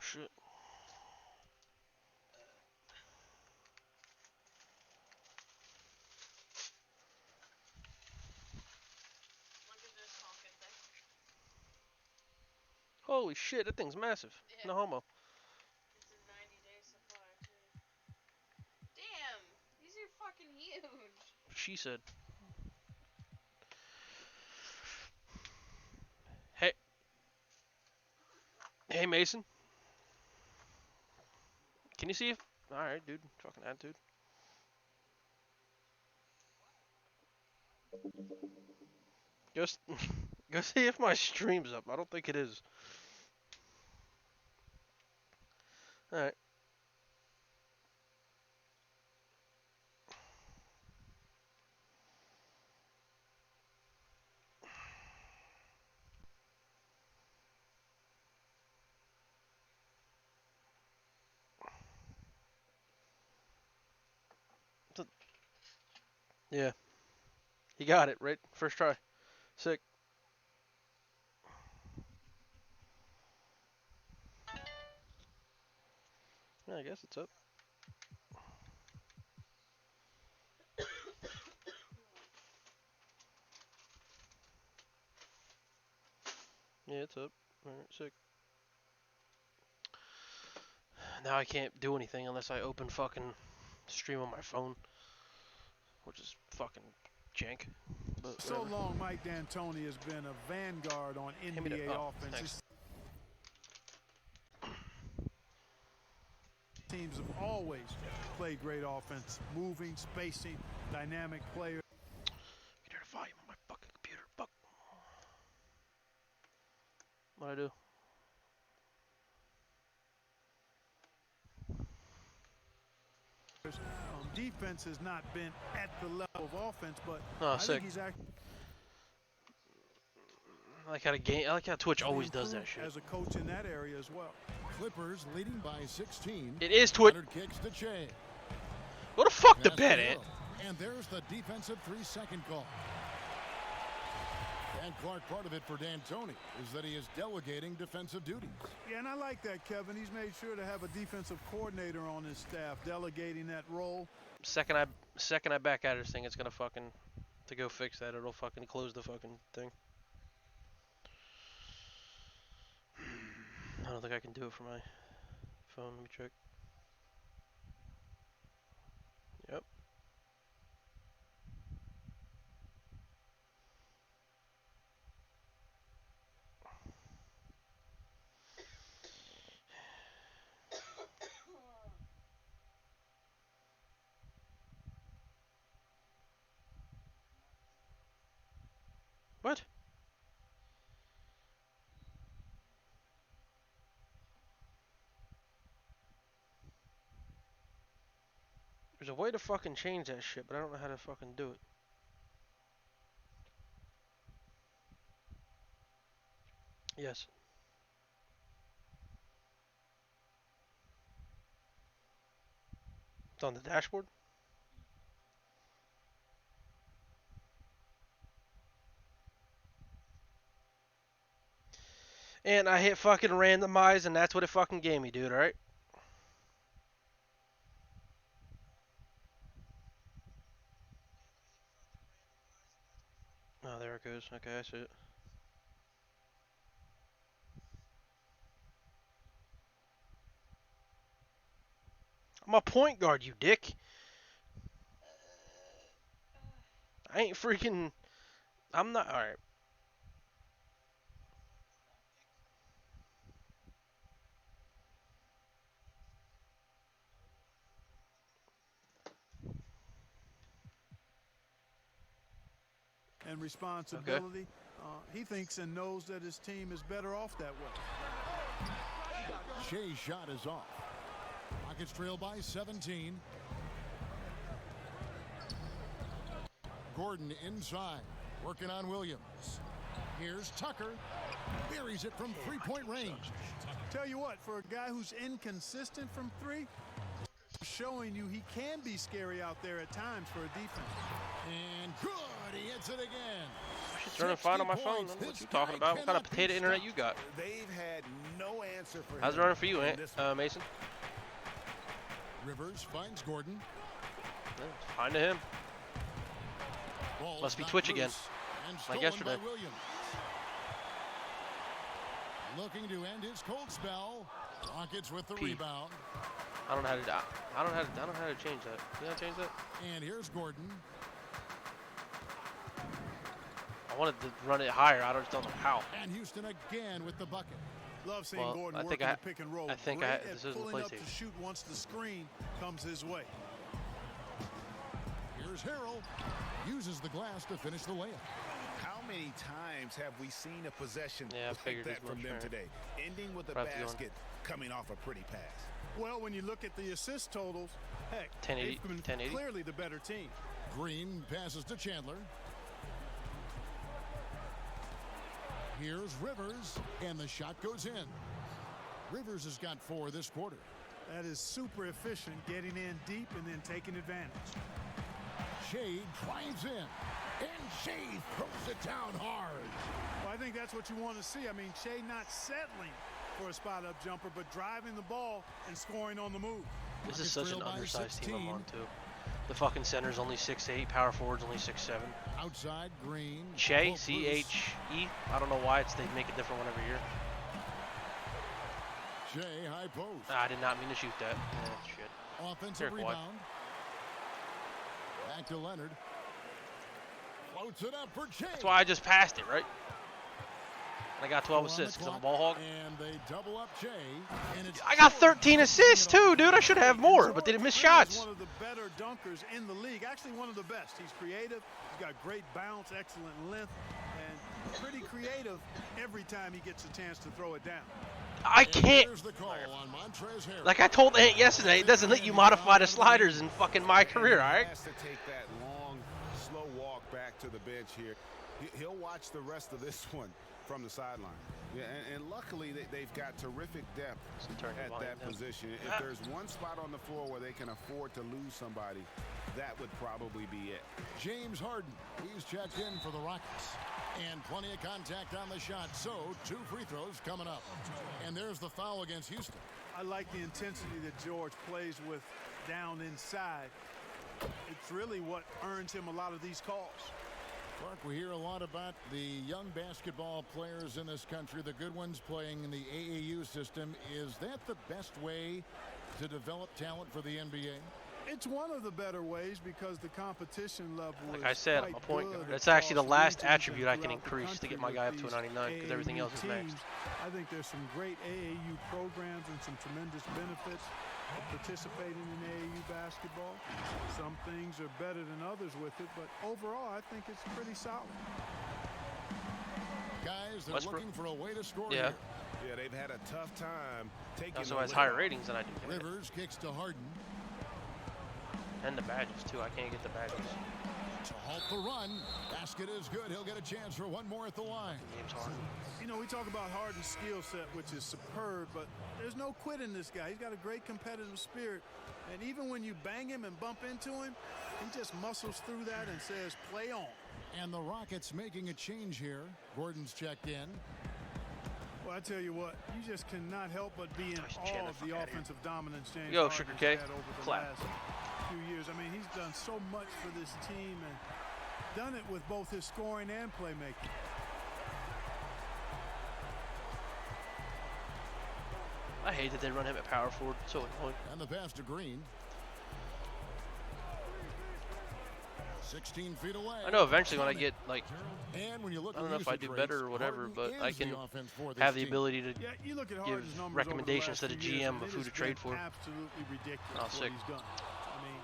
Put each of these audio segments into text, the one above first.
shit. Look at this honking thing. Holy shit, that thing's massive. Yeah. No homo. It's a 90-day supply, too. Damn! These are fucking huge. She said. Hey. Hey, Mason. Can you see if... Alright, dude. Fucking attitude. Just... Go see if my stream's up. I don't think it is. Alright. Yeah. You got it, right? First try. Sick. Yeah, I guess it's up. Yeah, it's up. Alright, sick. Now I can't do anything unless I open fucking stream on my phone. Which is fucking jank. But so long, Mike D'Antoni has been a vanguard on NBA offense. Teams have always played great offense. Moving, spacing, dynamic players. Get rid of volume on my fucking computer. Fuck. What'd I do? Defense has not been at the level of offense, but Oh, I sick. think he's actually. I like how Twitch always does that shit. As a coach in that area as well. Clippers leading by 16. It is Twitch. Kicks to Che. Go the fuck to bed, Ant. And there's the defensive 3-second call. And Clark, part of it for D'Antoni is that he is delegating defensive duties. Yeah, and I like that, Kevin. He's made sure to have a defensive coordinator on his staff delegating that role. Second I back out of this thing, it's gonna fucking to go fix that. It'll fucking close the fucking thing. I don't think I can do it for my phone. Let me check. Yep. What? There's a way to fucking change that shit, but I don't know how to fucking do it. Yes. It's on the dashboard? And I hit fucking randomize, and that's what it fucking gave me, dude, alright? Oh, there it goes. Okay, I see it. I'm a point guard, you dick. I ain't freaking... I'm not... Alright. And responsibility. Okay. He thinks and knows that his team is better off that way. Shea's shot is off. Rockets trail by 17. Gordon inside, working on Williams. Here's Tucker. Buries it from three-point range. Tell you what, for a guy who's inconsistent from three, showing you he can be scary out there at times for a defense. And good, he hits it again. Shit's running fine on my phone. I don't know what you talking about? What kind of potato internet you got? They've had no answer for How's it running for you, Mason? Rivers finds Gordon. Yeah, it's fine to him. Ball's Must be knocked Twitch again, loose and like stolen yesterday. by Williams. Looking to end his cold spell. Rockets with the P. rebound. I don't know how to change that. You know how to change that? And here's Gordon. I wanted to run it higher. I just don't know how. And Houston again with the bucket. Love seeing Well, Gordon I think working I- the pick and roll. I think Great I- at this isn't pulling up PlayStation. to shoot once the screen comes his way. Here's Harrell. Uses the glass to finish the layup. How many times have we seen a possession Yeah, I like figured that it was from them right. today, ending with a Probably have to go basket coming off a pretty pass? Well, when you look at the assist totals, heck, 1080, they've been 1080. clearly the better team. Green passes to Chandler. Here's Rivers, and the shot goes in. Rivers has got 4 this quarter. That is super efficient, getting in deep and then taking advantage. Shea drives in, and Shea throws it down hard. Well, I think that's what you want to see. I mean, Shea not settling for a spot-up jumper, but driving the ball and scoring on the move. This is such an Trailed by undersized team I'm 16. on, too. The fucking center's only 6'8", power forward's only 6'7". Outside, Green. Che, Both C-H-E. loose. I don't know why they make it different one every year. Shea, high post. I did not mean to shoot that. Shit. Offensive Here, Kawhi. rebound. Back to Leonard. Floats it up for Shea. That's why I just passed it, right? And I got 12 On the assists because I'm a clock, ball hog. And they double up Shea. And it's I got Jordan 13 assists too, dude. I should have more, but they didn't miss Jordan is shots. one of the better dunkers in the league. Actually, one of the best. He's creative. He's got great bounce, excellent length, and pretty creative every time he gets a chance to throw it down. I And can't. here's the call on Montrezl Harrell. Like I told Ant yesterday, it doesn't let you modify the sliders in fucking MyCareer, all right? He has to take that long, slow walk back to the bench here. He'll watch the rest of this one from the sideline. Yeah, and luckily they've got terrific depth Turn your at volume that down. position. If there's one spot on the floor where they can afford to lose somebody, that would probably be it. James Harden. He's checked in for the Rockets. And plenty of contact on the shot. So 2 free throws coming up. And there's the foul against Houston. I like the intensity that George plays with down inside. It's really what earns him a lot of these calls. Clark, we hear a lot about the young basketball players in this country, the good ones playing in the AAU system. Is that the best way to develop talent for the NBA? It's one of the better ways because the competition level Like is I said, I'm quite a point good guard. That's actually the across last regions and attribute I can throughout the increase to get country my guy up with to a these 99 because everything AAU else is maxed. teams. I think there's some great AAU programs and some tremendous benefits of participating in AAU basketball. Some things are better than others with it, but overall I think it's pretty solid. Guys, they're Westbrook. looking for a way to score Yeah. here. Yeah, they've had a tough time taking Also the has lead. higher ratings than I do. Rivers kicks to Harden. And the badges too. I can't get the badges. To halt the run. Basket is good. He'll get a chance for one more at the line. James Harden. You know, we talk about Harden's skill set, which is superb, but there's no quit in this guy. He's got a great competitive spirit. And even when you bang him and bump into him, he just muscles through that and says, play on. And the Rockets making a change here. Gordon's checked in. Well, I tell you what, you just cannot help but be in Nice awe chin, of fuck the outta here. offensive dominance James Yo, Harden's Sugar K. had over the Clap. last few years. I mean, he's done so much for this team and done it with both his scoring and playmaking. I hate that they run him at power forward. So annoying. And the pass to Green. 16 feet away. I know eventually when I get like And when you look I don't at know if I usage do better rates, or whatever, Harden but I is can the offense for this have the team. ability to Yeah, you look at give Harden's numbers recommendations over to the the last few years, GM of and who it to has trade been for. Absolutely ridiculous Oh, what sick. he's done. I mean,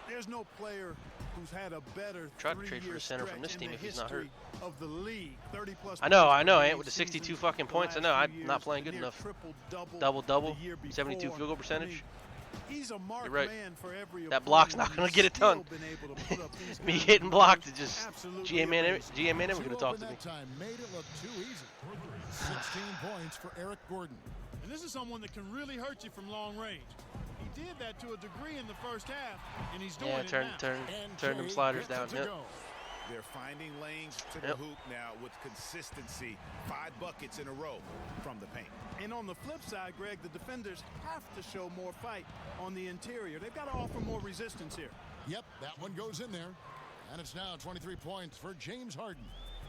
there's no player who's had a better Tried to trade for three-year a center from stretch this in team the if he's not hurt. history of the league. 30-plus I know, points per Ant game with the season 62 fucking the points. I last know, few I'm not years, playing good near enough. Double Double, the year 72 before. field goal I percentage. mean, he's a marked You're right. man for every That block's opponent, not gonna and get it he's done. still been able to put up these Me kinds of getting blocked numbers. is just Absolutely GM and amazing. GM and Two gonna talk open to me. that time made it look too easy. 16 points for Eric Gordon. And this is someone that can really hurt you from long range. He did that to a degree in the first half, and he's doing Yeah, it turn now. turn And turn them Jay sliders gets down. it to Yep. go. They're finding lanes to the hoop now with consistency. 5 buckets in a row from the paint. And on the flip side, Greg, the defenders have to show more fight on the interior. They've got to offer more resistance here. Yep, that one goes in there. And it's now 23 points for James Harden.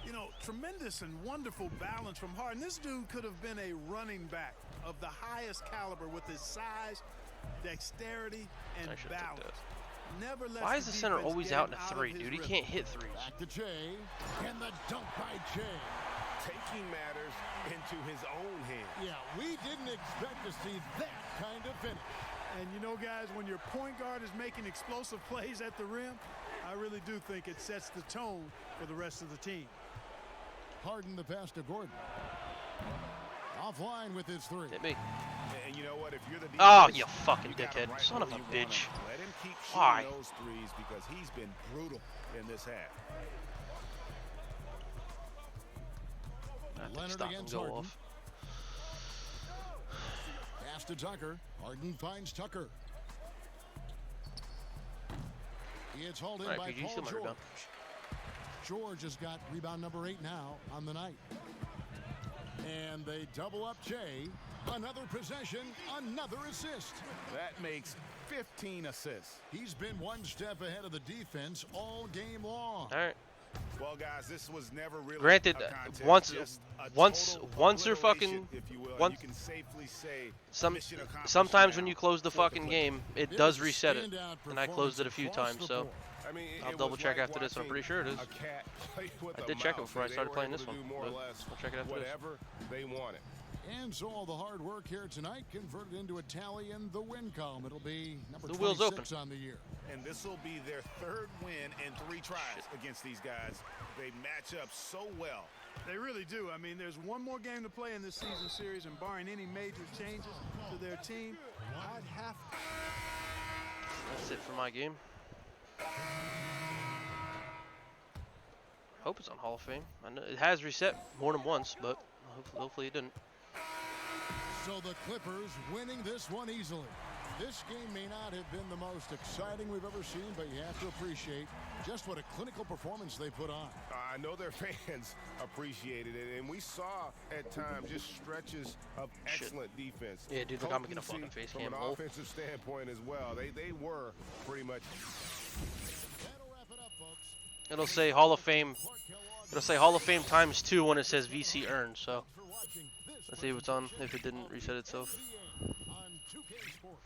You know, tremendous and wonderful balance from Harden. This dude could have been a running back of the highest caliber with his size, dexterity, and balance. Never let Why is the center always out in a 3, dude? He can't hit 3s. Back to Jay, and the dunk by Jay. Taking matters into his own hands. Yeah, we didn't expect to see that kind of finish. And you know, guys, when your point guard is making explosive plays at the rim, I really do think it sets the tone for the rest of the team. Harden the pass to Gordon. Offline with his 3. Hit me. And you know what? If you're the Oh, defense, you fucking got dickhead. him right Son of where a you want bitch. him. Let him keep Why? shooting those 3s because he's been brutal in this half. Leonard against Harden. Pass to Tucker. Harden finds Tucker. It's hauled in by Paul George. George has got rebound number 8 now on the night. And they double up Jay. Another possession, another assist. That makes 15 assists. He's been one step ahead of the defense all game long. All right. Well, guys, this was never really Granted, a contest, once obliteration, you're fucking, if you will, once you can safely say mission accomplished sometimes now. when you close the fucking game, it does reset it, and I closed it a few times, so I mean, I'll double check after this. I'm pretty sure it is. I did check it before I started playing this one, but I'll check it after this. Whatever they wanted. And so all the hard work here tonight converted into a tally in the win column. It'll be number The wheel's 26 open. on the year. And this will be their 3rd win in 3 tries against these guys. They match up so well. They really do. I mean, there's one more game to play in this season series, and barring any major changes to their team, I'd have to. That's it for my game. Hope it's on Hall of Fame. I know it has reset more than once, but hopefully it didn't. So the Clippers winning this one easily. This game may not have been the most exciting we've ever seen, but you have to appreciate just what a clinical performance they put on. I know their fans appreciated it, and we saw at times just stretches of excellent defense. Yeah, dude, look, I'm making a fucking face from cam an hole. offensive standpoint as well. They were pretty much. That'll wrap it up, folks. It'll say Hall of Fame. It'll say Hall of Fame ×2 when it says VC earned. So let's see what's on if it didn't reset itself. On 2K Sports.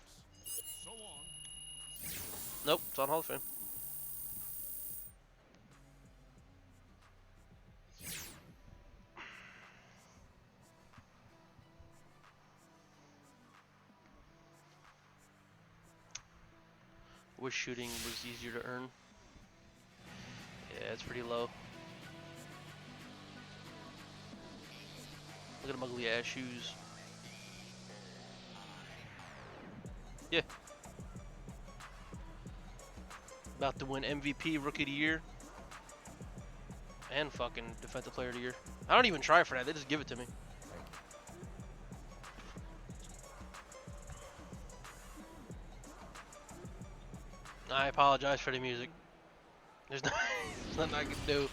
So long. Nope, it's on Hall of Fame. Wish shooting was easier to earn. Yeah, it's pretty low. Look at them ugly ass shoes. Yeah. About to win MVP, Rookie of the Year, and fucking Defensive Player of the Year. I don't even try for that. They just give it to me. I apologize for the music. There's nothing I can do.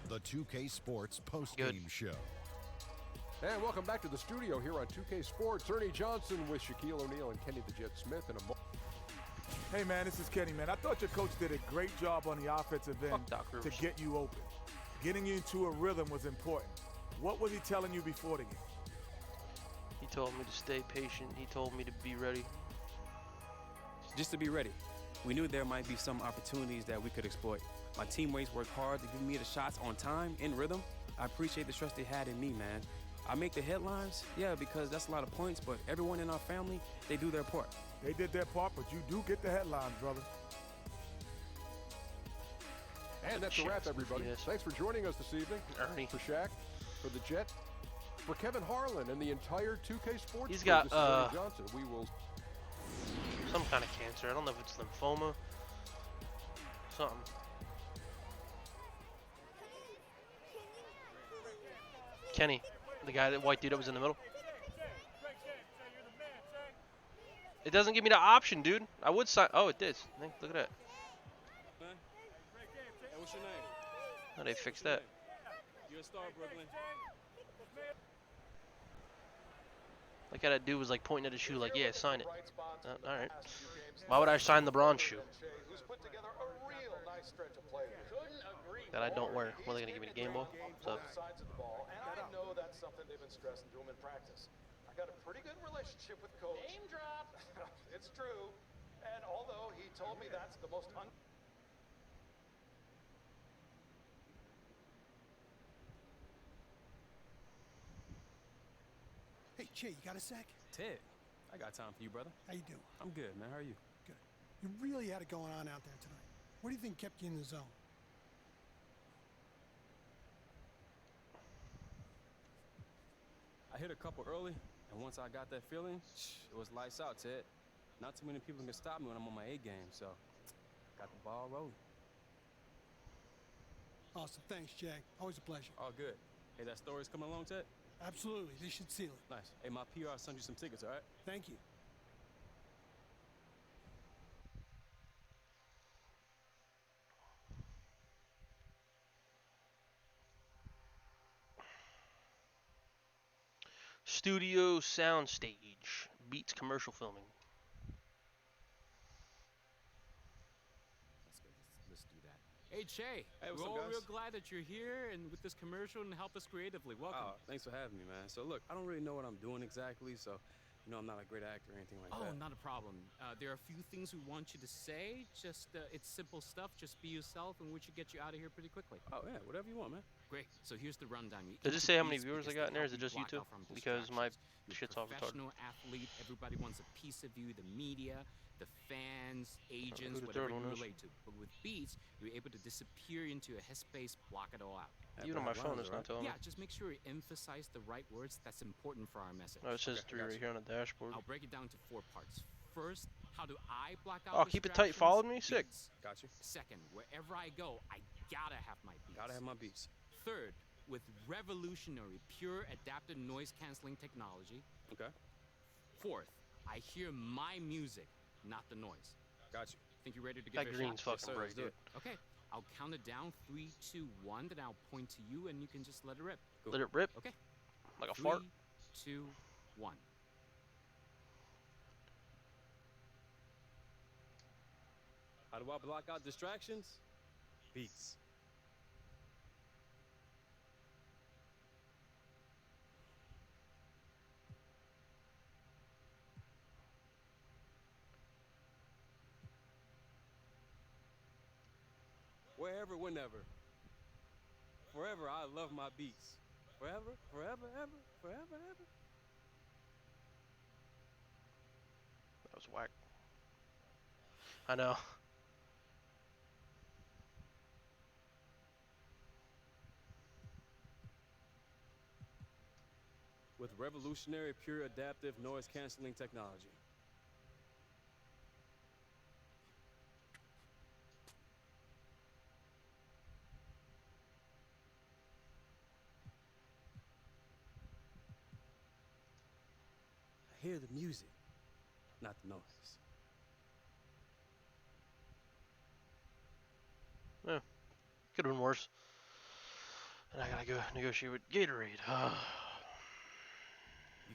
The 2K Sports post-game show. And welcome back to the studio here on 2K Sports. Ernie Johnson with Shaquille O'Neal and Kenny the Jet Smith in a moment. Hey, man, this is Kenny, man. I thought your coach did a great job on the offensive end Fuck Doc Rivers. to get you open. Getting you into a rhythm was important. What was he telling you before the game? He told me to stay patient. He told me to be ready. Just to be ready. We knew there might be some opportunities that we could exploit. My teammates worked hard to give me the shots on time, in rhythm. I appreciate the trust they had in me, man. I make the headlines, yeah, because that's a lot of points, but everyone in our family, they do their part. They did their part, but you do get the headlines, brother. And that's a wrap, everybody. Yes. Thanks for joining us this evening. Ernie. For Shaq, for the Jet, for Kevin Harlan and the entire 2K Sports He's crew. got, This is Ernie Johnson. We will Some kind of cancer. I don't know if it's lymphoma. Something. Kenny, the guy, that white dude that was in the middle. It doesn't give me the option, dude. I would sign. Oh, it did. Look at that. What's your name? Oh, they fixed that. You're a star, Brooklyn. Like how that dude was like pointing at his shoe, like, yeah, sign it. All right. Why would I sign the bronze shoe? That I don't wear. Well, they gonna give me the game ball. So. Sides of the ball, and I know that's something they've been stressing to him in practice. I got a pretty good relationship with Coach. Name drop. It's true, and although he told me that's the most Hey, Jay, you got a sec? Ted, I got time for you, brother. How you doing? I'm good, man. How are you? Good. You really had it going on out there tonight. What do you think kept you in the zone? I hit a couple early, and once I got that feeling, it was lights out, Ted. Not too many people can stop me when I'm on my A game, so got the ball rolling. Awesome. Thanks, Jay. Always a pleasure. All good. Hey, that story's coming along, Ted? Absolutely. They should seal it. Nice. Hey, my PR sent you some tickets, all right? Thank you. Studio soundstage beats commercial filming. Let's do that. Hey, Che. Hey, what's we're up, all guys? real glad that you're here and with this commercial and help us creatively. Welcome. Oh, thanks for having me, man. So, look, I don't really know what I'm doing exactly, so, you know, I'm not a great actor or anything like that. Oh, not a problem. There are a few things we want you to say. Just, it's simple stuff. Just be yourself, and we should get you out of here pretty quickly. Oh, yeah, whatever you want, man. Great. So here's the rundown. Does it say how many viewers I got in there? Is it just YouTube? Because my shit's all retarded. Professional athlete. Everybody wants a piece of you. The media, the fans, agents, the whatever third you one is? relate to. But with Beats, you're able to disappear into a headspace, block it all out. Even on my phone, it's not telling me. Yeah, just make sure you emphasize the right words. That's important for our message. No, it says 3 right here on the dashboard. I'll break it down to 4 parts. First, how do I block out Oh, keep it tight. Followed me? Sick. Beats. Got you. Second, wherever I go, I gotta have my beats. Gotta have my beats. Third, with revolutionary, pure adaptive noise canceling technology. Okay. Fourth, I hear my music, not the noise. Got you. Think you're ready to give That it a green's shot? fucking bright, dude. Okay, I'll count it down 3, 2, 1. Then I'll point to you, and you can just let it rip. Cool. Let it rip? Okay. Like a 3, fart? 2, 1. How do I block out distractions? Beats. Wherever, whenever. Forever, I love my beats. Forever, forever, ever, forever, ever. That was whack. I know. With revolutionary, pure adaptive noise canceling technology. I hear the music, not the noise. Yeah. Could have been worse. And I gotta go negotiate with Gatorade.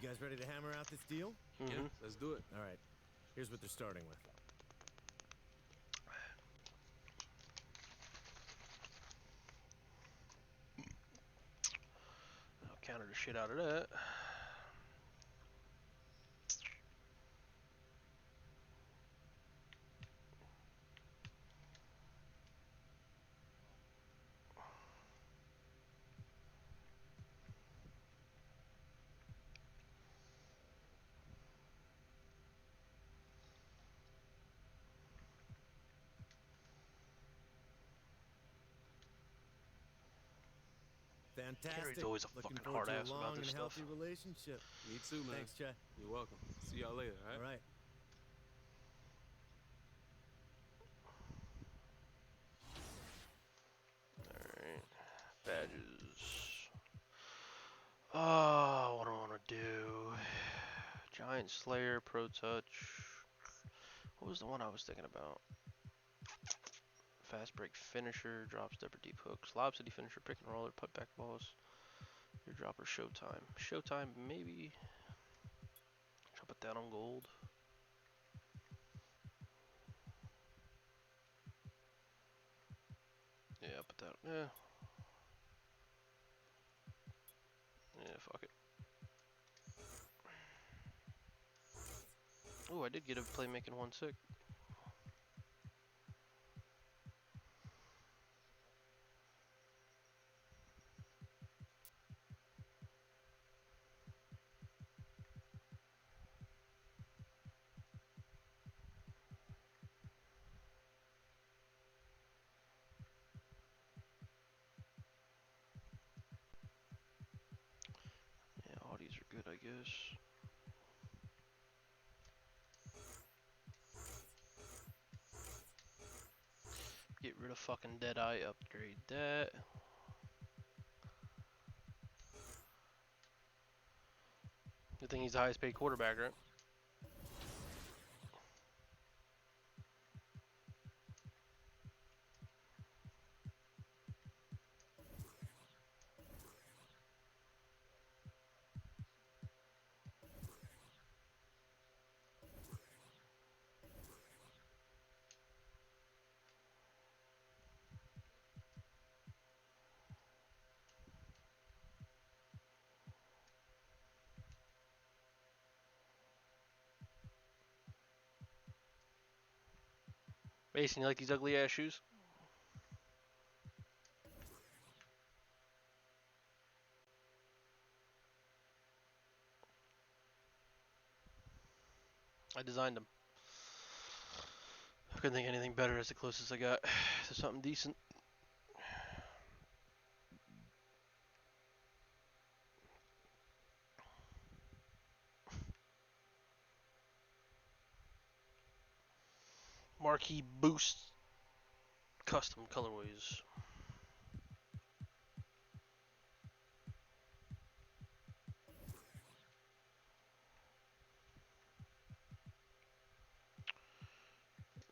You guys ready to hammer out this deal? Mm-hmm. Yeah, let's do it. All right. Here's what they're starting with. I'll counter the shit out of that. Fantastic. Gator's always a Looking fucking forward hard to ass a about long this and stuff. healthy relationship. Me too, man. Thanks, Jay. You're welcome. See y'all later, all right? All right. Alright. Badges. Oh, what do I want to do? Giant Slayer, Pro Touch. What was the one I was thinking about? fast break finisher, drop stepper, deep hooks, lob city finisher, pick and roller, putback balls, your dropper, showtime. Showtime, maybe. I'll put that on gold. Yeah, I'll put that. Yeah. Yeah, fuck it. Oh, I did get a playmaking 1-6. Yeah, all these are good, I guess. Get rid of fucking Deadeye, upgrade that. I think he's the highest paid quarterback, right? Mason, you like these ugly ass shoes? I designed them. I couldn't think of anything better. As the closest I got to something decent. Marquee Boost custom colorways.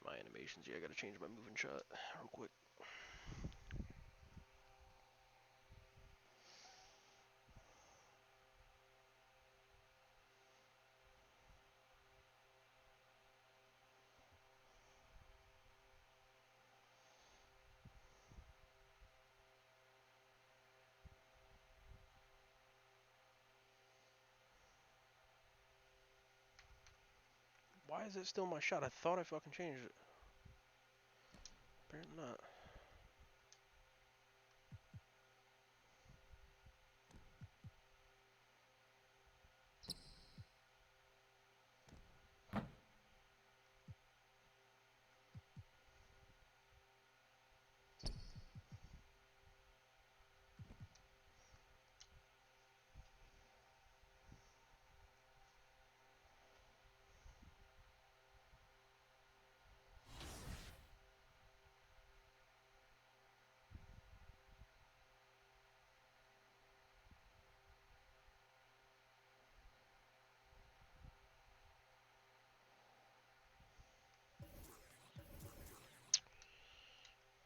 My animations, yeah, I gotta change my moving shot real quick. Why is it still my shot? I thought I fucking changed it. Apparently not.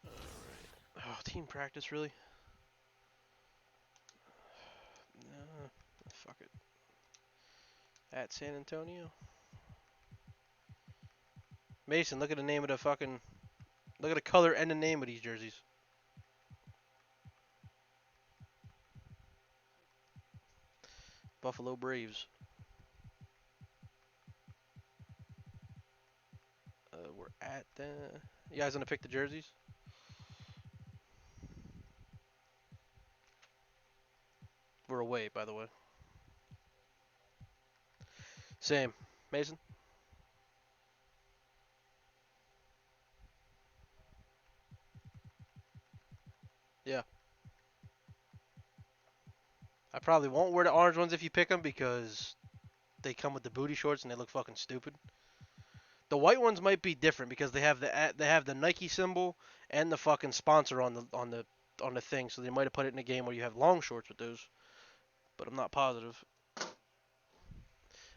Alright. Oh, team practice, really? Nah, fuck it. At San Antonio? Mason, look at the name of the fucking... Look at the color and the name of these jerseys. Buffalo Braves. We're at the... You guys gonna pick the jerseys? We're away, by the way. Same. Mason? Yeah. I probably won't wear the orange ones if you pick them because they come with the booty shorts and they look fucking stupid. The white ones might be different because they have the Nike symbol and the fucking sponsor on the thing, so they might have put it in a game where you have long shorts with those. But I'm not positive.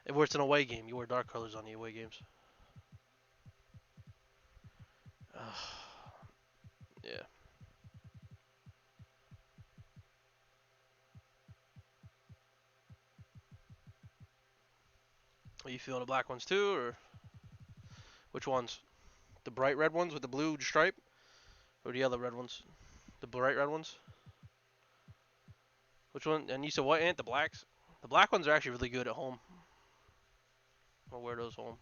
If it's an away game, you wear dark colors on the away games. Yeah. Are you feeling the black ones too, or which ones? The bright red ones with the blue stripe, or the other red ones? The bright red ones. Which one? And you said what, Ant? The blacks? The black ones are actually really good at home. I'll wear those home.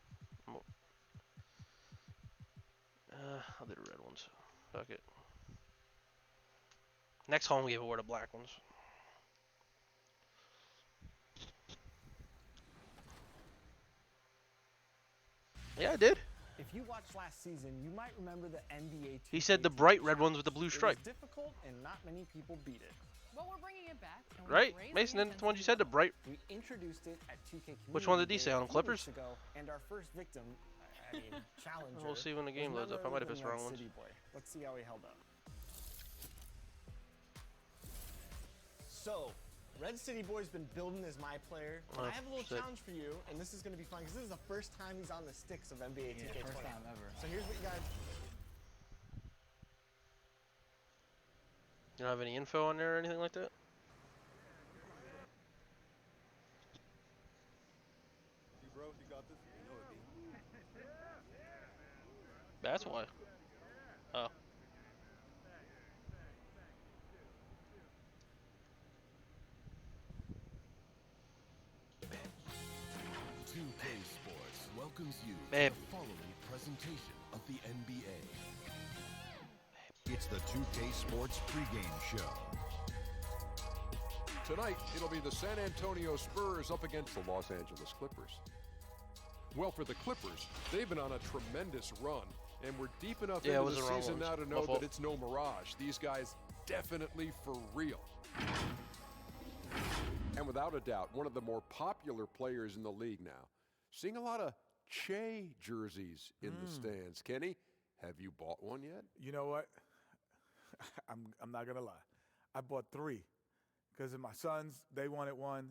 I'll do the red ones. Fuck it. Next home game, we'll wear the black ones. Yeah, I did. If you watched last season, you might remember the NBA 2K. He said the bright red ones with the blue stripe. It was difficult, and not many people beat it. Well, we're bringing it back. Right, Mason, that's the one you said, the bright. We introduced it at 2K Community Which one did he say, on Clippers? Ago, and our first victim, challenger. We'll see when the game loads up. I might have pissed the wrong ones. Let's see how he held up. So, Red City Boy's been building as my player. I have a little challenge for you, and this is going to be fun because this is the first time he's on the sticks of NBA 2K20. First time ever. So here's what you got. You don't have any info on there or anything like that? You bro, you got this? You know it, B. That's why. Oh. 2K Sports welcomes you to Babe. the following presentation of the NBA. It's the 2K Sports pregame show. Tonight, it'll be the San Antonio Spurs up against the Los Angeles Clippers. Well, for the Clippers, they've been on a tremendous run, and we're deep enough into the season now to know that it's no mirage. These guys definitely for real. And without a doubt, one of the more popular players in the league now. Seeing a lot of Che jerseys in the stands. Kenny, have you bought one yet? You know what? I'm not gonna lie. I bought 3 because of my sons. They wanted one.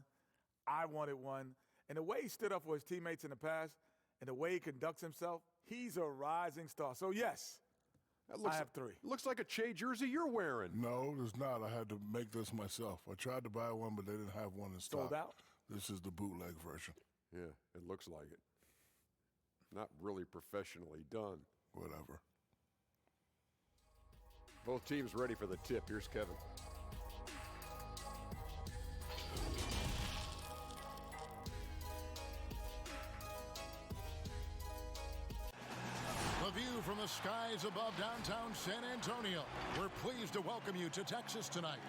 I wanted one. And the way he stood up for his teammates in the past and the way he conducts himself, he's a rising star. So, yes, I have 3. Looks like a Che jersey you're wearing. No, it's not. I had to make this myself. I tried to buy one, but they didn't have one in stock. Sold out? This is the bootleg version. Yeah, it looks like it. Not really professionally done. Whatever. Both teams ready for the tip. Here's Kevin. The view from the skies above downtown San Antonio. We're pleased to welcome you to Texas tonight.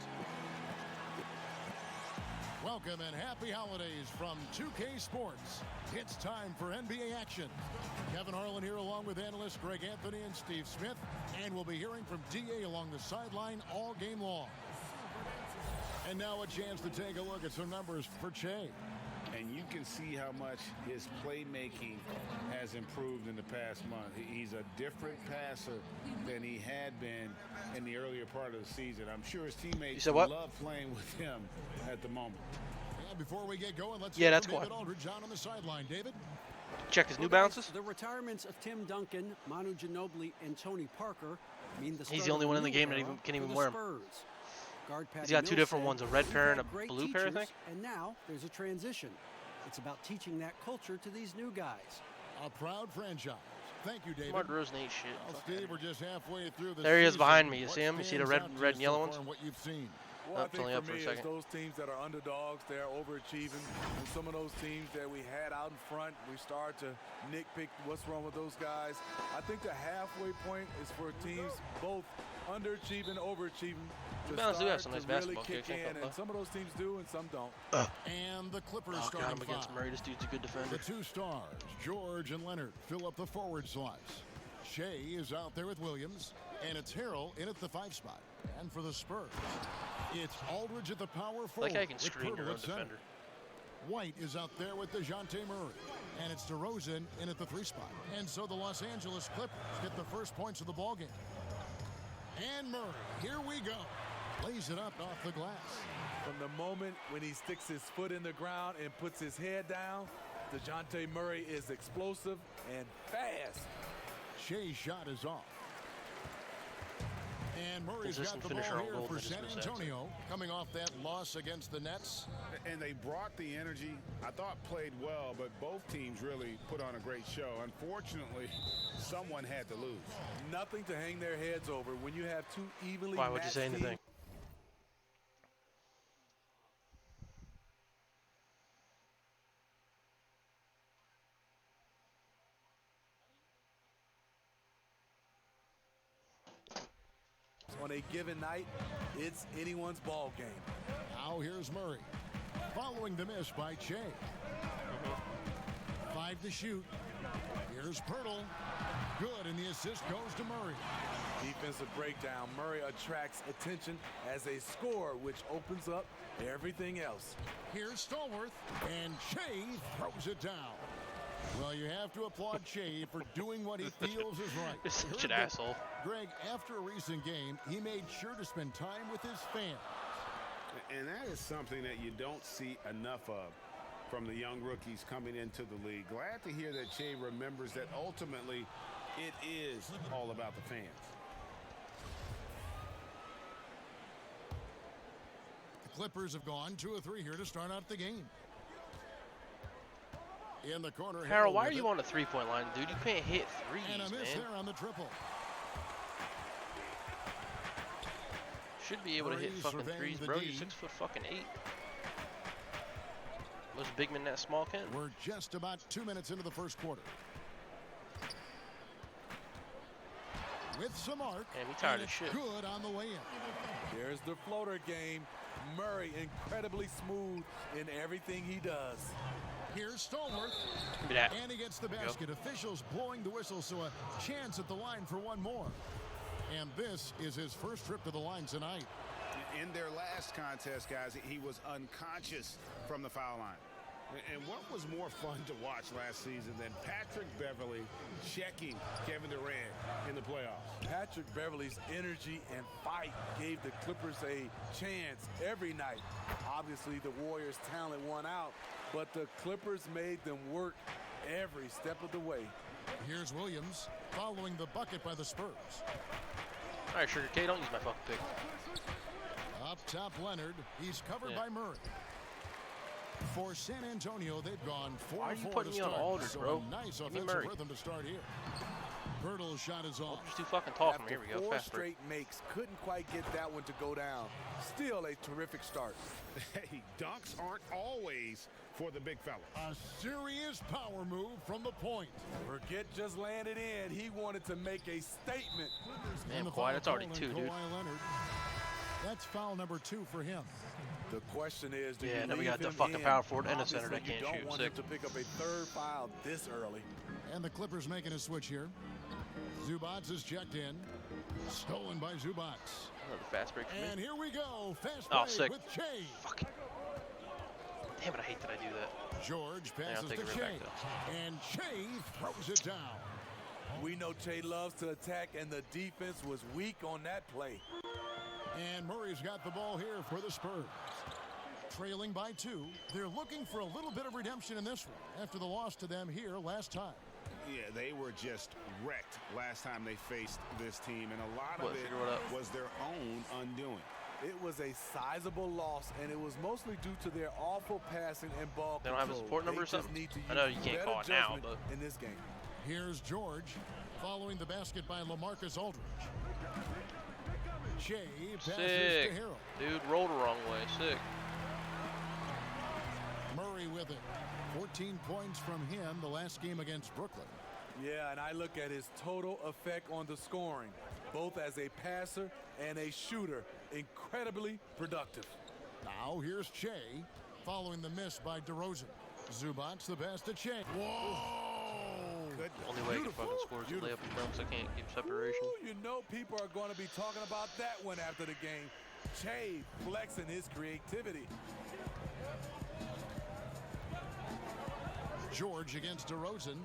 Welcome and happy holidays from 2K Sports. It's time for NBA action. Kevin Harlan here along with analysts Greg Anthony and Steve Smith. And we'll be hearing from DA along the sideline all game long. And now a chance to take a look at some numbers for Che. And you can see how much his playmaking has improved in the past month. He's a different passer than he had been in the earlier part of the season. I'm sure his teammates love playing with him at the moment. And before we get going, let's that's David Aldridge on the sideline. David? Check his New Balances. The retirements of Tim Duncan, Manu Ginobili, and Tony Parker mean the He's the only one in the game that can even wear them. He's got 2 different ones, a red pair and a blue pair, I think. And now there's a transition. It's about teaching that culture to these new guys. A proud franchise. Thank you, David. Mark Rosen ain't shit. Well, Steve, we're just halfway through the There he is season. behind me. You What see him? You see the stands red out to and you yellow so ones? far and what you've seen? Well, I it's only think up for for a me, second. it's those teams that are underdogs, they're overachieving. And some of those teams that we had out in front, we start to nitpick what's wrong with those guys. I think the halfway point is for teams both underachieving, overachieving, to Balance do have some start nice to really basketball kick kicks, ain't in. they? And some of those teams do and some don't. And the Clippers Oh, starting God, I'm against 5. Murray. This dude's a good defender. The 2 stars, George and Leonard, fill up the forward slots. Shea is out there with Williams, and it's Harrell in at the 5 spot. And for the Spurs, it's Aldridge at the power forward. Like I can with screen your Pirtle own at center. defender. White is out there with DeJounte Murray. And it's DeRozan in at the 3 spot. And so the Los Angeles Clippers get the first points of the ballgame. And Murray, here we go. Lays it up off the glass. From the moment when he sticks his foot in the ground and puts his head down, DeJounte Murray is explosive and fast. Shea's shot is off. And Murray's got the ball here for San Antonio, coming off that loss against the Nets. And they brought the energy. I thought played well, but both teams really put on a great show. Unfortunately, someone had to lose. Nothing to hang their heads over when you have two evenly Why would you say anything? On a given night, it's anyone's ball game. Now here's Murray, following the miss by Che. 5 to shoot. Here's Pirtle. Good, and the assist goes to Murray. Defensive breakdown. Murray attracts attention as a scorer, which opens up everything else. Here's Stallworth, and Che throws it down. Well, you have to applaud Che for doing what he feels is right. You're such an asshole. Greg, after a recent game, he made sure to spend time with his fans. And that is something that you don't see enough of from the young rookies coming into the league. Glad to hear that Che remembers that ultimately it is all about the fans. The Clippers have gone 2 of 3 here to start out the game. In the corner, Harold, why are you on the three-point line, dude? You can't hit threes, and a miss man. there on the triple. Should be able to hit fucking threes, bro. You're 6'8". Most big men that small can. We're just about 2 minutes into the first quarter. With some arc. And we tired of shit. Good on the way in. There's the floater game. Murray incredibly smooth in everything he does. Here's Stallworth, and he gets the basket. Officials blowing the whistle, so a chance at the line for one more. And this is his first trip to the line tonight. In their last contest, guys, he was unconscious from the foul line. And what was more fun to watch last season than Patrick Beverley checking Kevin Durant in the playoffs? Patrick Beverley's energy and fight gave the Clippers a chance every night. Obviously, the Warriors' talent won out, but the Clippers made them work every step of the way. Here's Williams following the bucket by the Spurs. All right, Sugar K, don't use my fucking pick. Up top, Leonard. He's covered by Murray. For San Antonio, they've gone 4-4 Why are you putting me on Aldridge, bro? A nice Give me offensive Murray. rhythm to start here. Pirtle's shot is off. Just too fucking tall from here. We go 4 fast break. straight makes, couldn't quite get that one to go down. Still a terrific start. Hey, dunks aren't always for the big fella. A serious power move from the point. Forget just landed in. He wanted to make a statement. Man, quiet. That's already 2, dude. Leonard. That's foul number 2 for him. The question is, do you then we leave got the him fucking in? power forward and a center Obviously, that can't you don't shoot. want Sick. him to pick up a third foul this early. And the Clippers making a switch here. Zubats is checked in. Stolen by Zubats. Another fast break for me. And here we go. Fast Oh, break sick. with Che. Fuck. Damn it, I hate that I do that. George Yeah, I'll passes take to it Che. right back, And Che throws it down. We know Che loves to attack, and the defense was weak on that play. And Murray's got the ball here for the Spurs. Trailing by 2. They're looking for a little bit of redemption in this one after the loss to them here last time. Yeah, they were just wrecked last time they faced this team, and a lot of figure it out. it was their own undoing. It was a sizable loss, and it was mostly due to their awful passing and ball They control. don't have a support number or They just something? need to I know use you can't better call it now, judgment but in this game. Here's George following the basket by LaMarcus Aldridge. Che passes sick. to Harold. Dude rolled the wrong way. Sick. Murray with it. 14 points from him the last game against Brooklyn. Yeah, and I look at his total effect on the scoring, both as a passer and a shooter. Incredibly productive. Now here's Che following the miss by DeRozan. Zubats the pass to Che. Whoa! Good. Only way I can fucking score is layup and dunks. I can't keep separation. Ooh, you know people are going to be talking about that one after the game. Che flexing his creativity. George against DeRozan.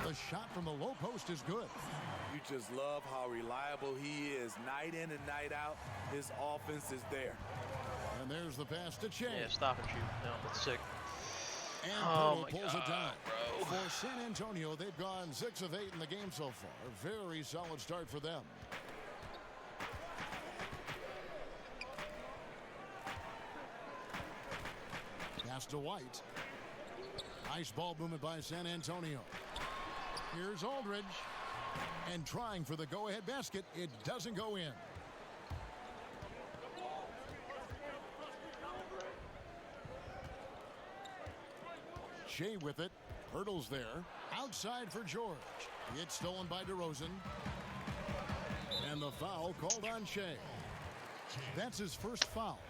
The shot from the low post is good. You just love how reliable he is night in and night out. His offense is there. And there's the pass to Che. Yeah, stop and shoot. No, that's sick. And Pirtle pulls it down. For San Antonio, they've gone 6 of 8 in the game so far. A very solid start for them. Pass to White. Nice ball movement by San Antonio. Here's Aldridge. And trying for the go-ahead basket. It doesn't go in. Shea with it. Hurdles there. Outside for George. It's stolen by DeRozan. And the foul called on Shea. That's his first foul.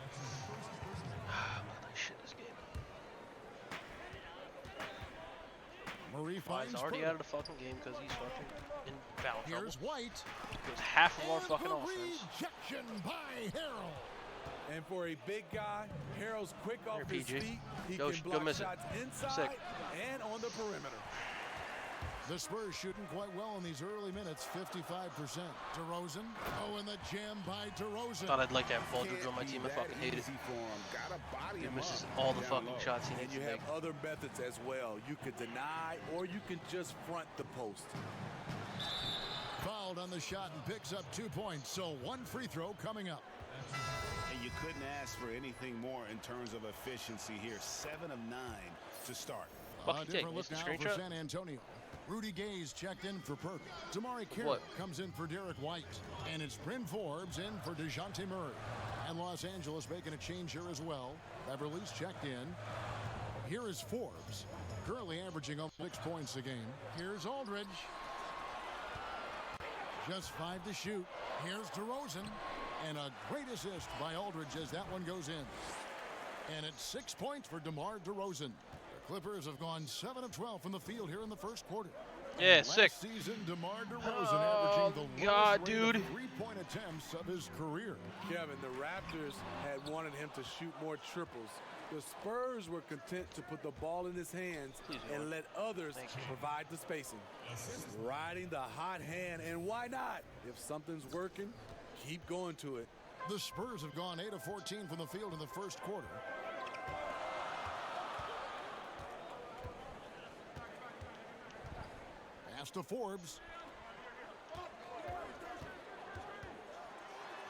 Shit, this game. Murray finds he's already out of the fucking game because he's fucking in foul trouble. Here's White. It was half of our fucking offense. Rejection by Harrell. And for a big guy, Harrell's quick off his feet. He can block shots inside and on the perimeter. The Spurs shooting quite well in these early minutes, 55%. DeRozan. Oh, and the jam by DeRozan. Thought I'd like to have Baldridge on my team. I fucking hate it. He misses all the fucking shots he needs to make. And you have other methods as well. You could deny or you can just front the post. Fouled on the shot and picks up 2 points. So 1 free throw coming up. And you couldn't ask for anything more in terms of efficiency here. 7 of 9 to start. A different look now for San Antonio. Rudy Gay's checked in for Perk. MyCareer comes in for Derek White. And it's Bryn Forbes in for DeJounte Murray. And Los Angeles making a change here as well. Beverly's checked in. Here is Forbes, currently averaging 6 points a game. Here's Aldridge. Just 5 to shoot. Here's DeRozan. And a great assist by Aldridge as that one goes in. And it's 6 points for DeMar DeRozan. The Clippers have gone 7 of 12 from the field here in the first quarter. Yeah, sick. Last season, DeMar DeRozan averaging the lowest rate of 3-point attempts of his career. Kevin, the Raptors had wanted him to shoot more triples. The Spurs were content to put the ball in his hands and let others provide the spacing. Riding the hot hand, and why not? If something's working, keep going to it. The Spurs have gone 8 of 14 from the field in the first quarter. Pass to Forbes.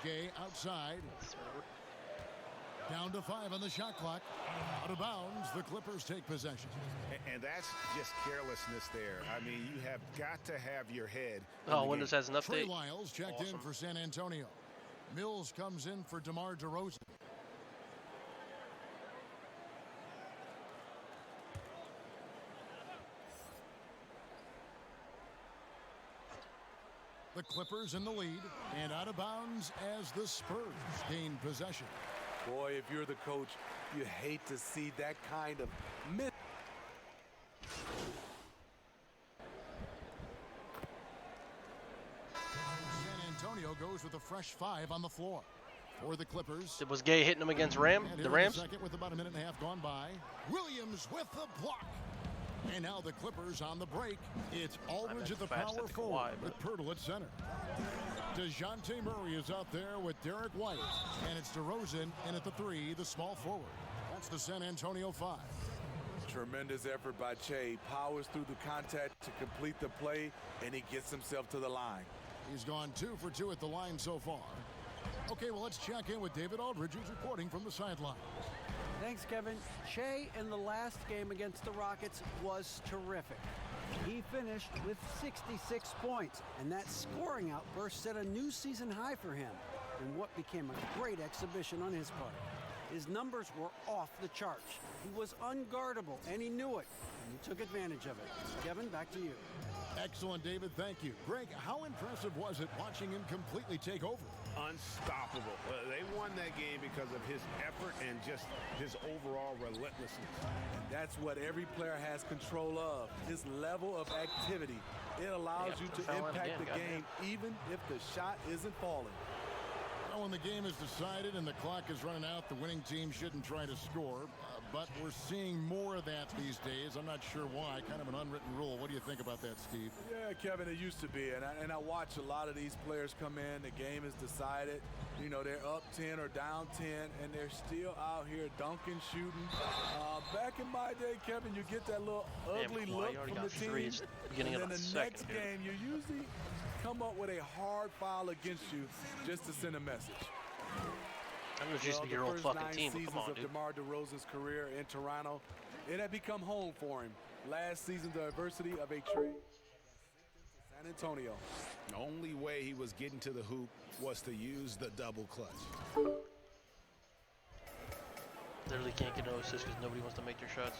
Gay outside. Down to 5 on the shot clock. Out of bounds, the Clippers take possession. And that's just carelessness there. I mean, you have got to have your head. Oh, Windows has an update. Trey Lyles checked in for San Antonio. Mills comes in for DeMar DeRozan. The Clippers in the lead and out of bounds as the Spurs gain possession. Boy, if you're the coach, you hate to see that kind of miss. San Antonio goes with a fresh 5 on the floor. For the Clippers. Was Gay hitting them against the Rams? Second with about a minute and a half gone by. Williams with the block. And now the Clippers on the break. It's Aldridge at the power forward with Pirtle at center. DeJounte Murray is out there with Derek White. And it's DeRozan in at the 3, the small forward. That's the San Antonio 5. Tremendous effort by Che. Powers through the contact to complete the play, and he gets himself to the line. He's gone 2 for 2 at the line so far. Okay, well, let's check in with David Aldridge, who's reporting from the sideline. Thanks, Kevin. Che in the last game against the Rockets was terrific. He finished with 66 points, and that scoring outburst set a new season high for him in what became a great exhibition on his part. His numbers were off the charts. He was unguardable, and he knew it, and he took advantage of it. Kevin, back to you. Excellent, David. Thank you. Greg, how impressive was it watching him completely take over? Unstoppable. They won that game because of his effort and just his overall relentlessness. And that's what every player has control of, his level of activity. It allows you to impact the game even if the shot isn't falling. Well, when the game is decided and the clock is running out, the winning team shouldn't try to score. But we're seeing more of that these days. I'm not sure why. Kind of an unwritten rule. What do you think about that, Steve? Yeah, Kevin, it used to be. And I watch a lot of these players come in. The game is decided. You know, they're up 10 or down 10, and they're still out here dunking, shooting. Back in my day, Kevin, you get that little ugly look from the team. And then the next game, you usually come up with a hard foul against you just to send a message. That was just your old fucking team. Come on, dude. Of DeMar DeRozan's career in Toronto, it had become home for him. Last season, the adversity of a trade San Antonio. The only way he was getting to the hoop was to use the double clutch. Literally can't get no assists because nobody wants to make their shots.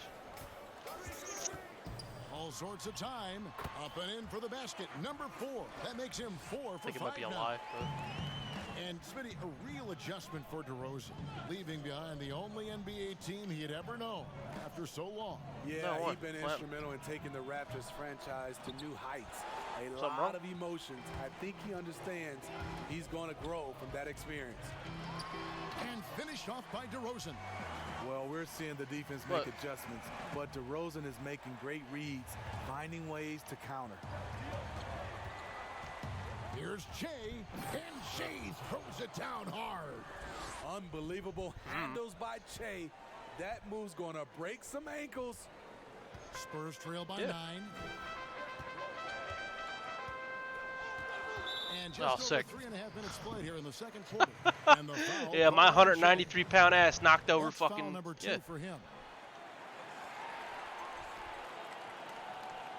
All sorts of time. Up and in for the basket. Number 4. That makes him 4 for 5 I think it might be a now. lie. And Smitty, a real adjustment for DeRozan, leaving behind the only NBA team he had ever known after so long. Yeah, he's been instrumental in taking the Raptors franchise to new heights. A lot of emotions. I think he understands he's going to grow from that experience. And finished off by DeRozan. Well, we're seeing the defense make adjustments, but DeRozan is making great reads, finding ways to counter. Here's Shea, and Shea throws it down hard. Unbelievable handles by Shea. That move's going to break some ankles. Spurs trail by 9. And just over 3.5 minutes played here in the second quarter. And the foul yeah, my 193-pound ass knocked over fucking. Foul number 2 for him.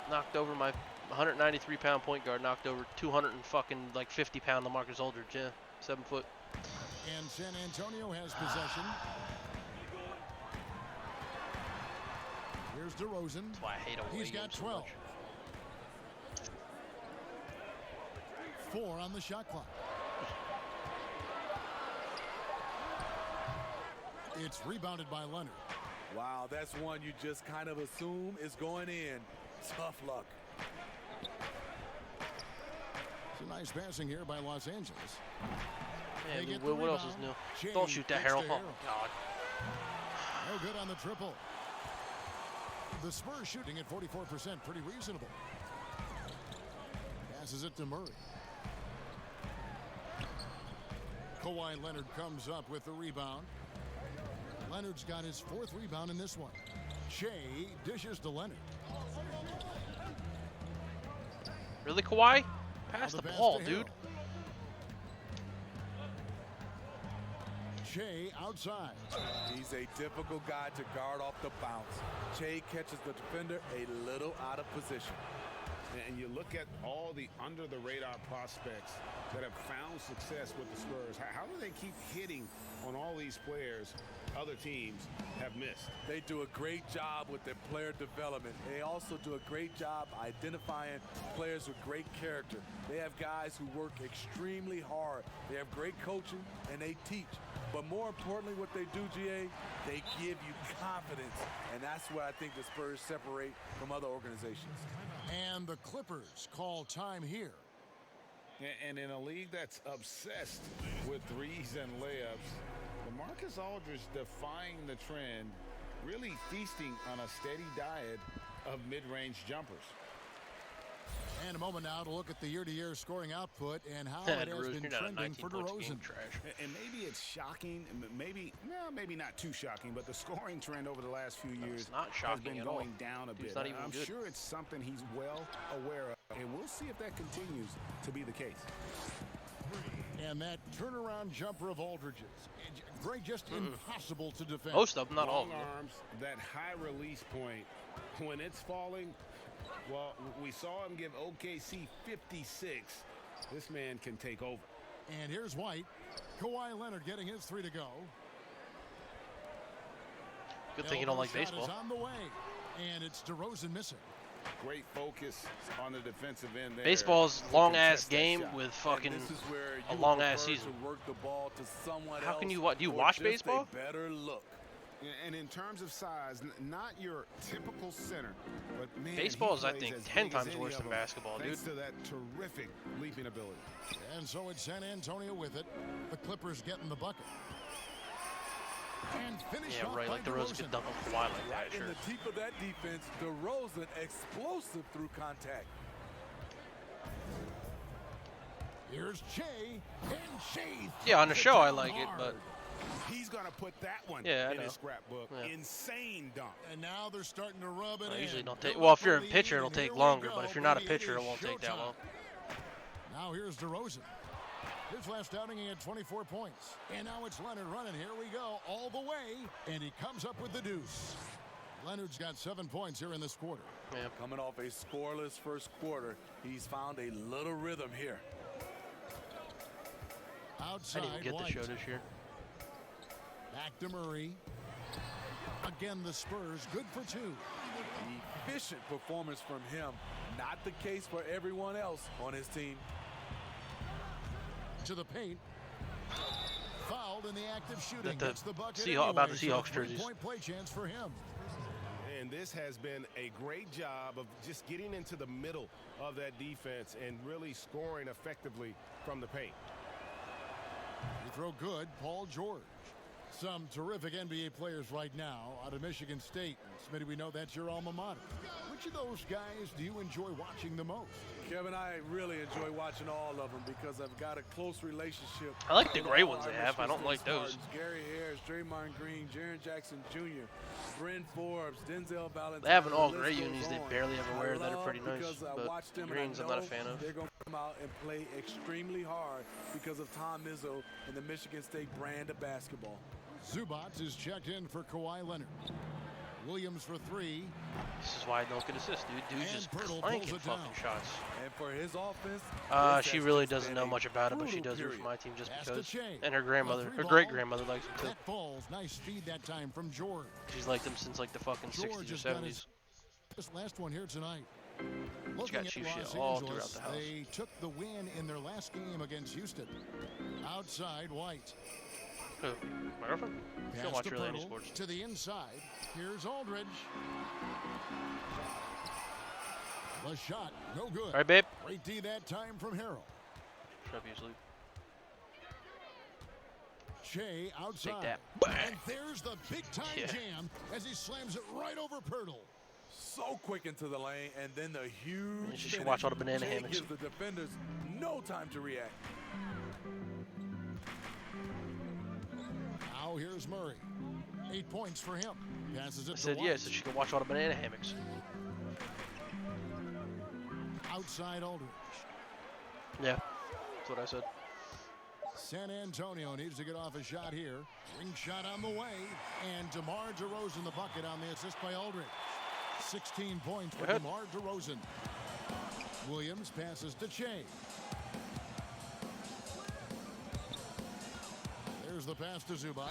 Knocked over my 193-pound point guard. Knocked over 250-pound LaMarcus Aldridge. Yeah, 7 foot. And San Antonio has possession. Here's DeRozan. That's why I hate away. He's got 12. 4 on the shot clock. It's rebounded by Leonard. Wow, that's one you just kind of assume is going in. Tough luck. It's a nice passing here by Los Angeles. Yeah, what else is new? Jay Don't shoot that, Harold. Oh, God. No good on the triple. The Spurs shooting at 44%. Pretty reasonable. Passes it to Murray. Kawhi Leonard comes up with the rebound. Leonard's got his 4th rebound in this one. Shea dishes to Leonard. Really, Kawhi? Pass the ball, dude. Shea outside. He's a difficult guy to guard off the bounce. Shea catches the defender a little out of position. And you look at all the under-the-radar prospects that have found success with the Spurs. How do they keep hitting on all these players other teams have missed? They do a great job with their player development. They also do a great job identifying players with great character. They have guys who work extremely hard. They have great coaching, and they teach. But more importantly, what they do, GA, they give you confidence. And that's where I think the Spurs separate from other organizations. And the Clippers call time here. And in a league that's obsessed with threes and layups, LaMarcus Aldridge defying the trend, really feasting on a steady diet of mid-range jumpers. And a moment now to look at the year-to-year scoring output and how it has been trending for DeRozan. And maybe it's shocking, maybe not too shocking, but the scoring trend over the last few years has been going down a bit. I'm sure it's something he's well aware of, and we'll see if that continues to be the case. And that turnaround jumper of Aldridge's, Greg, just impossible to defend. Most of them, not all of them. them. Arms, that high release point, when it's falling, well, we saw him give OKC 56. This man can take over. And here's White. Kawhi Leonard getting his 3 to go. Good thing you don't like baseball. Is on the way. And it's DeRozan missing. Great focus on the defensive end there. Baseball's long-ass game with fucking a long-ass season. To work the ball to someone How can else you do you or watch just baseball? A better look. And in terms of size, not your typical center, but man, baseball is, I think, 10 times worse than basketball, dude. Thanks to that terrific leaping ability. And so it's San Antonio with it. The Clippers getting the bucket. And finish yeah, right. Like DeRozan could dunk a Kawhi like that. In the teeth of that defense, DeRozan explosive through contact. Here's Shea, and Shea. Yeah, on the show I like it, but he's gonna put that one in his scrapbook. Yeah. Insane dunk. And now they're starting to rub it in. Usually don't take. Well, if you're a pitcher, it'll take longer. But if you're not a pitcher, it won't take that long. Now here's DeRozan. His last outing, he had 24 points. And now it's Leonard running. Here we go, all the way. And he comes up with the deuce. Leonard's got 7 points here in this quarter. Yeah. Coming off a scoreless first quarter, he's found a little rhythm here. Outside, I didn't get White. the show this year. Back to Murray. Again, the Spurs, good for 2. Efficient performance from him. Not the case for everyone else on his team. To the paint. Fouled in the active shooting. Gets the bucket about the anyway, Seahawks jerseys. Point play chance for him. And this has been a great job of just getting into the middle of that defense and really scoring effectively from the paint. You throw good, Paul George. Some terrific NBA players right now out of Michigan State. Smitty, we know that's your alma mater. Which of those guys do you enjoy watching the most? Kevin, I really enjoy watching all of them because I've got a close relationship. I like the gray ones they have. I don't like those. Gary Harris, Draymond Green, Jaren Jackson Jr., Bryn Forbes, Denzel Valentine. They have an all gray unis they barely ever wear that are pretty nice. But greens I'm not a fan of. They're going to come out and play extremely hard because of Tom Izzo and the Michigan State brand of basketball. Zubac is checked in for Kawhi Leonard. Williams for 3. This is why I don't get assists, dude. Dude's just clanking fucking shots. And for his offense, she really doesn't know much about it, but she does root for my team just because. And her grandmother, her great grandmother likes him too. That falls. Nice feed that time from George. She's liked him since like the fucking 60s or 70s. This last one here tonight. She got cheap shit all throughout the house. They took the win in their last game against Houston. Outside, White. Who? My girlfriend? She don't watch really any sports. To the inside. Here's Aldridge. The shot, no good. All right, babe. Great D that time from Harrell. Shut up, usually. Shea outside. Take that. And there's the big time jam as he slams it right over Pirtle. So quick into the lane, and then the huge. You should watch all the banana hammocks. Gives the defenders no time to react. Now here's Murray. 8 points for him. Passes it I said to yeah, White. so she can watch all the banana hammocks. Outside Aldridge. Yeah, that's what I said. San Antonio needs to get off a shot here. Ring shot on the way. And DeMar DeRozan the bucket on the assist by Aldridge. 16 points for DeMar DeRozan. Williams passes to Shea. There's the pass to Zubac.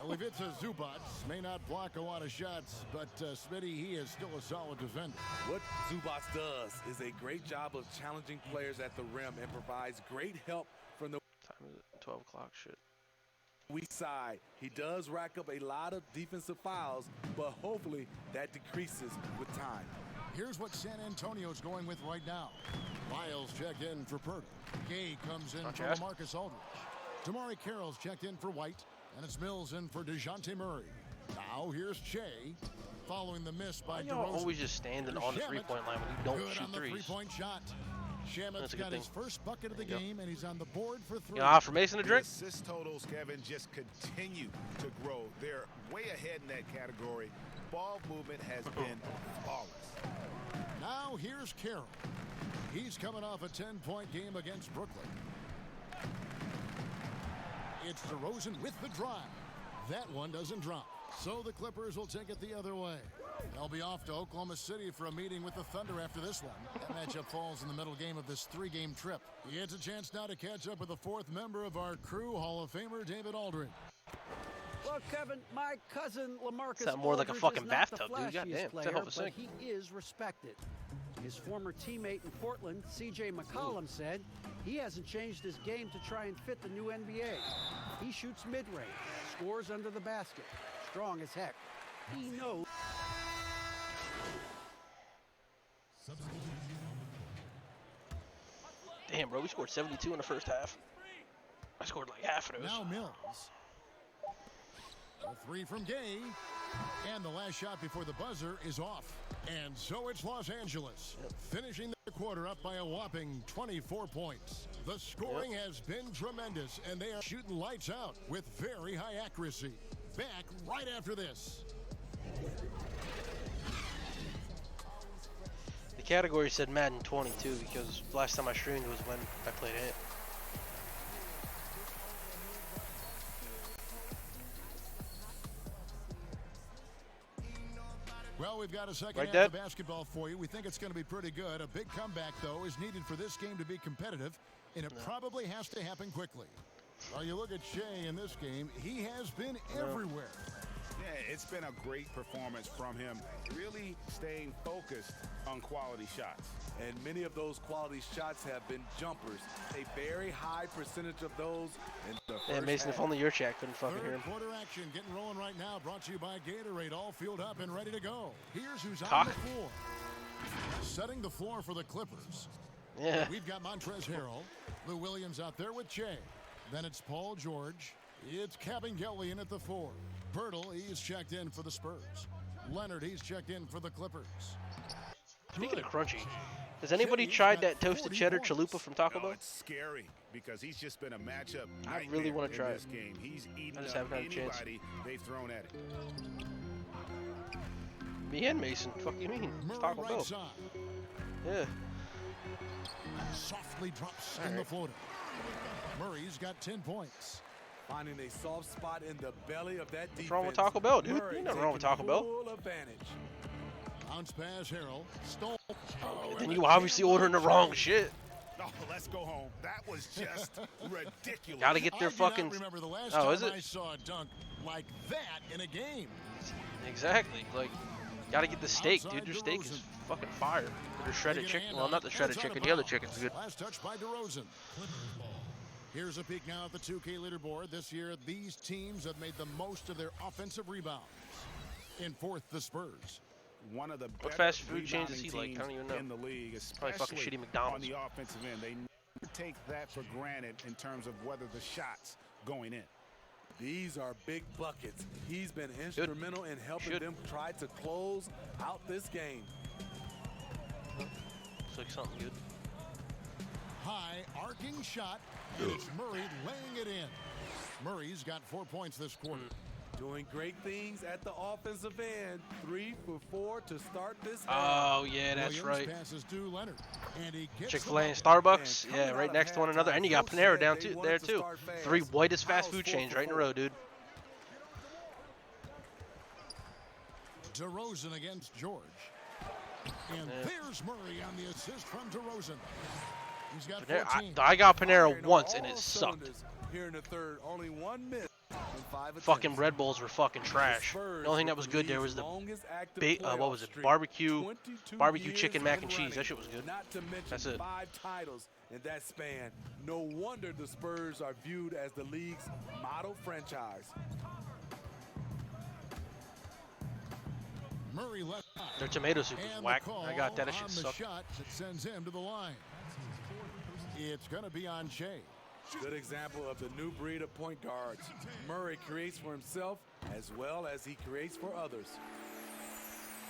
Well, if it's a Zubac, may not block a lot of shots, but Smitty, he is still a solid defender. What Zubac does is a great job of challenging players at the rim and provides great help from the time is it? 12 o'clock shit. Weak side. He does rack up a lot of defensive fouls, but hopefully that decreases with time. Here's what San Antonio's going with right now. Miles checked in for Purtle. Gay comes in for LaMarcus Aldridge. Damari Carroll's checked in for White, and it's Mills in for DeJounte Murray. Now here's Shea, following the miss by DeRozan. Y'all always just standing on the three-point line when you don't Good shoot on the threes. Three-point shot. Shamit's got his first bucket of the game, and he's on the board for 3. You offer Mason a drink? The assist totals, Kevin, just continue to grow. They're way ahead in that category. Ball movement has been flawless. Now here's Carroll. He's coming off a 10-point game against Brooklyn. It's DeRozan with the drive. That one doesn't drop. So the Clippers will take it the other way. They'll be off to Oklahoma City for a meeting with the Thunder after this one. That matchup falls in the middle game of this 3-game trip. He gets a chance now to catch up with the 4th member of our crew, Hall of Famer David Aldridge. Well, Kevin, my cousin LaMarcus Sound more like a Aldridge fucking is not bathtub, the dude. Goddamn, flashiest it's a player, hell of a but sink. he is respected. His former teammate in Portland, C.J. McCollum, said he hasn't changed his game to try and fit the new NBA. He shoots mid-range, scores under the basket. strong as heck. He knows. Damn, bro, we scored 72 in the first half. I scored like half of those. Now Mills. A three from Gay. And the last shot before the buzzer is off. And so it's Los Angeles, finishing the quarter up by a whopping 24 points. The scoring has been tremendous, and they are shooting lights out with very high accuracy. Back right after this. The category said Madden 22 because last time I streamed was when I played it. Well, we've got a second Right, half Dad? of basketball for you. We think it's going to be pretty good. A big comeback, though, is needed for this game to be competitive, and it probably has to happen quickly. Well, you look at Shea in this game, he has been everywhere. Yeah, it's been a great performance from him, really staying focused on quality shots. And many of those quality shots have been jumpers. A very high percentage of those in the first Yeah, Mason, half. if only your chat couldn't fucking hear him. Third quarter action getting rolling right now, brought to you by Gatorade, all fueled up and ready to go. Here's who's on Cock. the floor. Setting the floor for the Clippers. Yeah. We've got Montrezl Harrell, Lou Williams out there with Che. Then it's Paul George. It's Kevin Gelly in at the 4. Bertle, he's checked in for the Spurs. Leonard, he's checked in for the Clippers. Speaking of crunchy, has anybody tried that toasted cheddar chalupa from Taco Bell? It's scary because he's just been a matchup. I really want to try this it. game. He's eating I just up haven't had a chance. anybody they've thrown at it. Me and Mason. Fuck you mean? It's Taco Bell. Yeah. Softly drops in the floater. Murray's got 10 points. Finding a soft spot in the belly of that defense. What's wrong with Taco Bell, dude? Murray Ain't nothing wrong with Taco Bell. full advantage. Bounce pass, Harrell. Stole. Then you obviously ordering the wrong shit. Oh, let's go home. That was just ridiculous. Gotta get their I do fucking. not remember the last Oh, time is it? I saw a dunk like that in a game. Exactly. Like, gotta get the steak, dude. Your steak is fucking fire. Or the shredded chicken. Well, not the shredded chicken. The other chicken's good. Last touch by DeRozan. Here's a peek now at the 2K leaderboard. This year, these teams have made the most of their offensive rebounds. In fourth, the Spurs. One of the What better fast food chain does he rebounding like? I don't even know. in the league, Probably fucking especially shitty McDonald's. on the offensive end. They never take that for granted in terms of whether the shot's going in. These are big buckets. He's been instrumental in helping them try to close out this game. Looks like something good. High arcing shot, and it's Murray laying it in. Murray's got 4 points this quarter. Doing great things at the offensive end. 3 for 4 to start this Oh, yeah, that's Williams right. passes to Leonard, and he gets Chick-fil-A and the Starbucks, And yeah, coming right out next of to one another. And you got halftime, Panera Coach down said they too, wanted there to too. start fast. 3 whitest fast How's food 4 chains for right in a 4? row, dude. DeRozan against George. And there's Murray on the assist from DeRozan. He's got 14. I got Panera Firing once on and it all sucked. cylinders Here in the third, only 1 miss. Fucking Red Bulls were fucking trash. The only thing that was good there was the what was it? Barbecue chicken mac and cheese. That shit was good. Not to mention That's it. 5 titles in that span. No wonder the Spurs are viewed as the league's model franchise. Murray left. Their tomato soup And was the whack. call I got that. That shit on the sucked. shot that sends him to the line. It's going to be on Shea. Good example of the new breed of point guards. Murray creates for himself as well as he creates for others.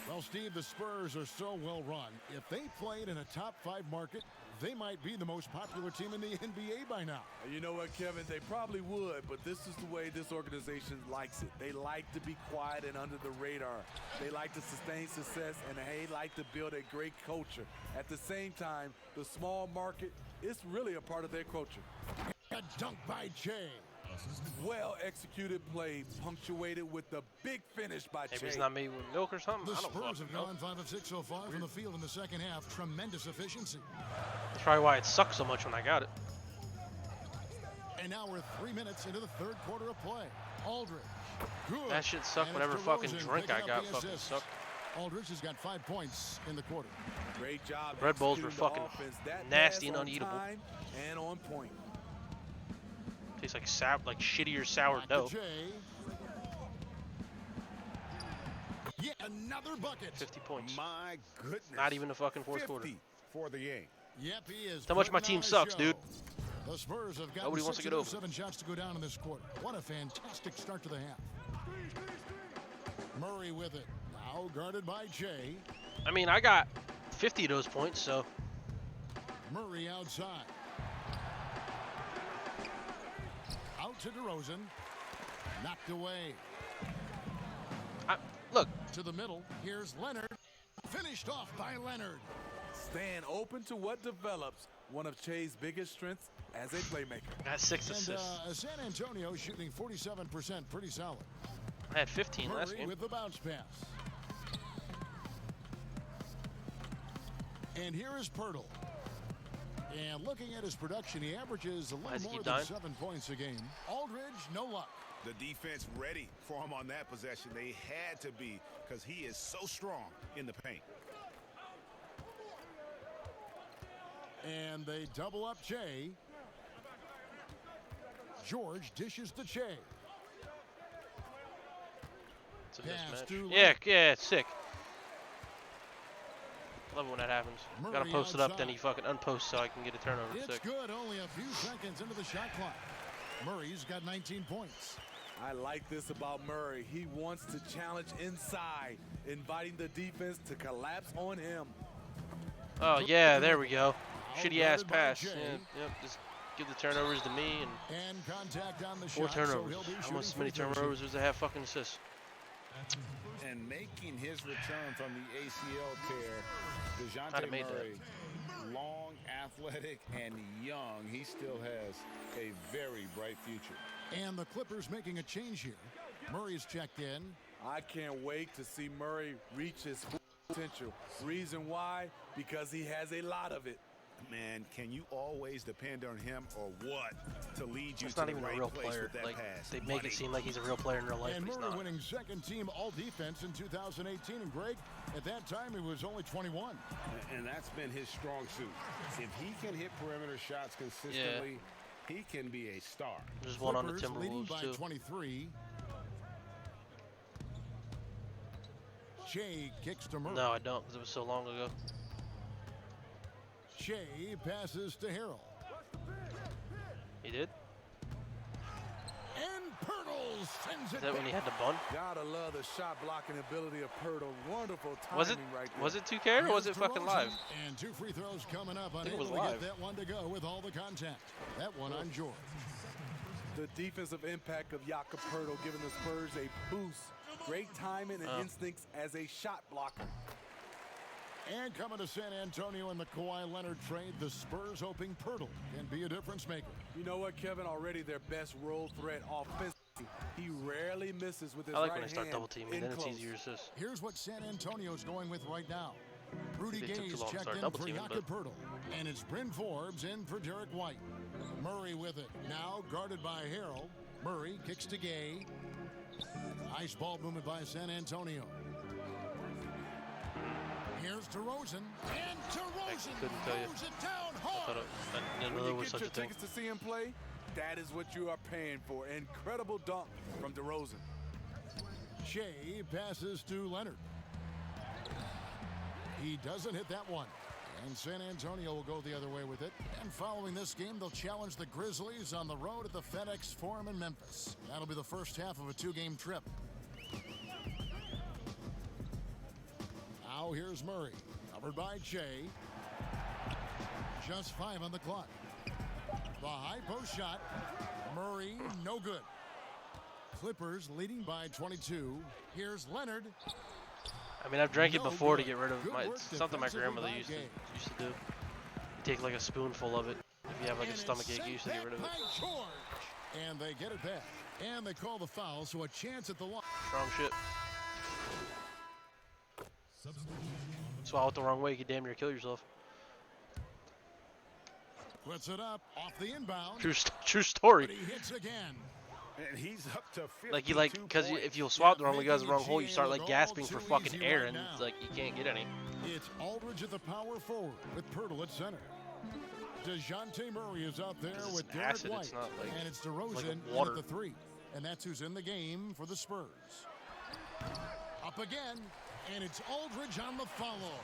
Well, Steve, the Spurs are so well run. If they played in a top 5 market, they might be the most popular team in the NBA by now. You know what, Kevin? They probably would, but this is the way this organization likes it. They like to be quiet and under the radar. They like to sustain success, and they like to build a great culture. At the same time, the small market is really a part of their culture. A dunk by Che. Well executed play, punctuated with the big finish by Maybe Che. it's not made with milk or something. The I don't Spurs fucking have know. gone 5 of 6 so far from the field in the second half. Tremendous efficiency. That's probably why it sucked so much when I got it. And now we're 3 minutes into the third quarter of play. Aldridge. Good. That shit sucked. And Whatever it's fucking DeRozan drink I picking got up the fucking assist. sucked. Aldridge has got 5 points in the quarter. Great job. Red Bulls were executing the fucking offense. That nasty pass and on uneatable. time and on point. Tastes like sour, like shittier sourdough. Jay. Yet another bucket. 50 points. My goodness. Not even the fucking fourth quarter. For the game. Yep, he is. How much my team sucks, dude. The Spurs have got Nobody wants to get over. 7 shots to go down in this quarter. What a fantastic start to the half. Murray with it. Now guarded by Jay. I mean, I got 50 of those points, so. Murray outside. Out to DeRozan. Knocked away. Look. To the middle. Here's Leonard. Finished off by Leonard. Staying open to what develops. One of Che's biggest strengths as a playmaker. Got 6 assists. And San Antonio shooting 47%. Pretty solid. I had 15 Murray last game. With the bounce pass. And here is Pirtle. And looking at his production, he averages a little more than 7 points a game. Aldridge, no luck. The defense ready for him on that possession. They had to be because he is so strong in the paint. And they double up Che. George dishes to Che. It's a mismatch. Yeah, it's sick. Love it when that happens. Murray Gotta post it outside. up, then he fucking unposts so I can get a turnover. It's Sick. good. Only a few seconds into the shot clock. Murray's got 19 points. I like this about Murray. He wants to challenge inside, inviting the defense to collapse on him. Oh, yeah, there we go. Shitty ass pass. Yeah, yep, just give the turnovers to me and contact on the 4 shot, turnovers. So How much many turnovers does it have fucking assists? And making his return from the ACL tear, DeJounte Murray, long, athletic, and young. He still has a very bright future. And the Clippers making a change here. Murray's checked in. I can't wait to see Murray reach his full potential. Reason why? Because he has a lot of it. Man, can you always depend on him or what to lead you That's to not the even right a real place player. with that Like pass? they make it seem like he's a real player in real life, And but he's Murray not. winning second team all defense in 2018. And Greg, at that time, he was only 21. And that's been his strong suit. If he can hit perimeter shots consistently, he can be a star. There's one on the Clippers leading Timberwolves by too. 23. Shea kicks to Murray. No, I don't, because it was so long ago. Shea passes to Harrell. He did? And Pirtle sends it Is that when he back. had the bun? Gotta love the shot blocking ability of Pirtle. Wonderful timing Was it right there. was it 2K or was it fucking live? And 2 free throws coming up. I think it was Unable to live. get that one to go with all the contact. That one on George. The defensive impact of Jakob Pirtle giving the Spurs a boost. Great timing and instincts as a shot blocker. And coming to San Antonio in the Kawhi Leonard trade, the Spurs hoping Pirtle can be a difference maker. You know what, Kevin? Already their best role threat offensively. He rarely misses with his I like right when they start hand double teaming, in then it's close. easier to assist. Here's what San Antonio's going with right now. Rudy They took too Gay's long to checked start in double for teaming, Jakob Pirtle. And it's Bryn Forbes in for Derek White. Murray with it. Now guarded by Harrell. Murray kicks to Gay. Nice ball movement by San Antonio. Here's DeRozan. And DeRozan couldn't tell you. throws it down I hard. didn't know When there you was get such your a thing. tickets to see him play, that is what you are paying for. Incredible dunk from DeRozan. Shea passes to Leonard. He doesn't hit that one. And San Antonio will go the other way with it. And following this game, they'll challenge the Grizzlies on the road at the FedEx Forum in Memphis. That'll be the first half of a 2-game trip. Now here's Murray, covered by Shea. Just 5 on the clock. The high post shot. Murray, no good. Clippers leading by 22. Here's Leonard. I mean, I've drank it No before good. to get rid of Good my. work It's something my defensively grandmother by used Gay. to do. You take like a spoonful of it if you have like a And stomach it's ache. You used to sent get rid of it. back by George. And they get it back. And they call the foul, so a chance at the line. Strong shit. Swallow it the wrong way, you could damn near kill yourself. Puts it up off the inbound. True story. But he hits again. And he's up to 52 Like you because points. if you'll swap the wrong way, making goes the wrong the hole, you GA start look like gasping all for too fucking easy air, right and now. it's like you can't get any. It's Aldridge at the power forward with Pirtle at center. DeJounte Murray is out there It's with an Derek acid, White. it's not like- and it's like DeRozan a in water. at the 3. And that's who's in the game for the Spurs. Up again, and it's Aldridge on the follow.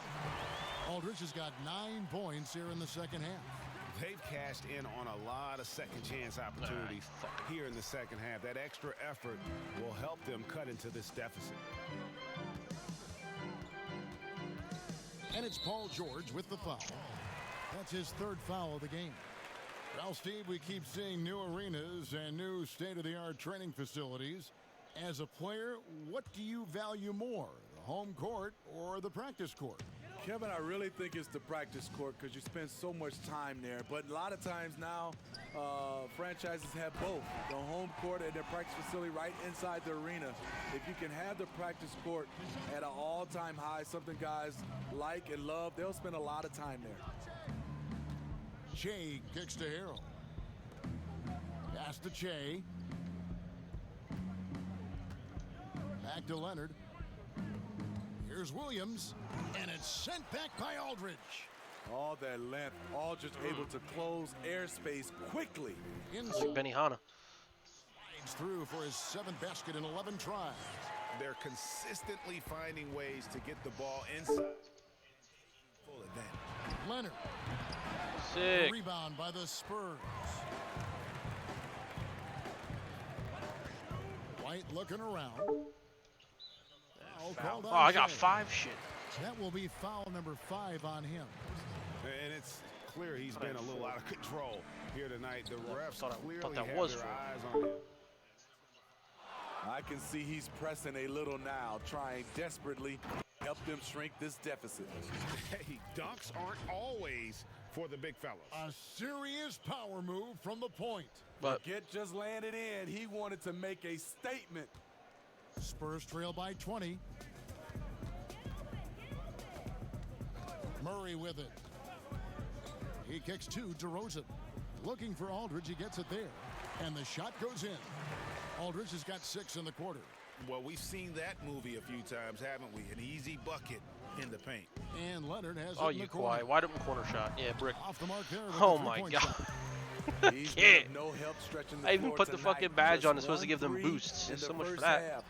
Aldridge has got 9 points here in the second half. They've cashed in on a lot of second chance opportunities here in the second half. That extra effort will help them cut into this deficit. And it's Paul George with the foul. That's his 3rd foul of the game. Well, Steve, we keep seeing new arenas and new state-of-the-art training facilities. As a player, what do you value more, the home court or the practice court? Kevin, I really think it's the practice court because you spend so much time there. But a lot of times now, franchises have both, the home court and their practice facility right inside the arena. If you can have the practice court at an all-time high, something guys like and love, they'll spend a lot of time there. Shea kicks to Harrell. Pass to Shea. Back to Leonard. Here's Williams, and it's sent back by Aldridge. All that length, Aldridge able to close airspace quickly. Like Benihana. Slides through for his 7th basket in 11 tries. They're consistently finding ways to get the ball inside. Full advantage. Leonard. Sick. Rebound by the Spurs. White looking around. Foul. Oh, I got 5 shit. That will be foul number 5 on him. And it's clear he's been a little out of control here tonight. The refs clearly have that their was eyes on him. I can see he's pressing a little now, trying desperately to help them shrink this deficit. Hey, dunks aren't always for the big fellas. A serious power move from the point. But Get just landed in. He wanted to make a statement. Spurs trail by 20. Murray with it. He kicks to DeRozan. Looking for Aldridge. He gets it there. And the shot goes in. Aldridge has got 6 in the quarter. Well, we've seen that movie a few times, haven't we? An easy bucket in the paint. And Leonard has oh, it in the corner. Wide open corner shot. Yeah, brick. Off the mark there. Oh, my God. He's no help stretching the I even floor put the tonight. fucking badge Just on. It's supposed to give them boosts. in So the much for first that. half.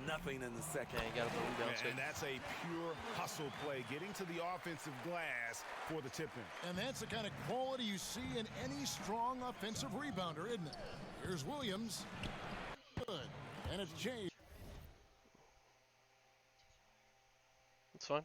Nothing in the second. Yeah, you got to rebound. And that's a pure hustle play, getting to the offensive glass for the tip-in. And that's the kind of quality you see in any strong offensive rebounder, isn't it? Here's Williams. Good. And it's Jay. It's fine.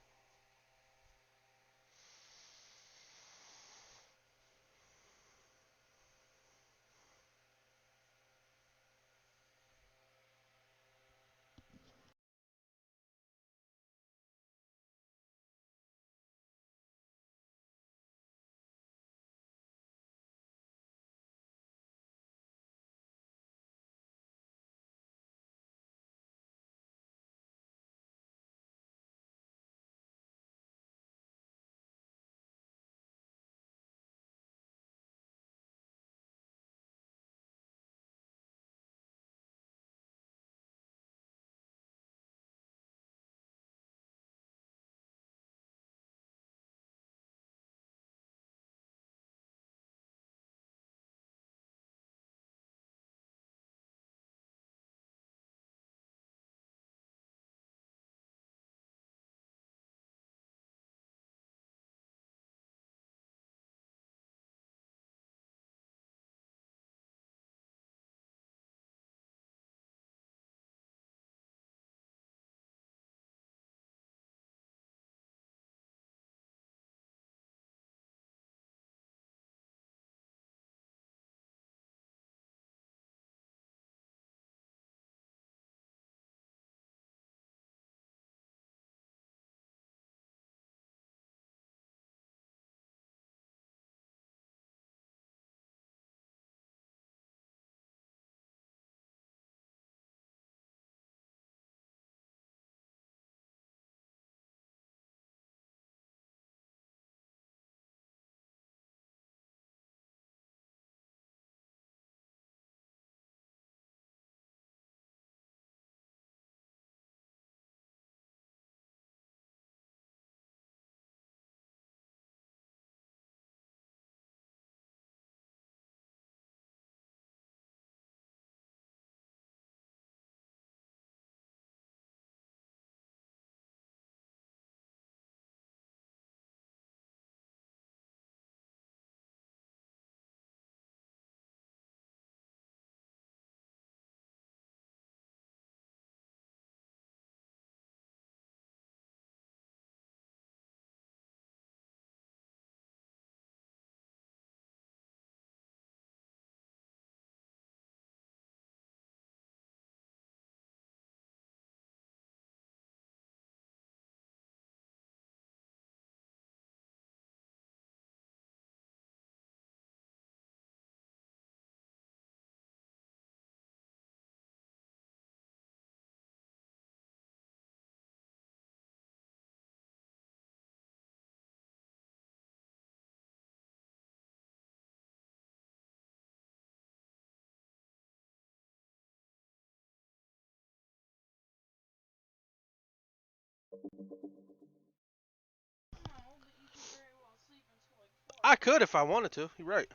I could if I wanted to. You're right.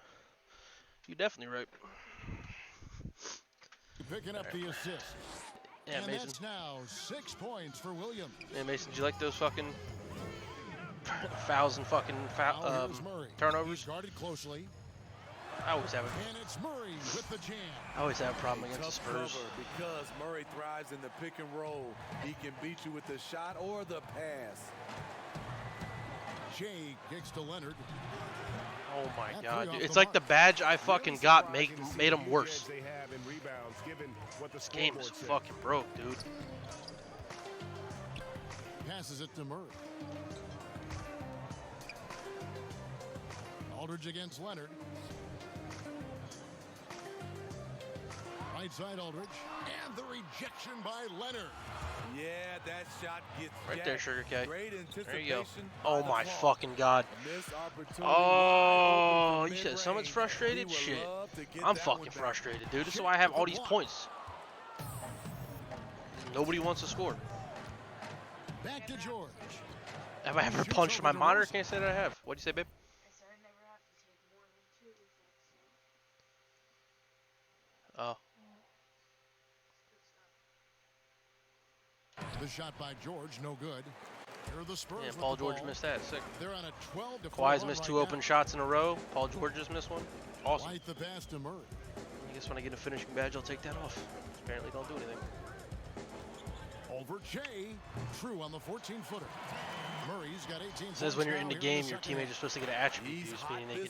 You're definitely right. Picking up the assist. Yeah, and Mason. That's now 6 points for Williams. Yeah, Mason, do you like those fucking fouls and fucking turnovers? Guarded closely. I always have it. And it's Murray with the jam. I always have a problem against the Spurs. Because Murray thrives in the pick and roll. He can beat you with the shot or the pass. Jay kicks to Leonard. Oh my God, dude. It's like the badge I fucking got made them worse. This game is fucking broke, dude. Passes it to Murray. Aldridge against Leonard. Right side Aldridge. And the rejection by Leonard. Yeah, that shot gets right there, Sugar K. Great there you go. anticipation. Oh my fucking God. Oh, you said someone's frustrated? Shit. I'm fucking frustrated, dude. This is why I have all these points. Nobody wants to score. Back to George. Have I ever punched my monitor? Can't say that I have. What'd you say, babe? Oh. The shot by George, no good. Here are the Spurs. Yeah, Paul George missed that. Sick. They're on a 12-4 Kawhi's missed 2 open shots in a row. Paul George just missed one. Awesome. Right the pass to Murray. I guess when I get a finishing badge, I'll take that off. Apparently, don't do anything. Over Jay. True on the 14-footer. Murray's got 18 points. It says when you're in the game, your teammates are supposed to get an attribute boost, meaning they can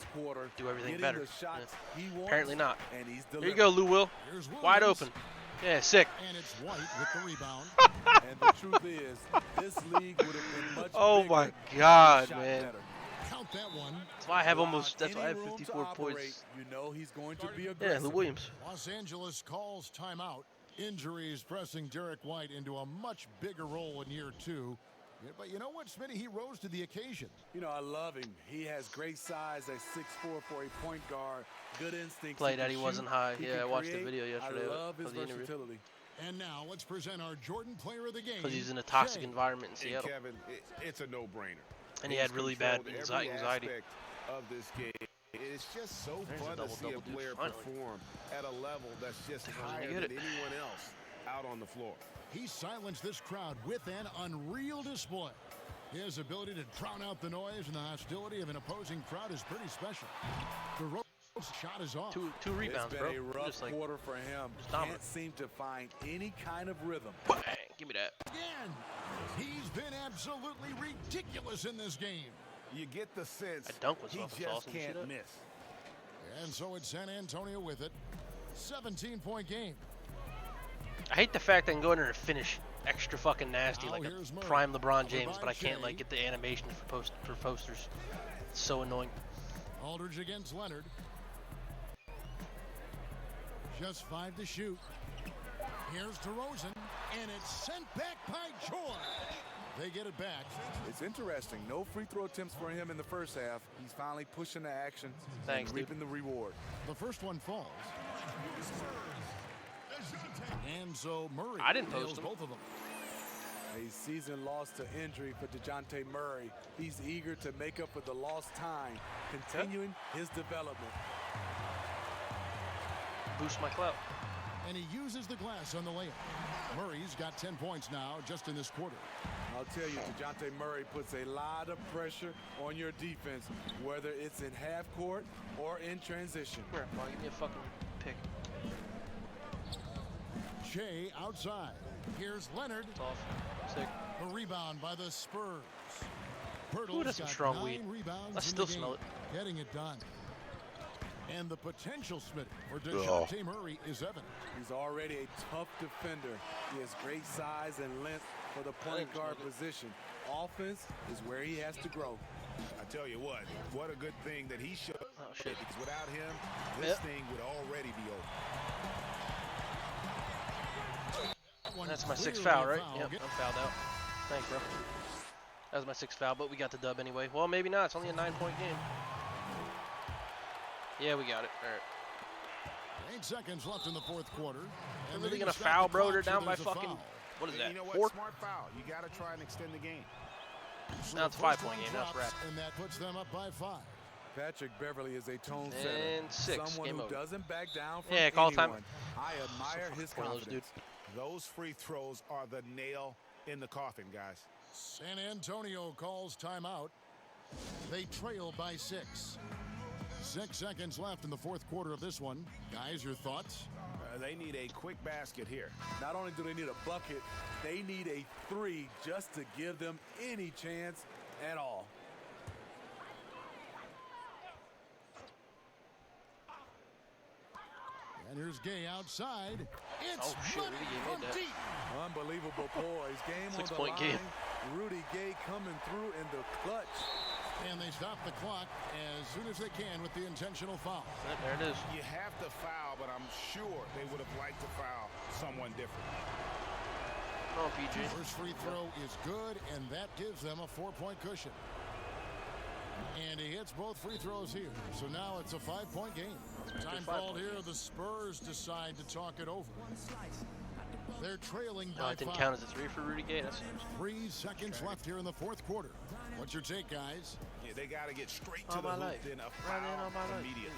do everything better. Yeah. Apparently not. There you go, Lou Will. Wide open. Yeah, sick. And it's White with the rebound. And the truth is, this league would have been much oh bigger my God, man. Better. Count that one. That's why I have almost. That's why I have 54 points. You know he's going to be aggressive. Yeah, Lou Williams. Los Angeles calls timeout. Injuries pressing Derek White into a much bigger role in year 2. Yeah, but you know what, Smitty? He rose to the occasion. You know, I love him. He has great size at 6'4" for a point guard. Good instincts. Play that he wasn't high. Yeah, I watched the video yesterday. I love his versatility. And now let's present our Jordan Player of the Game. Because he's in a toxic environment in Seattle. Hey, Kevin, it's a no-brainer. And he had really bad anxiety. Of this game. It's just so fun to see a player perform at a level that's just higher than anyone else out on the floor. He silenced this crowd with an unreal display. His ability to drown out the noise and the hostility of an opposing crowd is pretty special. The shot is off. Two rebounds, it's been a rough quarter for him. Can't seem to find any kind of rhythm. Bang, give me that. Again, he's been absolutely ridiculous in this game. You get the sense that dunk was he awesome. just can't miss. And so it's San Antonio with it. 17-point game. I hate the fact I can go in there and finish extra fucking nasty like a prime LeBron James, but I can't like get the animation for posters. It's so annoying. Aldridge against Leonard. Just 5 to shoot. Here's DeRozan, and it's sent back by George. They get it back. It's interesting. No free throw attempts for him in the first half. He's finally pushing the action and reaping the reward. The first one falls. And so Murray post him. both of them. A season lost to injury for DeJounte Murray. He's eager to make up for the lost time, continuing his development. Boost my clout. And he uses the glass on the layup. Murray's got 10 points now just in this quarter. I'll tell you, DeJounte Murray puts a lot of pressure on your defense, whether it's in half court or in transition. Here, give me a fucking pick. Shea outside. Here's Leonard. It's off. Sick. A rebound by the Spurs. Ooh, that's some strong weed. I still smell it. Getting it done. And the potential Smith for DeJounte Murray is evident. He's already a tough defender. He has great size and length for the point guard position. Offense is where he has to grow. I tell you what a good thing that he showed. Oh, shit. Because without him, this thing would already be over. That's my 6th foul, right? Yep, I'm fouled out. Thanks, bro. That was my 6th foul, but we got the dub anyway. Well, maybe not. It's only a 9-point game. Yeah, we got it. All right. 8 seconds left in the fourth quarter. They're really going to foul, bro? They're down by fucking, what is that, You know what? 4? Smart foul. You got to try and extend the game. Now it's a 5-point game. Now it's wrapped. And that puts them up by 5. Patrick Beverly is a tone And setter. 6. Someone Game who over. doesn't back down from Yeah, call anyone. time. I admire his confidence. Dude. Those free throws are the nail in the coffin, guys. San Antonio calls timeout. They trail by 6. 6 seconds left in the fourth quarter of this one. Guys, your thoughts? They need a quick basket here. Not only do they need a bucket, they need a 3 just to give them any chance at all. And here's Gay outside. It's Rudy Gay made that. deep. Unbelievable poise. Game on the 6-point line. game. Rudy Gay coming through in the clutch. And they stop the clock as soon as they can with the intentional foul. There it is. You have to foul, but I'm sure they would have liked to foul someone different. Come on, PG. First free throw is good, and that gives them a 4-point cushion. And he hits both free throws here. So now it's a 5-point game. Time called here. The Spurs decide to talk it over. They're trailing by 5. It didn't count as a 3 for Rudy Gay. That's 3 seconds left here in the fourth quarter. What's your take, guys? Yeah, they got to get straight to the hoop, then a foul immediately.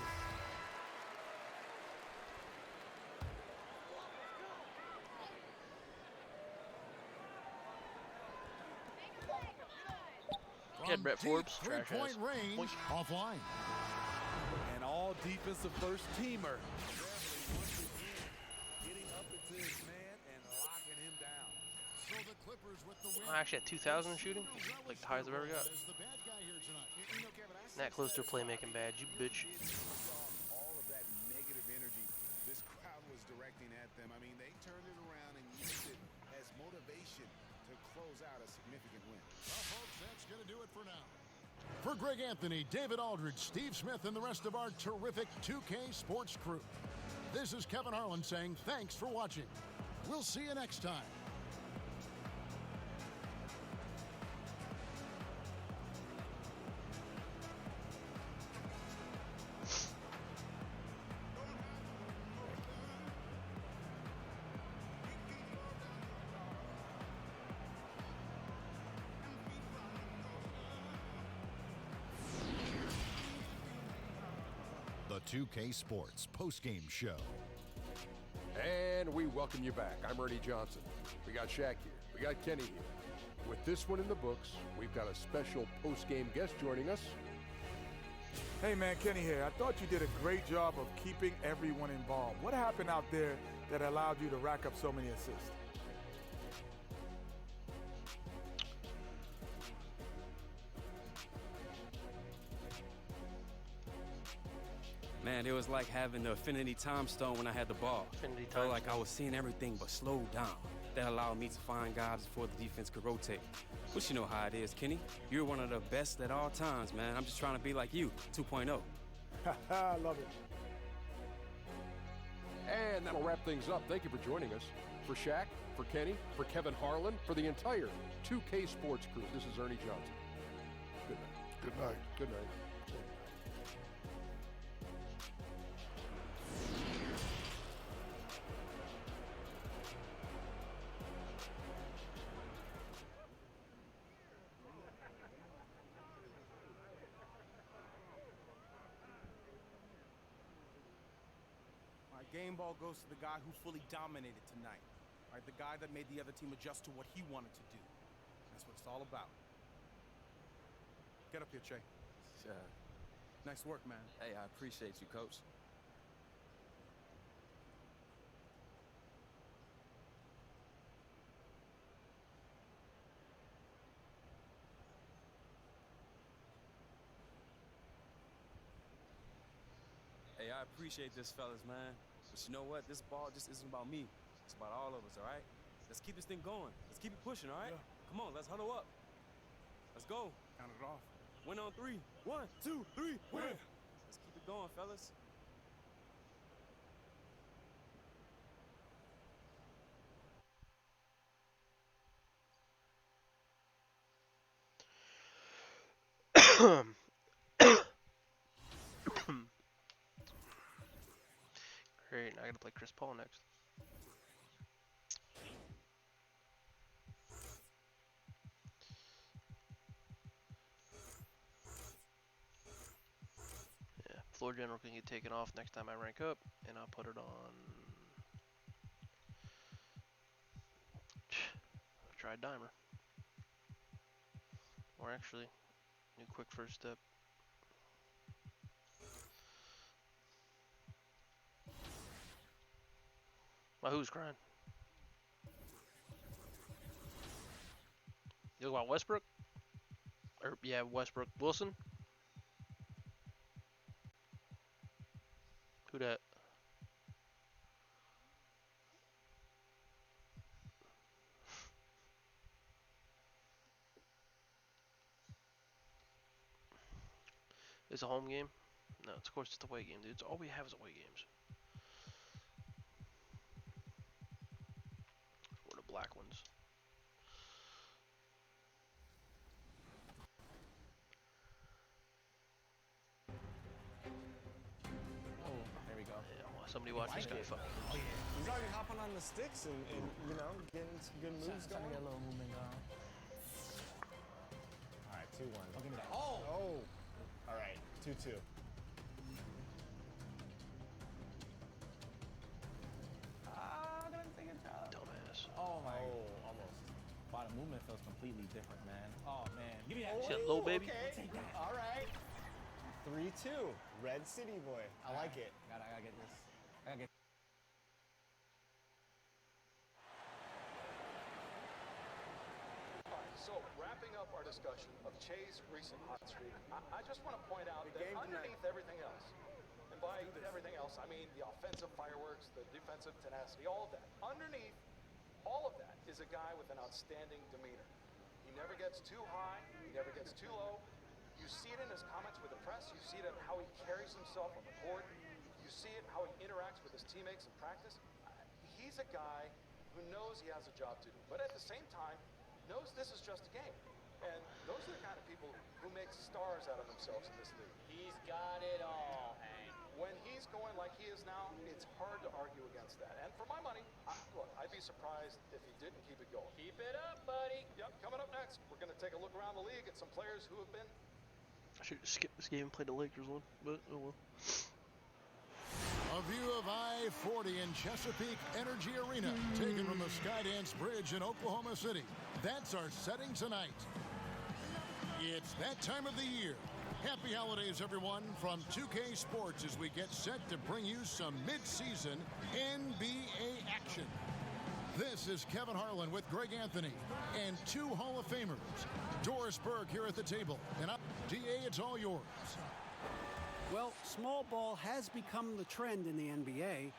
Get Brett Forbes. Three-point range offline. An all defensive first teamer. Getting up into his man and locking him down. So the Clippers with the win. I actually had 2,000 shooting. Like the highest I've ever got. That close to a playmaking badge, you bitch. All of that negative energy this crowd was directing at them. I mean, they turned it around and used it as motivation to close out a significant win. Well, folks, that's going to do it for now. For Greg Anthony, David Aldridge, Steve Smith, and the rest of our terrific 2K Sports crew, this is Kevin Harlan saying thanks for watching. We'll see you next time. The 2K Sports postgame show. And we welcome you back. I'm Ernie Johnson. We got Shaq here. We got Kenny here. With this one in the books, we've got a special postgame guest joining us. Hey man, Kenny here. I thought you did a great job of keeping everyone involved. What happened out there that allowed you to rack up so many assists? Man, it was like having the Affinity Time Stone when I had the ball. Affinity Felt Time like I was seeing everything but slowed down. That allowed me to find guys before the defense could rotate. But you know how it is, Kenny. You're one of the best at all times, man. I'm just trying to be like you, 2.0. I love it. And that'll wrap things up. Thank you for joining us. For Shaq, for Kenny, for Kevin Harlan, for the entire 2K Sports crew, this is Ernie Johnson. Good night. Good night. Good night. Game ball goes to the guy who fully dominated tonight. Right, the guy that made the other team adjust to what he wanted to do. That's what it's all about. Get up here, Che. Nice work, man. Hey, I appreciate you, Coach. Hey, I appreciate this, fellas, man. But you know what? This ball just isn't about me. It's about all of us, all right? Let's keep this thing going. Let's keep it pushing, all right? Yeah. Come on, let's huddle up. Let's go. Count it off. Win on 3. 1, 2, 3, win. Let's keep it going, fellas. Great, now I gotta play Chris Paul next. Floor General can get taken off next time I rank up, and I'll put it on. Try Dimer. Or actually, new quick first step. Who's crying? You talking about Westbrook? Or yeah, Westbrook. Wilson? Who that? It's a home game? No, of course it's a away game, dude. It's all we have is away games. Or the black ones. Oh, there we go. Yeah, well, somebody watch this guy fuck. Oh, yeah. He's already hopping on the sticks and you know, getting some good moves going. Trying to get a little movement going. All right, 2-1. Oh, give me that. Oh! All right, 2-2. Didn't take a job. Dumbass. Oh my. Oh, almost. Wow, the movement feels completely different, man. Oh man. Give me that. See that little baby? Okay. Take that. All right. 3-2. Red City boy. I like it. I gotta get this. I gotta get. So, wrapping up our discussion of Che's recent hot streak, I just want to point out that underneath everything else, and by everything else, I mean the offensive fireworks, the defensive tenacity, all of that. Underneath all of that is a guy with an outstanding demeanor. He never gets too high, he never gets too low. You see it in his comments with the press, you see it in how he carries himself on the court, you see it in how he interacts with his teammates in practice. He's a guy who knows he has a job to do, but at the same time, knows this is just a game. And those are the kind of people who make stars out of themselves in this league. He's got it all, Hank. When he's going like he is now, it's hard to argue against that. And for my money, look, I'd be surprised if he didn't keep it going. Keep it up, buddy. Yep, coming up next, we're going to take a look around the league at some players who have been... I should skip this game and play the Lakers one, but oh well. A view of I-40 in Chesapeake Energy Arena, taken from the Skydance Bridge in Oklahoma City. That's our setting tonight. It's that time of the year. Happy holidays, everyone, from 2K Sports as we get set to bring you some mid-season NBA action. This is Kevin Harlan with Greg Anthony and two Hall of Famers. Doris Berg here at the table. And DA, it's all yours. Well, small ball has become the trend in the NBA,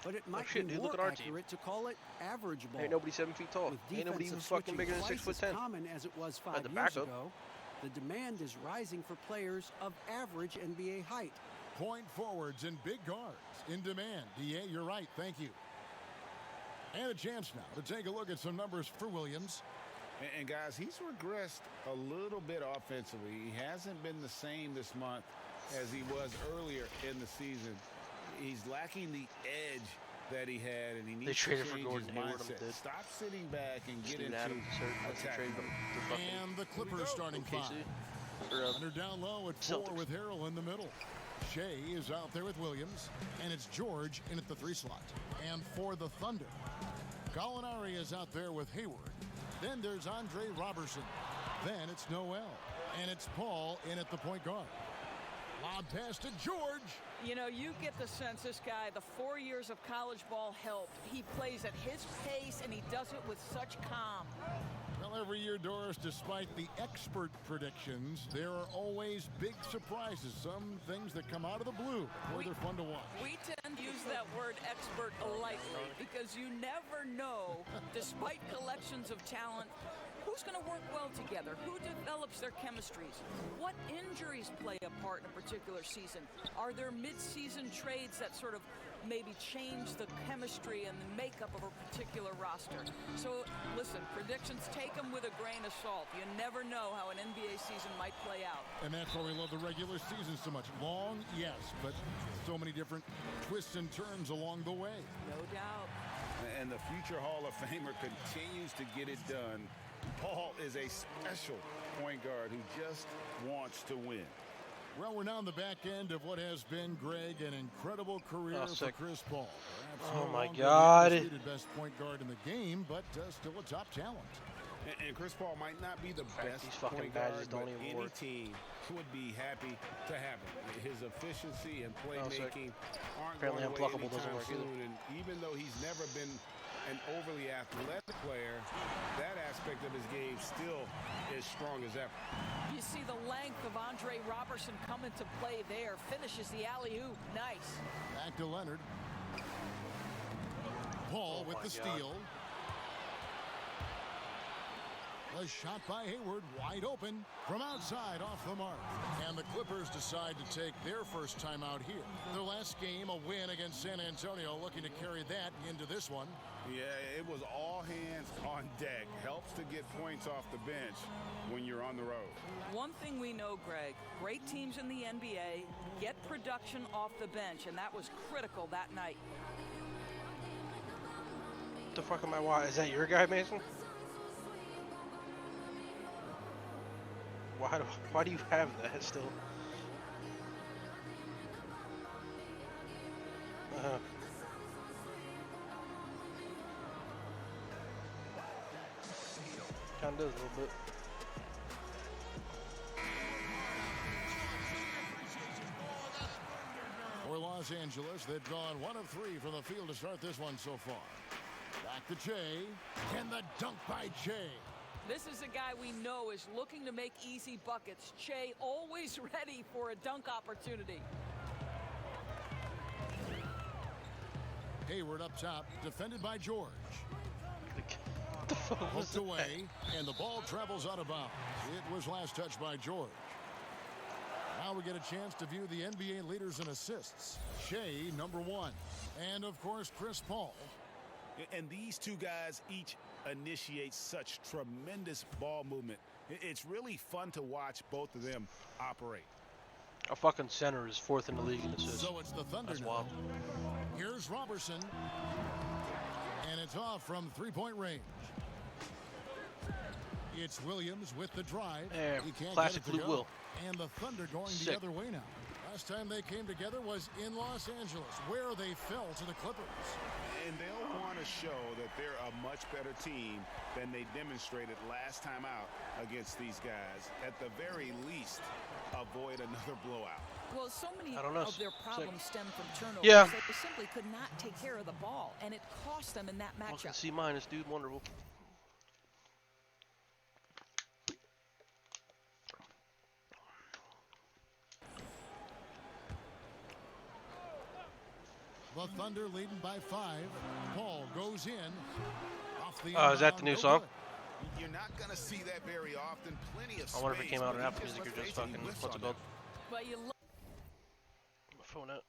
but it might be more accurate to call it average ball. Ain't nobody 7 feet tall. Ain't nobody even fucking bigger than 6'10". As common as it was 5 years ago, the demand is rising for players of average NBA height. Point forwards and big guards in demand. DA, you're right. Thank you. And a chance now to take a look at some numbers for Williams. And guys, he's regressed a little bit offensively. He hasn't been the same this month as he was earlier in the season. He's lacking the edge that he had, and he needs to change his mindset. Stop sitting back and get into attacking. And the Clippers starting five. Under down low at 4 with Harrell in the middle. Shea is out there with Williams, and it's George in at the 3 slot. And for the Thunder, Gallinari is out there with Hayward. Then there's Andre Robertson. Then it's Noel. And it's Paul in at the point guard. Lob pass to George. You know, you get the sense this guy, the 4 years of college ball helped. He plays at his pace, and he does it with such calm. Well, every year, Doris, despite the expert predictions, there are always big surprises. Some things that come out of the blue. Boy, they're fun to watch. We tend to use that word expert lightly because you never know, despite collections of talent, who's going to work well together? Who develops their chemistries? What injuries play a part in a particular season? Are there mid-season trades that sort of maybe change the chemistry and the makeup of a particular roster? So, listen, predictions, take them with a grain of salt. You never know how an NBA season might play out. And that's why we love the regular season so much. Long, yes, but so many different twists and turns along the way. No doubt. And the future Hall of Famer continues to get it done. Paul is a special point guard who just wants to win. Well, we're now on the back end of what has been, Greg, an incredible career for Chris Paul. Oh my God! The best point guard in the game, but still a top talent. And Chris Paul might not be the best point guard, but any team would be happy to have him. His efficiency and playmaking aren't going away anytime soon. And even though he's never been an overly athletic player, that aspect of his game still is strong as ever. You see the length of Andre Robertson come into play there. Finishes the alley-oop. Nice. Back to Leonard. Paul with the steal. The shot by Hayward, wide open from outside off the mark. And the Clippers decide to take their first time out here. Their last game, a win against San Antonio, looking to carry that into this one. Yeah, it was all hands on deck. Helps to get points off the bench when you're on the road. One thing we know, Greg, great teams in the NBA get production off the bench, and that was critical that night. What the fuck am I watching? Is that your guy, Mason? Why do you have that still? Kind of does a little bit. For Los Angeles, they've gone 1 of 3 from the field to start this one so far. Back to Che. And the dunk by Che. This is a guy we know is looking to make easy buckets. Che always ready for a dunk opportunity. Hayward up top, defended by George. What the fuck was Hooked away, and the ball travels out of bounds. It was last touched by George. Now we get a chance to view the NBA leaders in assists. Shea, number 1. And, of course, Chris Paul. And these two guys each initiate such tremendous ball movement. It's really fun to watch both of them operate. A fucking center is 4th in the league in assists. So it's the Thunder now. Wild. Here's Robertson. And it's off from three-point range. It's Williams with the drive. He can't classic get it to Blue go. Will. And the Thunder going the other way now. Last time they came together was in Los Angeles, where they fell to the Clippers. And they'll want to show that they're a much better team than they demonstrated last time out against these guys. At the very least, avoid another blowout. Well, so many of their problems stem from turnovers. Yeah. They simply could not take care of the ball, and it cost them in that matchup. C-, dude, wonderful. The Thunder leading by 5. Paul goes in. Off the is that the new song? You're not going to see that very often. Plenty of space. I wonder if it came out on Apple Music or just fucking, what's it called? But you look. My phone out.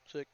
Sick.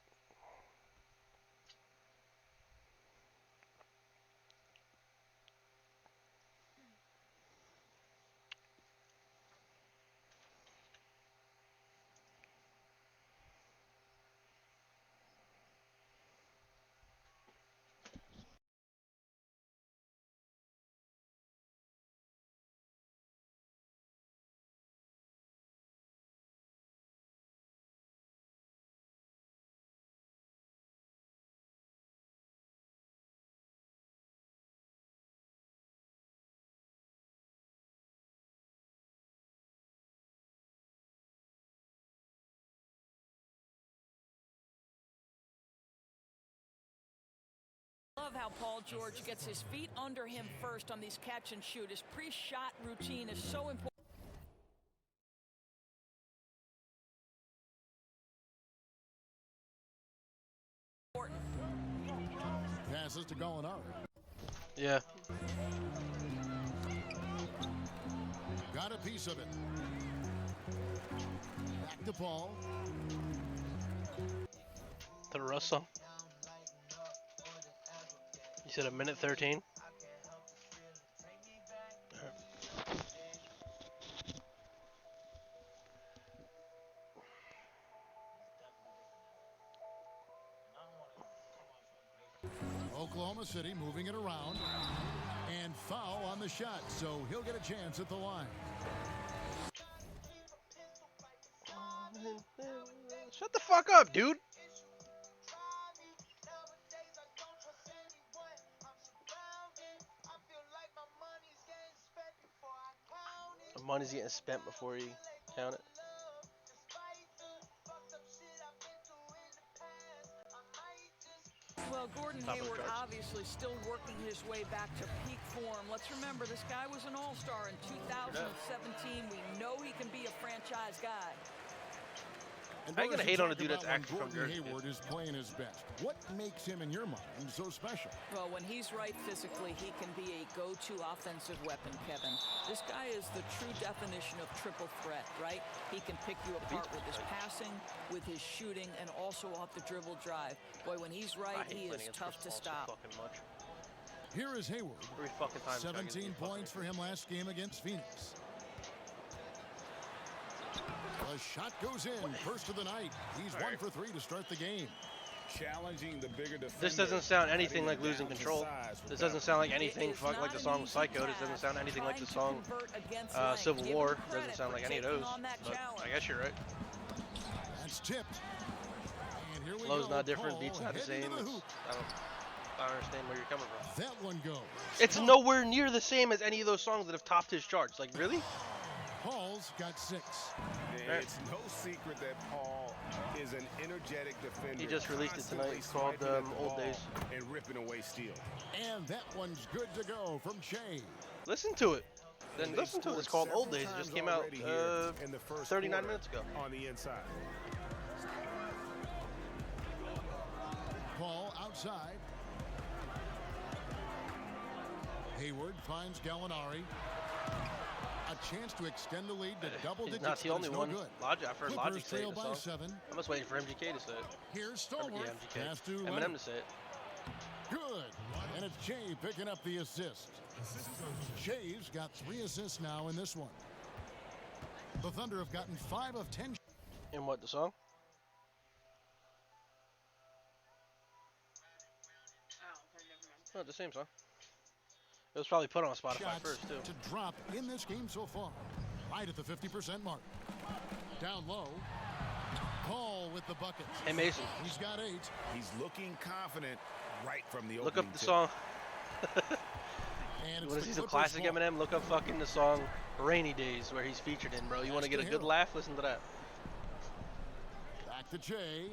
Love how Paul George gets his feet under him first on these catch and shoot. His pre-shot routine is so important. Passes to Gallinari. Yeah. Got a piece of it. Back to Paul. The Russ song. You said 1:13? City, moving it around. And foul on the shot, so he'll get a chance at the line. Shut the fuck up, dude. The money's getting spent before you count it. Well, Gordon Hayward obviously still working his way back to peak form. Let's remember, this guy was an all-star in 2017. We know he can be a franchise guy. How you gonna hate on a dude that's actually from Jersey? Hayward is playing his best. What makes him, in your mind, so special? Well, when he's right physically, he can be a go-to offensive weapon, Kevin. This guy is the true definition of triple threat, right? He can pick you apart with his passing, with his shooting, and also off the dribble drive. Boy, when he's right, he is tough to stop. Here is Hayward. 17 points for him last game against Phoenix. The shot goes in, first of the night. He's 1 for 3 to start the game. Challenging the bigger defender. This doesn't sound anything like Losing Control. This doesn't sound like anything like the song Psycho. This doesn't sound anything like the song Civil War. Doesn't sound like any of those. But I guess you're right. That's tipped. And here we Flow's go. not different, Paul beat's not the same. I don't understand where you're coming from. That one goes. It's nowhere near the same as any of those songs that have topped his charts. Like, really? Paul's got 6. It's no secret that Paul is an energetic defender. He just released it tonight. It's called Old Days. And ripping away steal. And that one's good to go from Che. Listen to it. Then listen to it. It's called Old Days. It just came out 39 minutes ago. On the inside. Paul outside. Hayward finds Gallinari. A chance to extend the lead to double digits. Not the only one. Good. I've heard Logic say it. By 7. I must wait for MGK to say it. Here's Stallworth. Pass to Eminem to say it. Good. And it's Che picking up the assist. Che's got 3 assists now in this one. The Thunder have gotten 5 of 10. In what, the song? Oh, the same song. It was probably put on Spotify Shots first, too. To drop in this game so far. Right at the 50% mark. Down low. Paul with the bucket. Hey, Mason. He's got 8. He's looking confident right from the opening. Look up the song. And you want to see some classic Eminem? Look up fucking the song Rainy Days, where he's featured in, bro. You want to get a good laugh? Listen to that. Back to Che.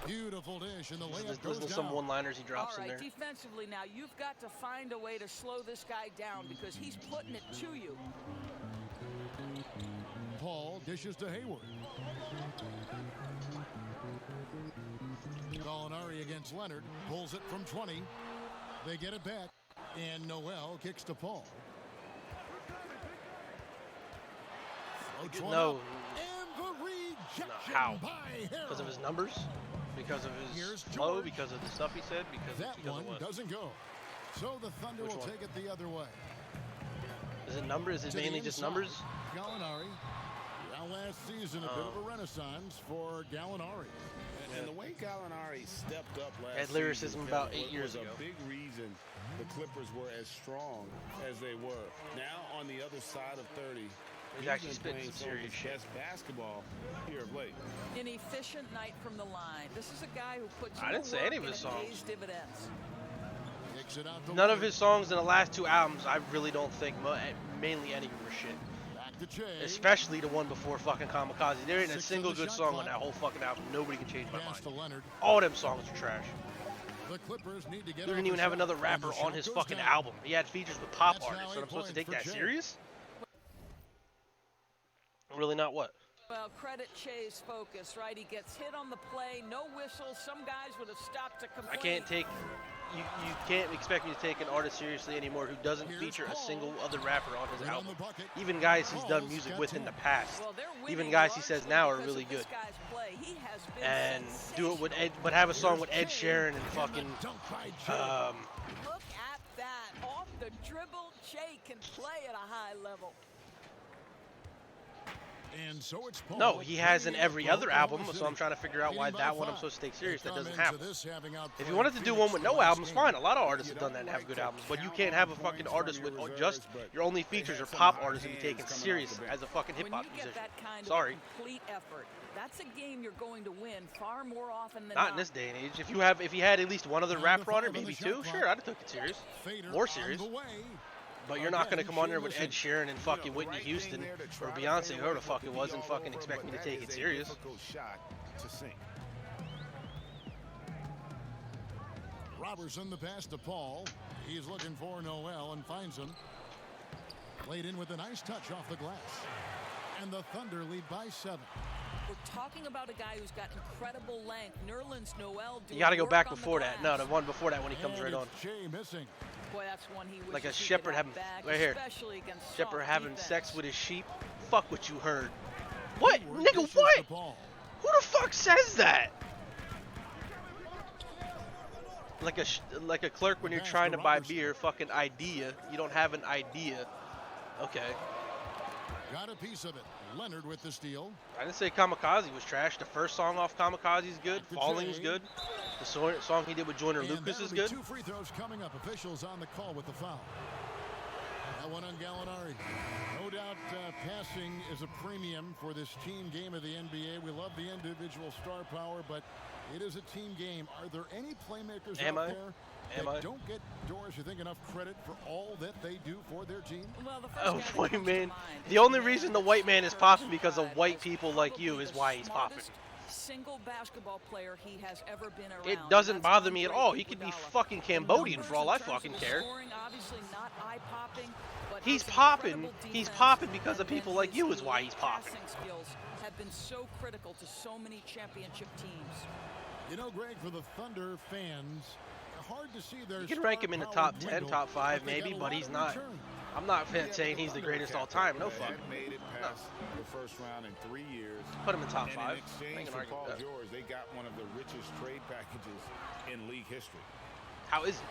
Beautiful dish, and the layup goes listen to some one-liners he drops in there. Defensively now, you've got to find a way to slow this guy down because he's putting it to you. Paul dishes to Hayward. Gallinari against Leonard. Pulls it from 20. They get it back. And Noel kicks to Paul. No. And the rejection how? by Because of his numbers? Because of his flow? Because of the stuff he said? Because that one doesn't go. So the Thunder will take it the other way. Is it numbers? Is it mainly just numbers? Gallinari. Now last season, a bit of a renaissance for Gallinari. And the way Gallinari stepped up last had lyricism season, about 8 years ago. Was a big reason the Clippers were as strong as they were. Now on the other side of 30, he's actually spitting some serious shit. Best basketball here of late. An efficient night from the line. This is a guy who puts I didn't say any of his songs. Dividends. None of his songs in the last 2 albums, I really don't think mainly any were shit. Especially the one before fucking Kamikaze. There ain't a single good song on that whole fucking album. Nobody can change my mind. All them songs are trash. The Clippers need to get He didn't even have another rapper on his fucking album. He had features with pop artists, so I'm supposed to take that serious? Really not what? Well, credit Che's focus, right? He gets hit on the play, no whistle. Some guys would have stopped to complain. I can't take... You can't expect me to take an artist seriously anymore who doesn't feature a single other rapper on his album. Even guys he's done music with in the past. Even guys he says now are really good. And do it with Ed, but have a song with Ed Sheeran and fucking Look at that. Off the dribble, Che can play at a high level. And so it's Paul. No, he has in every other album, so I'm trying to figure out why that one I'm supposed to take serious. That doesn't happen. If you wanted to do one with no albums, fine. A lot of artists have done that and have good albums, but you can't have a fucking artist with just your only features are pop artists and be taken serious as a fucking hip hop musician. Sorry. Complete effort. That's a game you're going to win far more often than not in this day and age. If you had at least one other rapper on it, maybe two, sure, I'd have took it serious, more serious. But you're not gonna come on there with Ed Sheeran and fucking Whitney Houston or Beyonce, whoever the fuck it was, and fucking expect me to take it serious. Robertson the pass to Paul. He's looking for Noel and finds him. Played in with a nice touch off the glass. And the Thunder lead by 7. We're talking about a guy who's got incredible length. Nerlens Noel. You got to go back before that. No, the one before that when he comes right on. Jay missing. Boy, that's one he like a shepherd having right here. Shepherd having sex with his sheep. Fuck what you heard. What, nigga? What? Who the fuck says that? Like a clerk when you're trying to buy beer. Fucking idea. You don't have an idea. Okay. Got a piece of it. Leonard with the steal. I didn't say Kamikaze was trash. The first song off Kamikaze is good. Falling was good. The song he did with Joyner Lucas is good. 2 free throws coming up. Officials on the call with the foul. That one on Gallinari. No doubt passing is a premium for this team game of the NBA. We love the individual star power, but it is a team game. Are there any playmakers out there that don't get Doris, you think, enough credit for all that they do for their team? Well, oh boy, man. The only reason the white man is popping because of white people like you is why he's popping. Single basketball player he has ever been around. It doesn't bother me at all. He could be fucking Cambodian for all I fucking care. He's popping. He's popping because of people like you is why he's popping. Skills have been so critical to so many championship teams. You know, Greg, for the Thunder fans, hard to see their. You can rank him in the top 10, top 5 maybe, but he's not. I'm not saying he's the greatest all time. No fuck. Made it past the first round in 3 years. Put him in top 5. In exchange for Paul George, they got one of the richest trade packages in league history. How is it?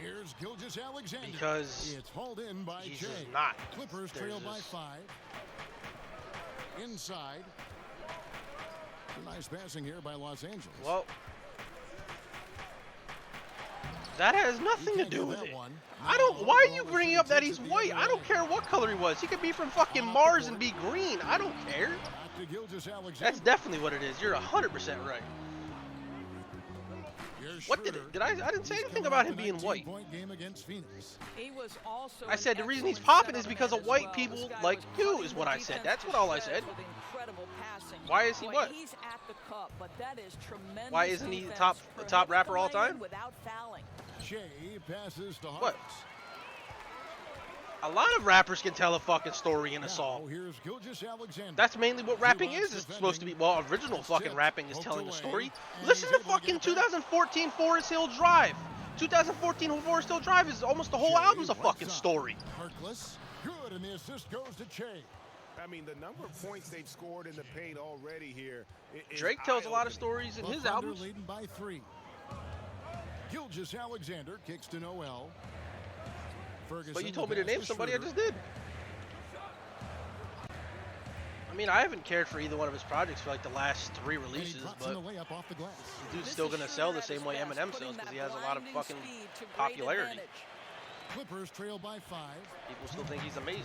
Here's Gilgeous-Alexander. Because it's hauled in by he's Jay. just not. Clippers trail by 5. Inside. Nice passing here by Los Angeles. Well, that has nothing to do with it. I don't. Why are you bringing up that he's white? I don't care what color he was. He could be from fucking Mars and be green. I don't care. That's definitely what it is. You're 100% right. What did it? I didn't say anything about him being white. He was also I said the reason he's popping is because of white people like you is what I said. That's what all I said. Why is he what? He's at the cup, but that is tremendous. Why isn't he the top rapper all time? Without fouling. Jay passes to what? A lot of rappers can tell a fucking story in a song. Here's Gilgeous-Alexander. That's mainly what rapping is. It's supposed to be. Well, original fucking rapping is telling a story. Listen to fucking 2014 Forest Hill Drive. 2014 Forest Hill Drive is almost the whole album's a fucking story. Harkless, good, and the assist goes to Che. I mean, the number of points they've scored in the paint already here. Drake tells a lot of stories in his albums. Leading by 3. Gilgeous-Alexander kicks to Noel. Ferguson, but you told me to name somebody, I just did. I mean, I haven't cared for either one of his projects for like the last 3 releases, but the dude's still gonna sell the same way Eminem sells because he has a lot of fucking popularity. Clippers trail by 5. People still think he's amazing.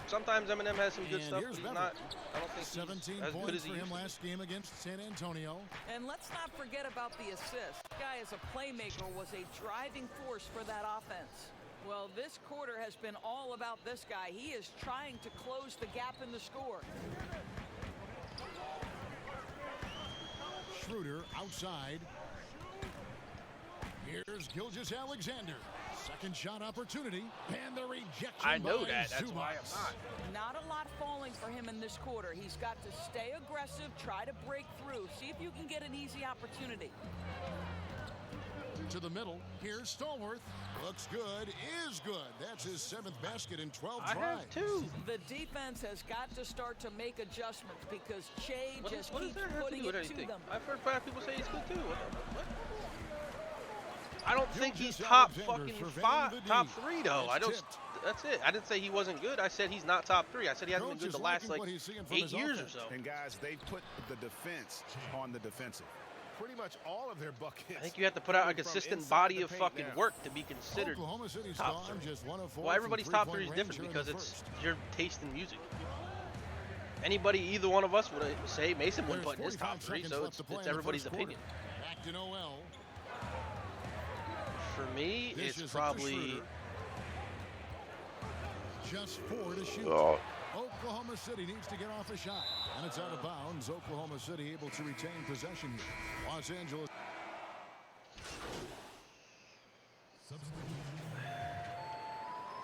Sometimes Eminem has some good stuff, but he's not. I don't think he's 17 as good as he for him used to. last game against San Antonio. And let's not forget about the assist. This guy as a playmaker was a driving force for that offense. Well, this quarter has been all about this guy. He is trying to close the gap in the score. Schroeder outside. Here's Gilgeous-Alexander. Second shot opportunity, and the rejection. I know by that. That's Zubac. why I'm not. Not a lot falling for him in this quarter. He's got to stay aggressive, try to break through, see if you can get an easy opportunity. To the middle. Here's Stallworth. Looks good. Is good. That's his 7th basket in 12 tries. I have 2. The defense has got to start to make adjustments because Che just what keeps does that have putting to do it with to anything? them. I've heard 5 people say he's good too. What? I don't think he's top fucking top 3 though. That's it. I didn't say he wasn't good. I said he's not top 3. I said he hasn't been good the last, like, 8 years or so. And, guys, they put the defense on the defensive. Pretty much all of their buckets. I think you have to put out a consistent body of fucking work to be considered top 3. Well, everybody's top 3 is different because it's your taste in music. Anybody, either one of us would say Mason wouldn't put in his top 3, so it's everybody's opinion. Back to Noel. For me, it's probably just 4 to shoot. Oh. Oklahoma City needs to get off a shot, and it's out of bounds. Oklahoma City able to retain possession here. Los Angeles.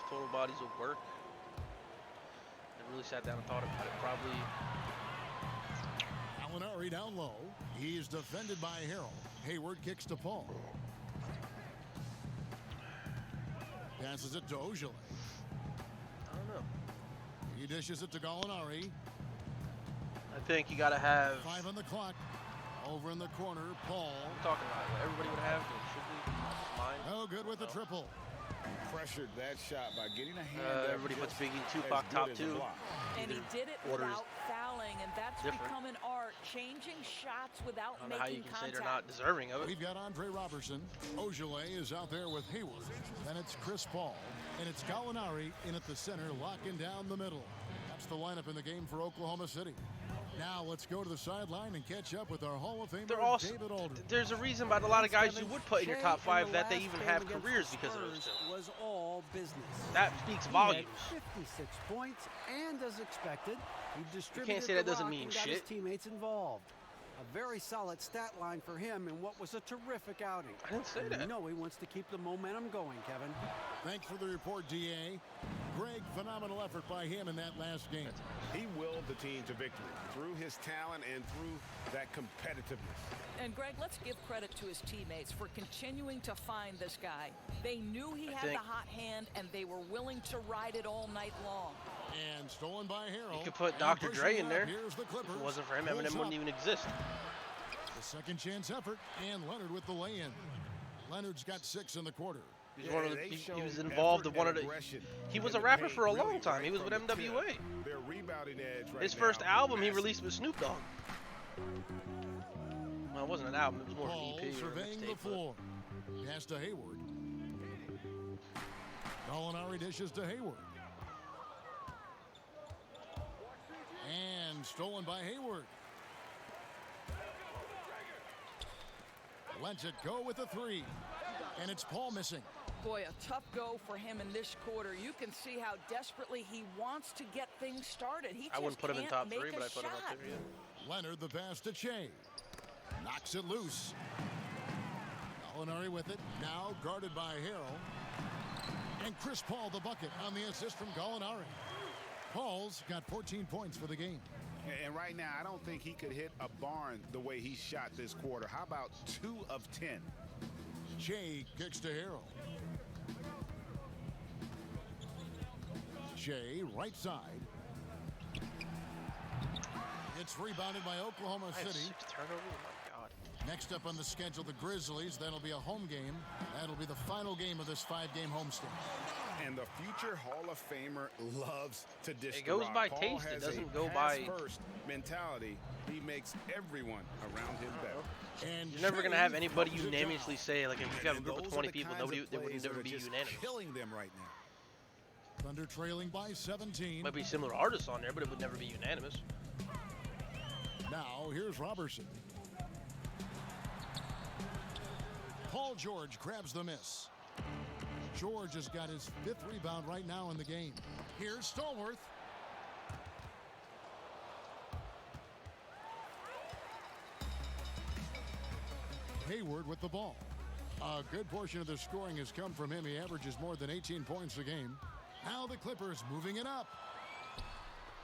Total bodies of work. I really sat down and thought about it. Probably. Gallinari down low. He's defended by Harrell. Hayward kicks to Paul. Passes it to Ojale. I don't know. He dishes it to Gallinari. I think you got to have 5 on the clock. Over in the corner, Paul. I'm talking about what everybody would have. Should be mine. No good with the triple. Pressured that shot by getting a hand. Everybody puts Biggie Tupac top 2. And he did it without fouling, and that's become an art. Changing shots without making contact. How you can say they're not deserving of it. We've got Andre Robertson. Ojale is out there with Hayward. Then it's Chris Paul. And it's Gallinari in at the center, locking down the middle. That's the lineup in the game for Oklahoma City. Now let's go to the sideline and catch up with our Hall of Famer, David Aldridge. There's a reason by a lot of guys you would put in your top 5 that they even have careers because of those two. Was all business. That speaks volumes. 56 points, and as expected, he distributed You can't say that doesn't mean and got shit. his teammates involved. A very solid stat line for him in what was a terrific outing. I didn't say that. You know he wants to keep the momentum going, Kevin. Thanks for the report, DA. Greg, phenomenal effort by him in that last game. He willed the team to victory through his talent and through that competitiveness. And Greg, let's give credit to his teammates for continuing to find this guy. They knew he had the hot hand, and they were willing to ride it all night long. And stolen by Harrell. You could put Dr. Dre in there. Here's the Clippers. If it wasn't for him, Eminem wouldn't even exist. The second chance effort, and Leonard with the lay-in. Leonard's got 6 in the quarter. He's one of the, he was involved in one of the. He was a rapper for a long time. He was with MWA. Their rebounding edge right His first album he released with Snoop Dogg. Well, it wasn't an album. It was more of an EP or a surveying the mixtape. floor. Pass to Hayward. Gallinari dishes to Hayward. And stolen by Hayward. Lets it go with a 3. And it's Paul missing. Boy, a tough go for him in this quarter. You can see how desperately he wants to get things started. He just I wouldn't put him in top 3, make but a I put him shot. up there. Yeah. Leonard the pass to Che. Knocks it loose. Gallinari with it. Now guarded by Harrell. And Chris Paul the bucket on the assist from Gallinari. Paul's got 14 points for the game. And right now, I don't think he could hit a barn the way he shot this quarter. How about 2 of 10? Shea kicks to Harrell. Shea, right side. It's rebounded by Oklahoma City. 6 turnovers? Oh my God. Next up on the schedule, the Grizzlies. That'll be a home game. That'll be the final game of this 5-game homestand. And the future Hall of Famer loves to dish. It goes by taste. It doesn't go by first mentality. He makes everyone around him better. And you're never going to have anybody unanimously say, like, if you have a group of 20 people, they would never be unanimous. Killing them right now. Thunder trailing by 17. Might be similar artists on there, but it would never be unanimous. Now, here's Robertson. Paul George grabs the miss. George has got his 5th rebound right now in the game. Here's Stallworth. Hayward with the ball. A good portion of the scoring has come from him. He averages more than 18 points a game. Now the Clippers moving it up.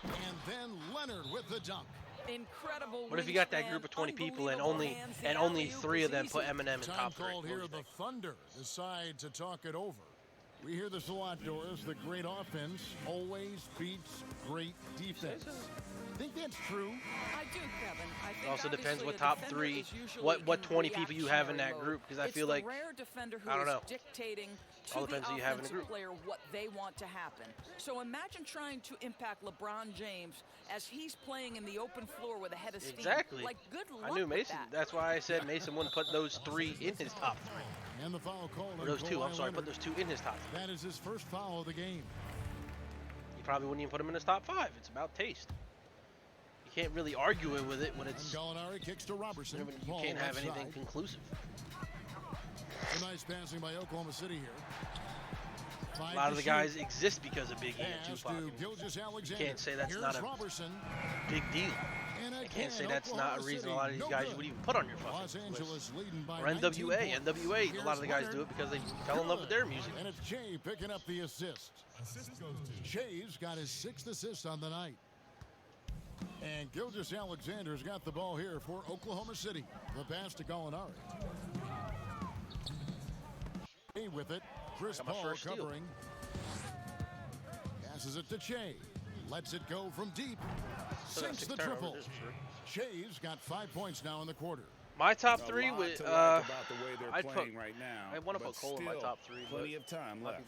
And then Leonard with the dunk. Incredible. What if you got that group of 20 people and only 3 of them put Eminem in top 3? Time called here. The Thunder decide to talk it over. We hear this a lot, Doris. The great offense always beats great defense. Think that's true? I do, Kevin. I think it also depends what top three, what 20 people you have in that group. Because I feel like, rare defender who I don't know. Is dictating All to the depends who you have in the offensive group. player what they want to happen. So imagine trying to impact LeBron James as he's playing in the open floor with a head of steam. Exactly. Like, good luck I knew with Mason. that. That's why I said Mason wouldn't put those 3 in his top 3. And the foul call. Or those 2. I'm sorry, put those 2 in his top 3. That is his first foul of the game. You probably wouldn't even put him in his top 5. It's about taste. You can't really argue it with it when it's. And Gallinari kicks to Robertson. You can't have anything conclusive. A nice passing by Oklahoma City here. A lot of the guys exist because of Big E and Tupac. You can't say that's not a big deal. You can't say that's not a reason a lot of these guys would even put on your fucking list. Or NWA. NWA, a lot of the guys do it because they fell in love with their music. And it's Jay picking up the assist. Jay's got his 6th assist on the night. And Gilgeous-Alexander's got the ball here for Oklahoma City. The pass to Gallinari. With it, Chris Paul covering. Passes it to Che. Lets it go from deep. Sinks the triple. Che's got 5 points now in the quarter. My top 3 would about the way they're I'd playing put, right now. I want to put Cole in my top 3. Plenty of time left.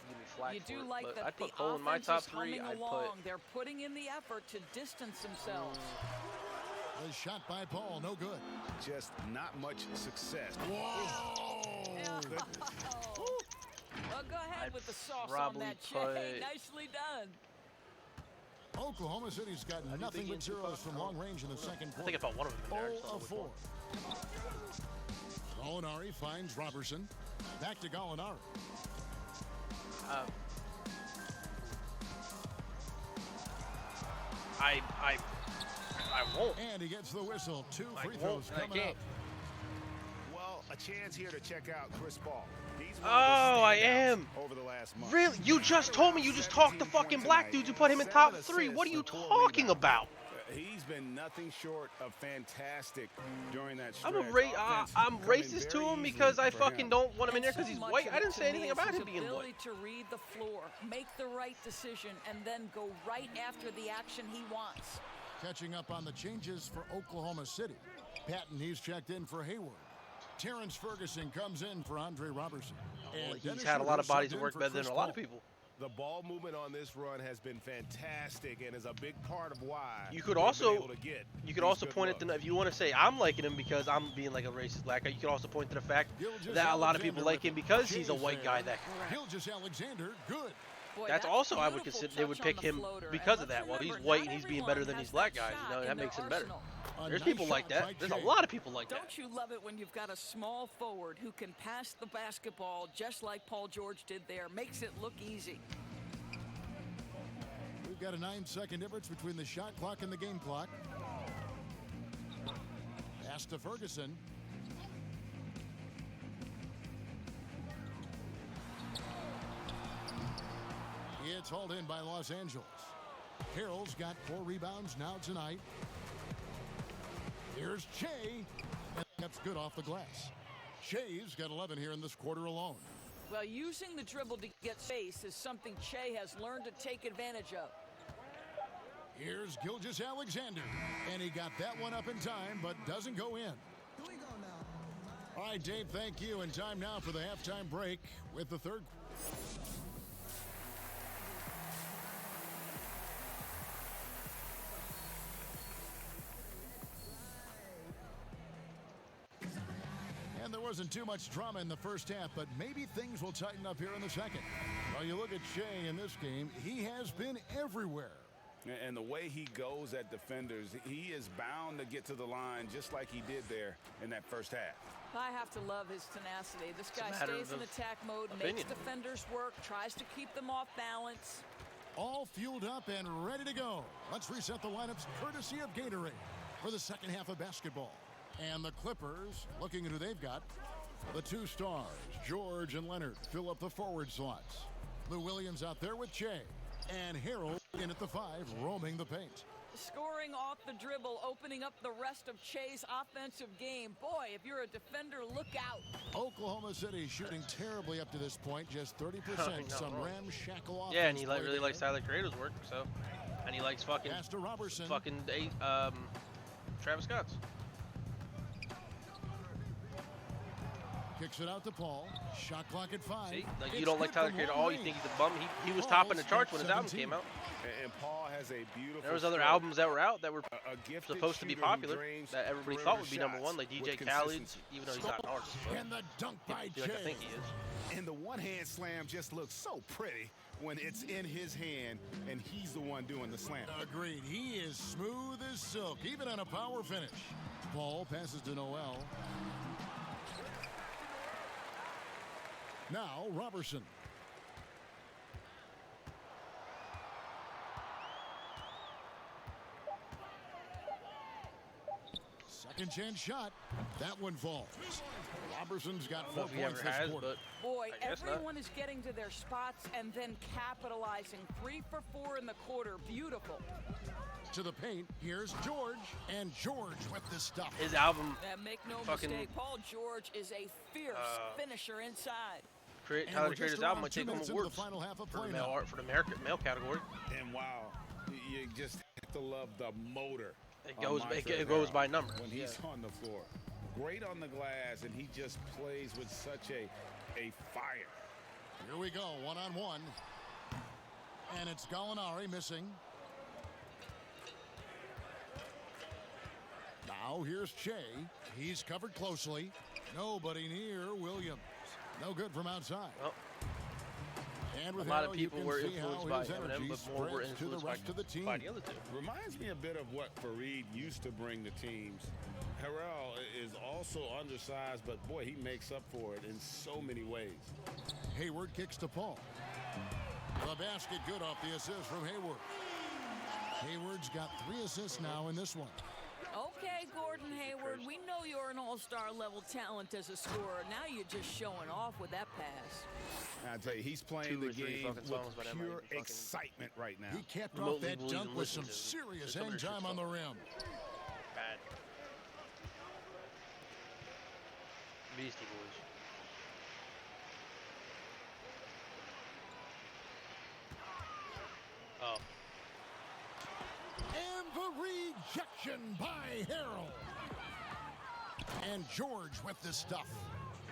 You do like that I'd put the Cole in my offense top is 3. coming I'd along. put. They're putting in the effort to distance themselves. The shot by Paul, no good. Just not much success. Whoa! Well, go ahead with the sauce on probably that, Jay. put- Nicely done. Oklahoma City's got nothing but zeros from long range in the second quarter. I think I put one of them in there. I just 0 don't of know 4. Gallinari finds Robertson. Back to Gallinari. I won't. And he gets the whistle. 2 free I throws won't, and I coming can't. up. Well, a chance here to check out Chris Paul. He's one of the I standouts am. over the last month. Really? You just told me you just talked to fucking black dudes who put him in top 3. What are you talking about? He's been nothing short of fantastic during that stretch. I'm racist to him because I fucking don't want him in there because he's white. I didn't say anything about him being white. Ability to read the floor, make the right decision, and then go right after the action he wants. Catching up on the changes for Oklahoma City. Patton, he's checked in for Hayward. Terrence Ferguson comes in for Andre Robertson. And He's had a lot of bodies that work better than a lot of people. The ball movement on this run has been fantastic and is a big part of why You could they've also been able to get you could these also good point it to, if you want to say I'm liking him because I'm being like a racist black guy, you could also point to the fact that a lot of people like him because he's a white guy that Gilgeous-Alexander, good. Boy, that's also I would beautiful consider they would touch pick on the him floater. because And of that. let's Well, he's remember, white not and he's being everyone better than has these black that guys. You know, shot that in makes their him better. arsenal. There's nice people like shot by that. There's a Che. lot of people like that. Don't you love it when you've got a small forward who can pass the basketball just like Paul George did there? Makes it look easy. We've got a 9-second difference between the shot clock and the game clock. Pass to Ferguson. It's hauled in by Los Angeles. Carroll's got 4 rebounds now tonight. Here's Che. And that's good off the glass. Che's got 11 here in this quarter alone. Well, using the dribble to get space is something Che has learned to take advantage of. Here's Gilgeous-Alexander. And he got that one up in time, but doesn't go in. Here we go now. All right, Dave, thank you. And time now for the halftime break with the third. And there wasn't too much drama in the first half, but maybe things will tighten up here in the second. Well, you look at Che in this game, he has been everywhere. And the way he goes at defenders, he is bound to get to the line just like he did there in that first half. I have to love his tenacity. This guy matter stays in of attack mode, opinion. makes defenders work, tries to keep them off balance. All fueled up and ready to go. Let's reset the lineups courtesy of Gatorade for the second half of basketball. And the Clippers, looking at who they've got, the 2 stars, George and Leonard, fill up the forward slots. Lou Williams out there with Che. And Harold in at the 5, roaming the paint. scoring off the dribble, opening up the rest of Che's offensive game. Boy, if you're a defender, look out. Oklahoma City shooting terribly up to this point, just 30%. Some ramshackle offense. Yeah, and he really likes Tyler Creator's work, so. And he likes fucking Travis Scott's. Kicks it out to Paul. Shot clock at 5. See, like you don't like Tyler Creator at all. You think he's a bum. He was topping the charts when his album came out. And Paul has a beautiful. There was other albums that were out that were supposed to be popular that everybody thought would be number one, like DJ Khaled, even though he's not an artist. And the dunk by Jay. Like I think he is. And the one-hand slam just looks so pretty when it's in his hand and he's the one doing the slam. Agreed. He is smooth as silk, even on a power finish. Paul passes to Noel. Now Robertson. Second chance shot. That one falls. Robertson's got 4 points this quarter. Boy, everyone is getting to their spots and then capitalizing. 3 for 4 in the quarter. Beautiful. To the paint, here's George, and George with the stuff. His album. Make no mistake, Paul George is a fierce finisher inside. Tyler Creator's album might take home awards for the male category. And wow, you just have to love the motor. It goes by number. When he's on the floor. Great on the glass, and he just plays with such a fire. Here we go, one-on-one. And it's Gallinari missing. Now here's Che. He's covered closely. Nobody near Williams. No good from outside. Well, And a lot of people were influenced by Eminem, but more were influenced by the other two. Reminds me a bit of what Fareed used to bring the teams. Harrell is also undersized, but boy, he makes up for it in so many ways. Hayward kicks to Paul. The basket good off the assist from Hayward. Hayward's got 3 assists now in this one. Okay, Gordon Hayward, we know you're an all-star level talent as a scorer. Now you're just showing off with that pass. I tell you, he's playing the game with pure excitement right now. He capped off that dunk with some serious hang time on the rim. Bad. Beastie Boys. Oh. And the rejection by Harrell. And George with the stuff.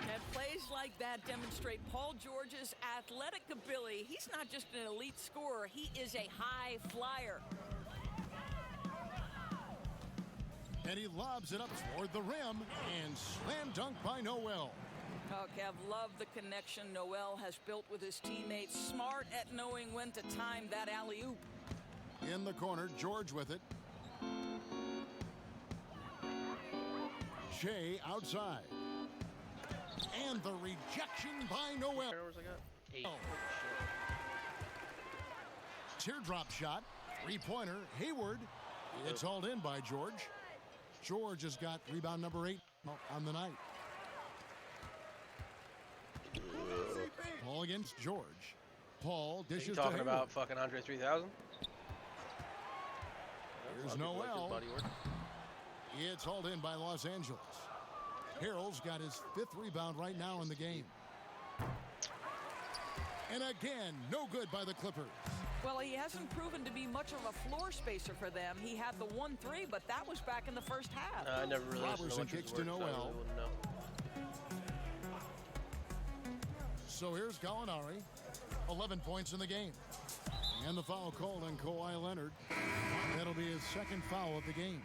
And plays like that demonstrate Paul George's athletic ability. He's not just an elite scorer, he is a high flyer. And he lobs it up toward the rim and slam dunk by Noel. Oh, Kev, love the connection Noel has built with his teammates. Smart at knowing when to time that alley-oop. In the corner, George with it. Shea outside. And the rejection by Noel. Where was I got? 8. Oh. Teardrop shot. 3-pointer. Hayward. It's hauled in by George. George has got rebound number 8 on the night. Paul against George. Paul dishes to talking Hayward. about fucking Andre 3000? Here's Noel. It's hauled in by Los Angeles. Harrell's got his 5th rebound right now in the game. And again, no good by the Clippers. Well, he hasn't proven to be much of a floor spacer for them. He had the 1-3, but that was back in the first half. I never really Robertson kicks to Noel. So here's Gallinari. 11 points in the game. And the foul called on Kawhi Leonard. That'll be his 2nd foul of the game.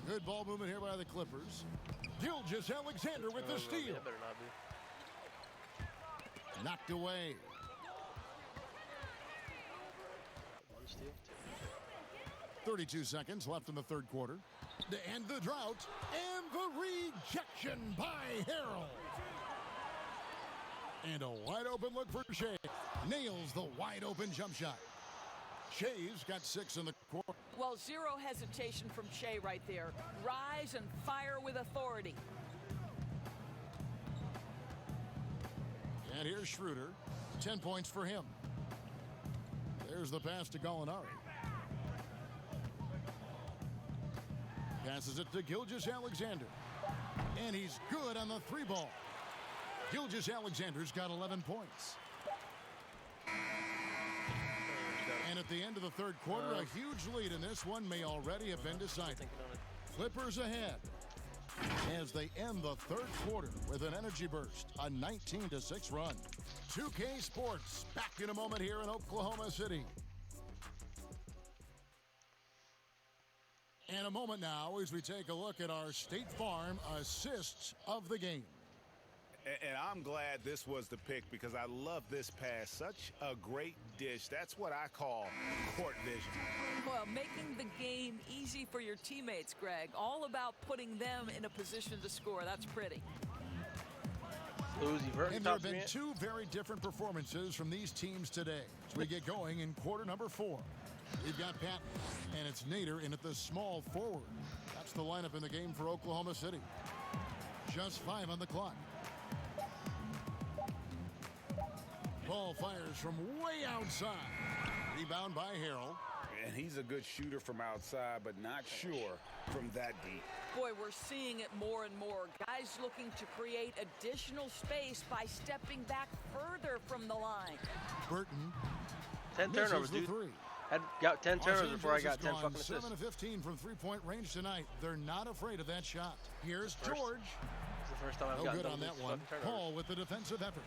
Good ball movement here by the Clippers. Gilgeous-Alexander with the steal. That better not be. Knocked away. 1 steal, 32 seconds left in the 3rd quarter. And the drought. And the rejection by Harrell. And a wide open look for Shea. Nails the wide open jump shot. Shea's got 6 in the quarter. Well, zero hesitation from Shea right there. Rise and fire with authority. And here's Schroeder. 10 points for him. There's the pass to Gallinari. Passes it to Gilgeous-Alexander. And he's good on the 3 ball. Gilgeous-Alexander's got 11 points. And at the end of the third quarter, a huge lead in this one may already have been decided. Clippers ahead as they end the third quarter with an energy burst, a 19-6 run. 2K Sports back in a moment here in Oklahoma City. And a moment now as we take a look at our State Farm assists of the game. And I'm glad this was the pick because I love this pass. Such a great dish. That's what I call court vision. Well, making the game easy for your teammates, Greg. All about putting them in a position to score. That's pretty. And there have been 2 very different performances from these teams today as we get going in quarter number 4. We've got Patton, and it's Nader in at the small forward. That's the lineup in the game for Oklahoma City. Just 5 on the clock. Ball fires from way outside. Rebound by Harrell. And he's a good shooter from outside, but not sure from that deep. Boy, we're seeing it more and more. Guys looking to create additional space by stepping back further from the line. Burton. 10 turnovers, dude. I got 10 turnovers before I got 10 fucking assists. 7 of 15 from three-point range tonight. They're not afraid of that shot. Here's George. It's the first time I've gotten good on that one. Paul with the defensive effort.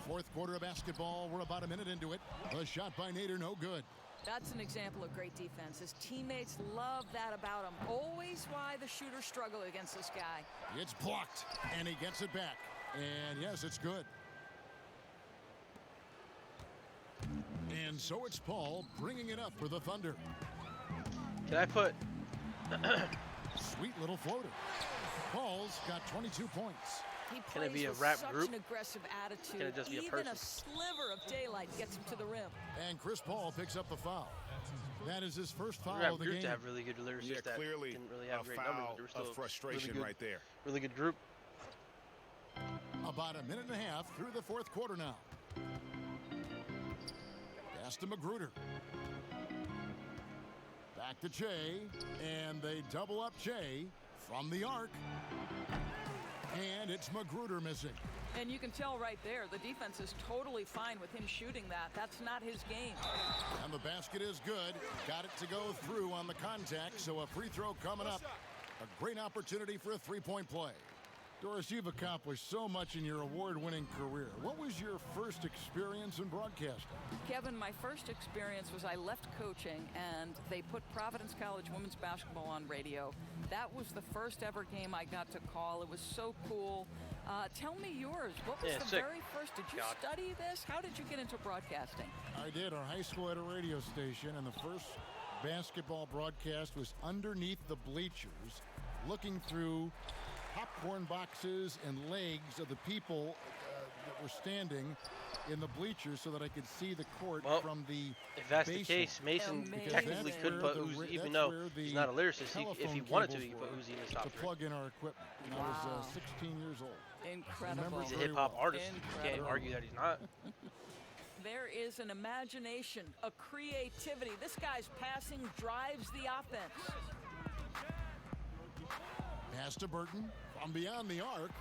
Fourth quarter of basketball. We're about a minute into it. A shot by Nader, no good. That's an example of great defense. His teammates love that about him. Always why the shooters struggle against this guy. It's blocked, and he gets it back. And yes, it's good. And so it's Paul bringing it up for the Thunder. Can I put... Sweet little floater. Paul's got 22 points. He Can it be a with rap such group? an aggressive attitude. Can it just be a Even person? a sliver of daylight gets him to the rim. And Chris Paul picks up the foul. That is his first foul of the groups game. Have really good lyricists Yeah, that clearly didn't really have a great foul numbers, but they were still of frustration really good, right there. Really good group. About a minute and a half through the fourth quarter now. Pass to Magruder. Back to Che, and they double up Che from the arc. And it's Magruder missing. And you can tell right there, the defense is totally fine with him shooting that. That's not his game. And the basket is good. Got it to go through on the contact, so a free throw coming up. A great opportunity for a three-point play. Doris, you've accomplished so much in your award-winning career. What was your first experience in broadcasting? Kevin, my first experience was I left coaching, and they put Providence College women's basketball on radio. That was the first ever game I got to call. It was so cool. Tell me yours. What was the very first? Did you study this? How did you get into broadcasting? I did. Our high school had a radio station, and the first basketball broadcast was underneath the bleachers, looking through popcorn boxes and legs of the people that were standing in the bleachers so that I could see the court from the If that's basement. the case, Mason technically could put Uzi, even though he's not a lyricist, if he wanted to, he could put Uzi in his top to 3. plug in our equipment. And I was 16 years old. Incredible. He's a hip-hop artist. You can't argue that he's not. There is an imagination, a creativity. This guy's passing drives the offense. Pass to Burton from beyond the arc,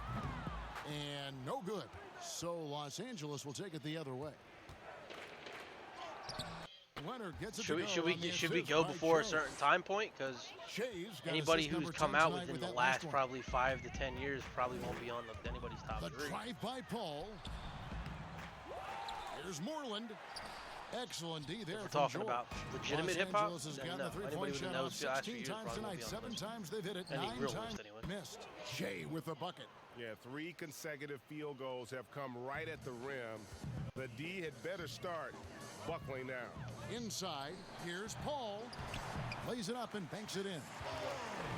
and no good. So Los Angeles will take it the other way. Leonard gets it Should we go before a certain time point? Because anybody who's come out within the last probably 5 to 10 years probably won't be on anybody's top 3. The drive by Paul. Here's Moreland. Excellent D there. If we're talking George. about legitimate hip hop, Has then gotten no. a three-point shot Knows 16 times tonight. 7 times they've hit it. 9 times missed. Shea with the bucket. Yeah, 3 consecutive field goals have come right at the rim. The D had better start buckling now. Inside, here's Paul. Lays it up and banks it in.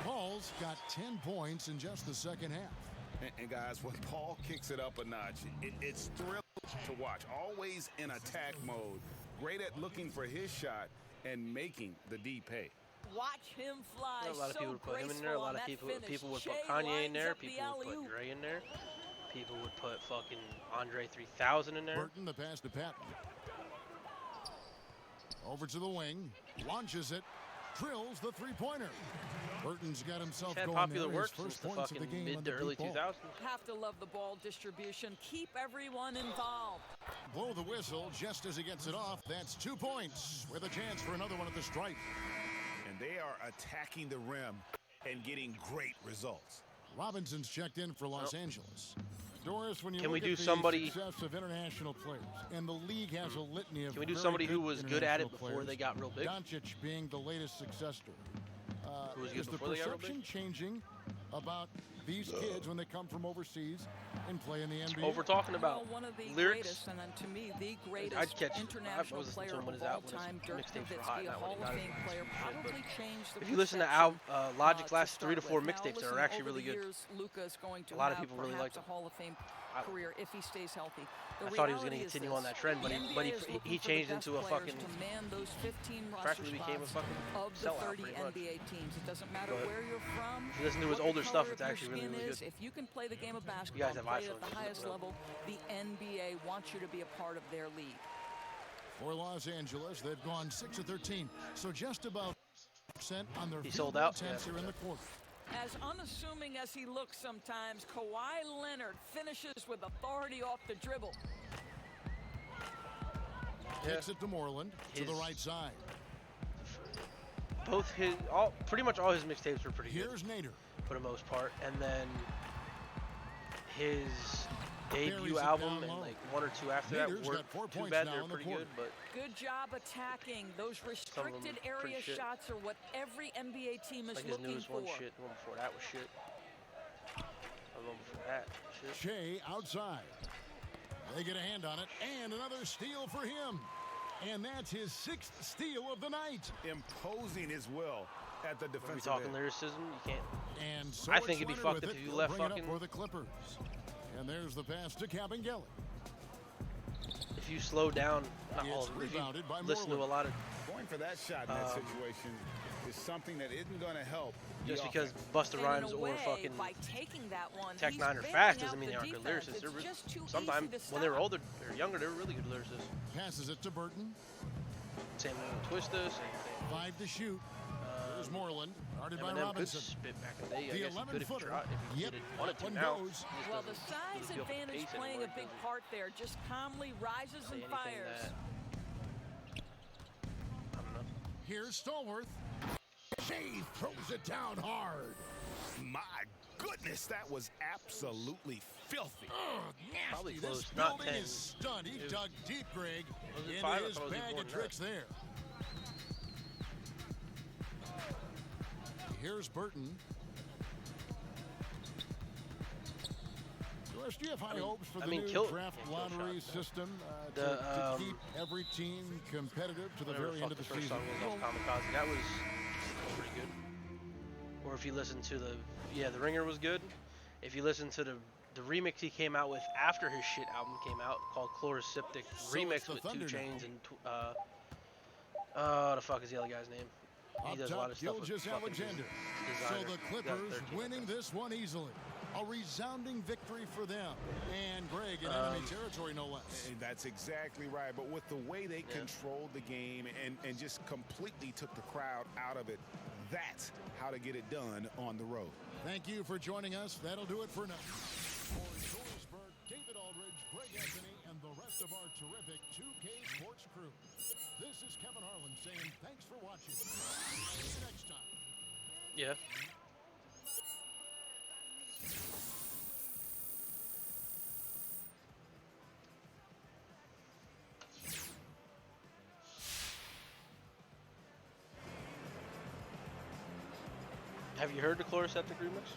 Paul's got 10 points in just the second half. And guys, when Paul kicks it up a notch, it's thrilling to to watch. Always in attack mode. Great at looking for his shot and making the D pay. Watch him fly. A lot of people would put him in there. A lot of people would put Kanye in there. People would put Dre in there. People would put fucking Andre 3000 in there. Burton, the pass to Patton. Over to the wing, launches it, drills the three-pointer. Burton's got himself going popular there. work His first since the points of the fucking game mid to early 2000s. Have to love the ball distribution. Keep everyone involved. Blow the whistle just as he gets it off. That's 2 points with a chance for another one at the stripe. And they are attacking the rim and getting great results. Robinson's checked in for Los Angeles. Doris, when you Can look we do at the somebody? success of international players, and the league has a litany of Can we do very somebody who good was good at it international before they got real big? Doncic being the latest success story. Who was good Is the before they got real perception big? changing about these kids when they come from overseas and play in the NBA? Oh, if we're talking about One of the lyrics, greatest, and then to me, the I'd greatest catch. I international was listening player to him of when his all album, time, his Dirk mixtapes were hot. Nowitzki, a Not Hall when he of got Fame his player, shit, probably but changed the if you listen to Logic's to last 3 to 4 start with. Now, mixtapes, listen, they're actually over really the good. years, Luka's going to A lot of have people really perhaps like a Hall of Fame career if he stays healthy. I thought he was going to continue on that trend, but he changed into a fucking. To man those 15 roster Practically became a spots fucking of the sellout, 30 pretty much. NBA teams. It doesn't matter But where you're from. if you listen to his what the older stuff, color it's of your actually really, skin really is. good. If you can play the game of You basketball, guys have play it at iPhones, the highest bro. level, the NBA wants you to be a part of their league. For Los Angeles, they've gone 6 of 13, so just about % on their He field sold out? attempts Yeah. here in the quarter. As unassuming as he looks sometimes, Kawhi Leonard finishes with authority off the dribble. Kicks it to Moreland to the right side. Both pretty much all his mixtapes were pretty good. Here's Nader. For the most part, and then his Buries debut it album down and low. like 1 or 2 after Nader's that weren't got 4 too points bad. now They're in the pretty quarter. good, but Good job attacking. Those restricted pretty area shit. shots are what every NBA team is like his looking newest for. one shit. The one before that was shit. The one before that shit. Shea outside. They get a hand on it, and another steal for him. And that's his 6th steal of the night. Imposing his will at the When we defensive talking end. lyricism, you can't. And so I think it'd be it's fucked Leonard if with you it. left He'll bring it fucking. up for the Clippers. And there's the pass to Kabengele. If you slow down, not all It's of it, if you rebounded by listen to a Moreland. lot of. Going for that shot in that situation is something that isn't going to help. Just the because offense. Busta And Rhymes in a or way, fucking by taking that one, Tech he's 9 are bailing fast out doesn't mean the they aren't good defense. lyricists. They're It's just too sometimes easy to when they were stop. older or younger, they were really good lyricists. Passes it to Burton. Same thing with Twista, same thing. 5 to shoot. There's Moreland. Guarded by Eminem could Robinson. spit back in the day. I The guess he could if he 11-footer. tried. If he Yep, did wanted to one now. goes. He just Well, the doesn't size feel the advantage pace playing a anymore. big part there. Just calmly rises Say and anything fires. that- I don't know. Here's Stallworth. Shea throws it down hard. My goodness, that was absolutely filthy. Probably This close, not building 10. is stunned. He It- dug deep, Greg, Was it into 5? I his thought it was bag more of than tricks that. there. Here's Burton. Doris, do you have high hopes for the new draft lottery system to keep every team competitive to the Whatever very end of the fuck first season? song was off Kamikaze. That was pretty good. Or if you listen to the Ringer was good. If you listen to the remix he came out with after his shit album came out called Chloroseptic remix with 2 Chainz and the fuck is the other guy's name? He Up does a lot top, of stuff with Gilgeous fucking Alexander. So designer. the Got Clippers 13 winning this one easily. A resounding victory for them. And Greg in enemy territory, no less. And that's exactly right. But with the way they controlled the game and just completely took the crowd out of it, that's how to get it done on the road. Thank you for joining us. That'll do it for now. For Doris Burke, David Aldridge, Greg Anthony, and the rest of our terrific 2K Sports crew. This is Kevin Harlan saying thanks for watching. See you next time. Yeah. Have you heard the Chloroseptic remix?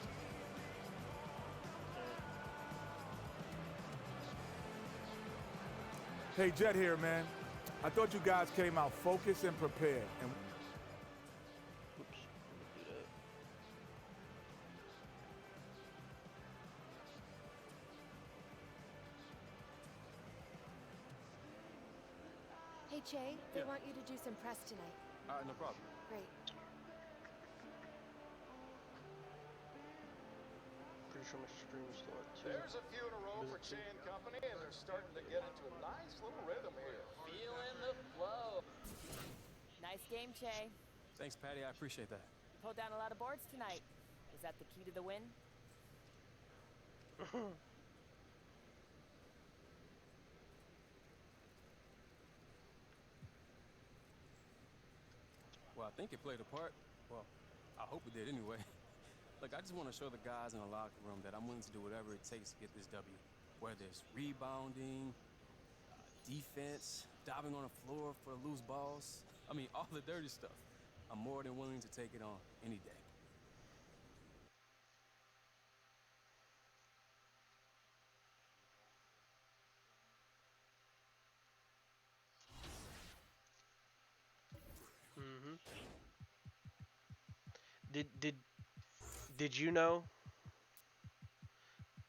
Hey, Jet here, man. I thought you guys came out focused and prepared. And Oops. Do that. Hey, Che, they want you to do some press tonight. No problem. Great. Pretty sure my stream is still at 2. There's a few in a row for Che and Company, and they're starting to get into a nice little rhythm here. Feeling the flow. Nice game, Che. Thanks, Patty. I appreciate that. You pulled down a lot of boards tonight. Is that the key to the win? Well, I think it played a part. Well, I hope it did anyway. Look, I just want to show the guys in the locker room that I'm willing to do whatever it takes to get this W. Whether it's rebounding, defense, diving on the floor for loose balls. I mean, all the dirty stuff. I'm more than willing to take it on any day. Mm-hmm. Did you know?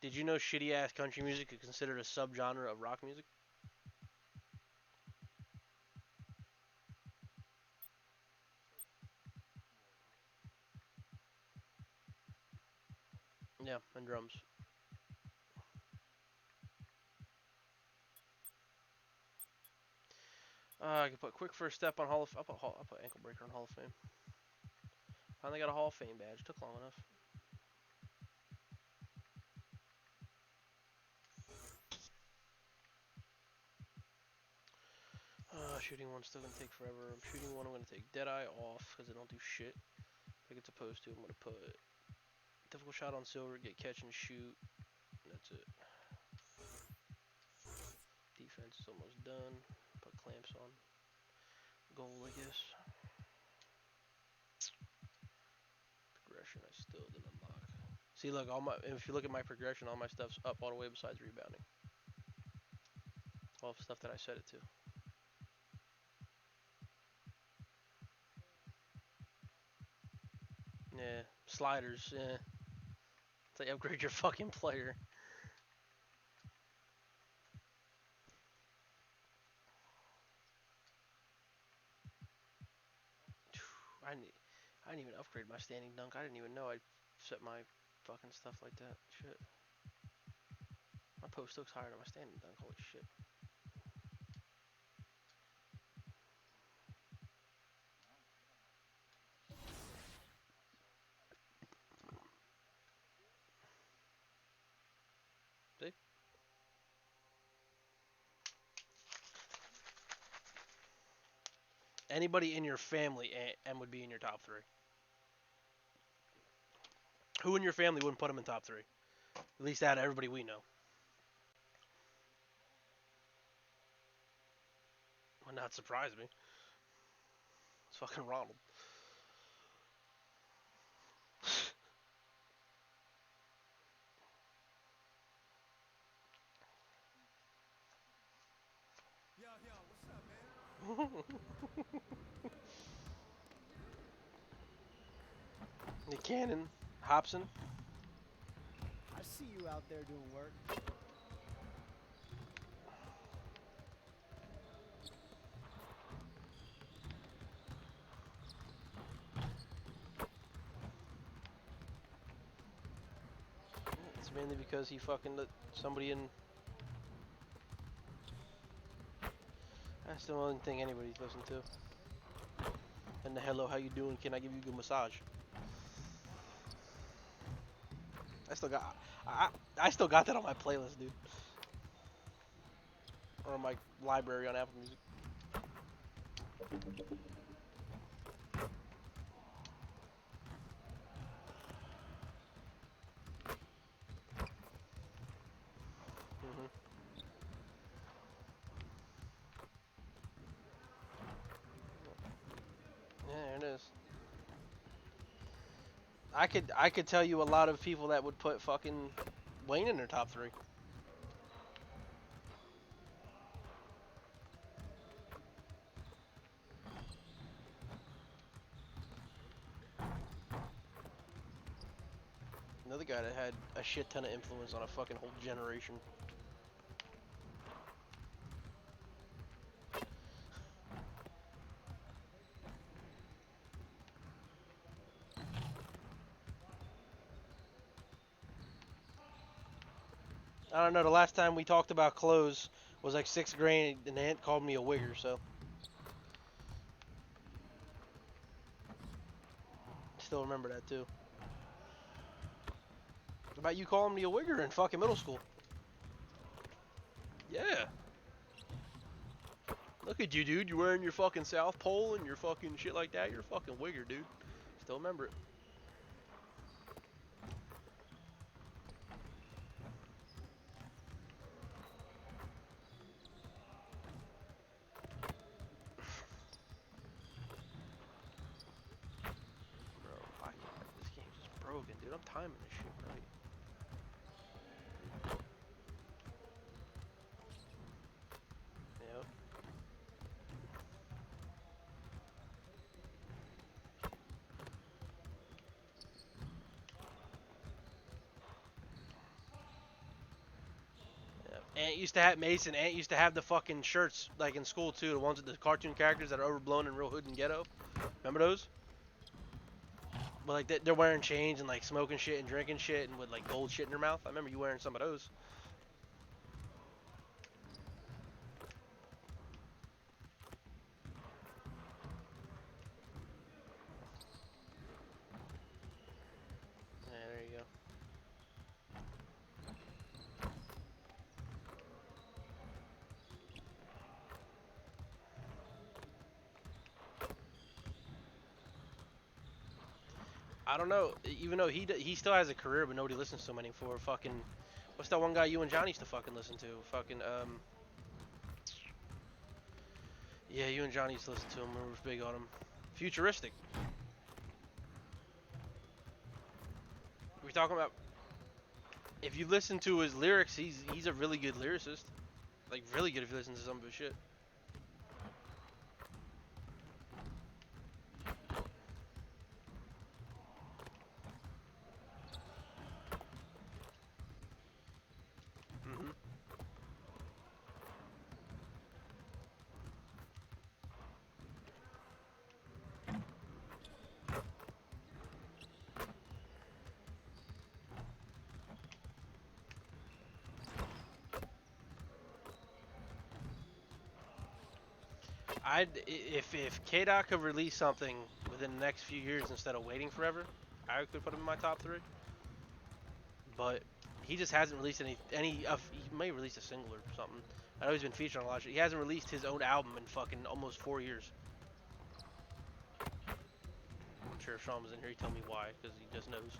Did you know shitty ass country music is considered a subgenre of rock music? Yeah, and drums. I can put quick first step on Hall of. I'll put ankle breaker on Hall of Fame. Finally got a Hall of Fame badge. Took long enough. Shooting one's still gonna take forever. I'm shooting one. I'm gonna take Deadeye off because it don't do shit like it's supposed to. I'm gonna put difficult shot on silver. Get catch and shoot. That's it. Defense is almost done. Put clamps on. Goal, I guess. Progression, I still didn't unlock. See, look, if you look at my progression, all my stuff's up all the way besides rebounding. All the stuff that I set it to. Yeah, sliders, yeah. It's like upgrade your fucking player. I didn't even upgrade my standing dunk. I didn't even know I set my fucking stuff like that. Shit. My post looks higher than my standing dunk. Holy shit. See? Anybody in your family and would be in your top 3. Who in your family wouldn't put him in top 3? At least out of everybody we know. Would not surprise me. It's fucking Ronald. Yo, what's up, man? Nick Cannon, Hobson. I see you out there doing work. It's mainly because he fucking let somebody in. That's the only thing anybody's listening to. And the hello, how you doing? Can I give you a good massage? I still got that on my playlist, dude. Or my library on Apple Music. Yeah, there it is. I could tell you a lot of people that would put fucking Wayne in their top 3. Another guy that had a shit ton of influence on a fucking whole generation. I don't know. The last time we talked about clothes was like 6th grade, and Aunt called me a wigger. So still remember that too. What about you calling me a wigger in fucking middle school? Yeah. Look at you, dude. You wearing your fucking South Pole and your fucking shit like that. You're a fucking wigger, dude. Still remember it. Bro, why can't this game's just broken, dude? I'm timing this shit right. Yep. Aunt used to have Mason. Aunt used to have the fucking shirts like in school too. The ones with the cartoon characters that are overblown and real hood and ghetto. Remember those? But like they're wearing chains and like smoking shit and drinking shit and with like gold shit in their mouth. I remember you wearing some of those. Yeah, there you go. I don't know. Even though he still has a career, but nobody listens to him anymore. Fucking, what's that one guy you and Johnny used to fucking listen to? Fucking yeah, you and Johnny used to listen to him. We were big on him. Futuristic. We're talking about. If you listen to his lyrics, he's a really good lyricist. Like really good if you listen to some of his shit. If K-Dot could release something within the next few years instead of waiting forever, I could put him in my top 3. But he just hasn't released any he may release a single or something. I know he's been featured on a lot of shit. He hasn't released his own album in fucking almost 4 years. I'm sure if Sean was in here, he'd tell me why, because he just knows.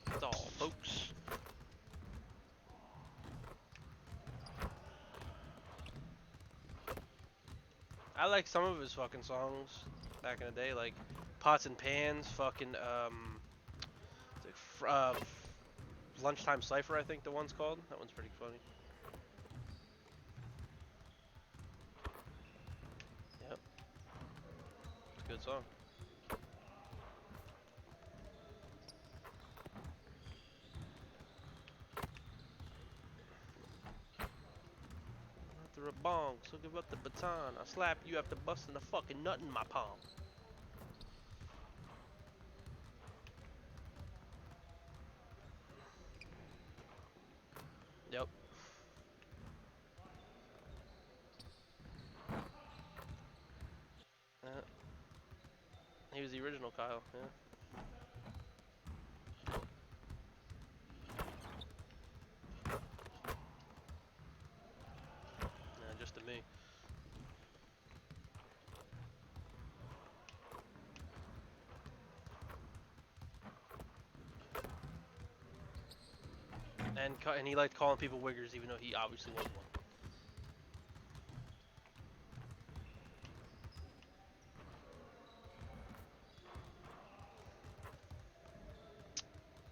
That's all, folks. I like some of his fucking songs back in the day, like Pots and Pans, fucking Lunchtime Cypher, I think the one's called. That one's pretty funny. Yep. It's a good song. After a bong, so give up the baton. I slap you after busting a fucking nut in my palm. Yep. He was the original Kyle, yeah. Yeah, just to me. And he liked calling people wiggers, even though he obviously wasn't one.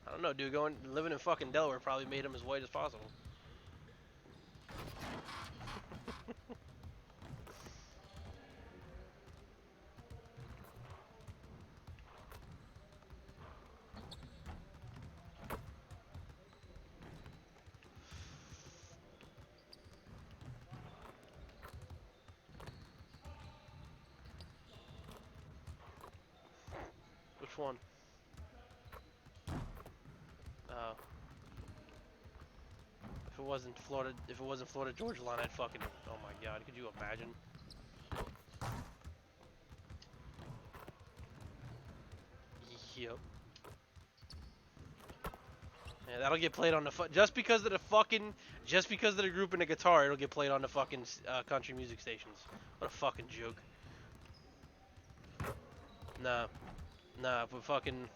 I don't know, dude. Living in fucking Delaware probably made him as white as possible. Which one? Oh. If it wasn't Florida Georgia line, I'd fucking. Oh my god, could you imagine? Yep. Yeah, that'll get played on the just because of the group and the guitar, it'll get played on the fucking country music stations. What a fucking joke. Nah, but fucking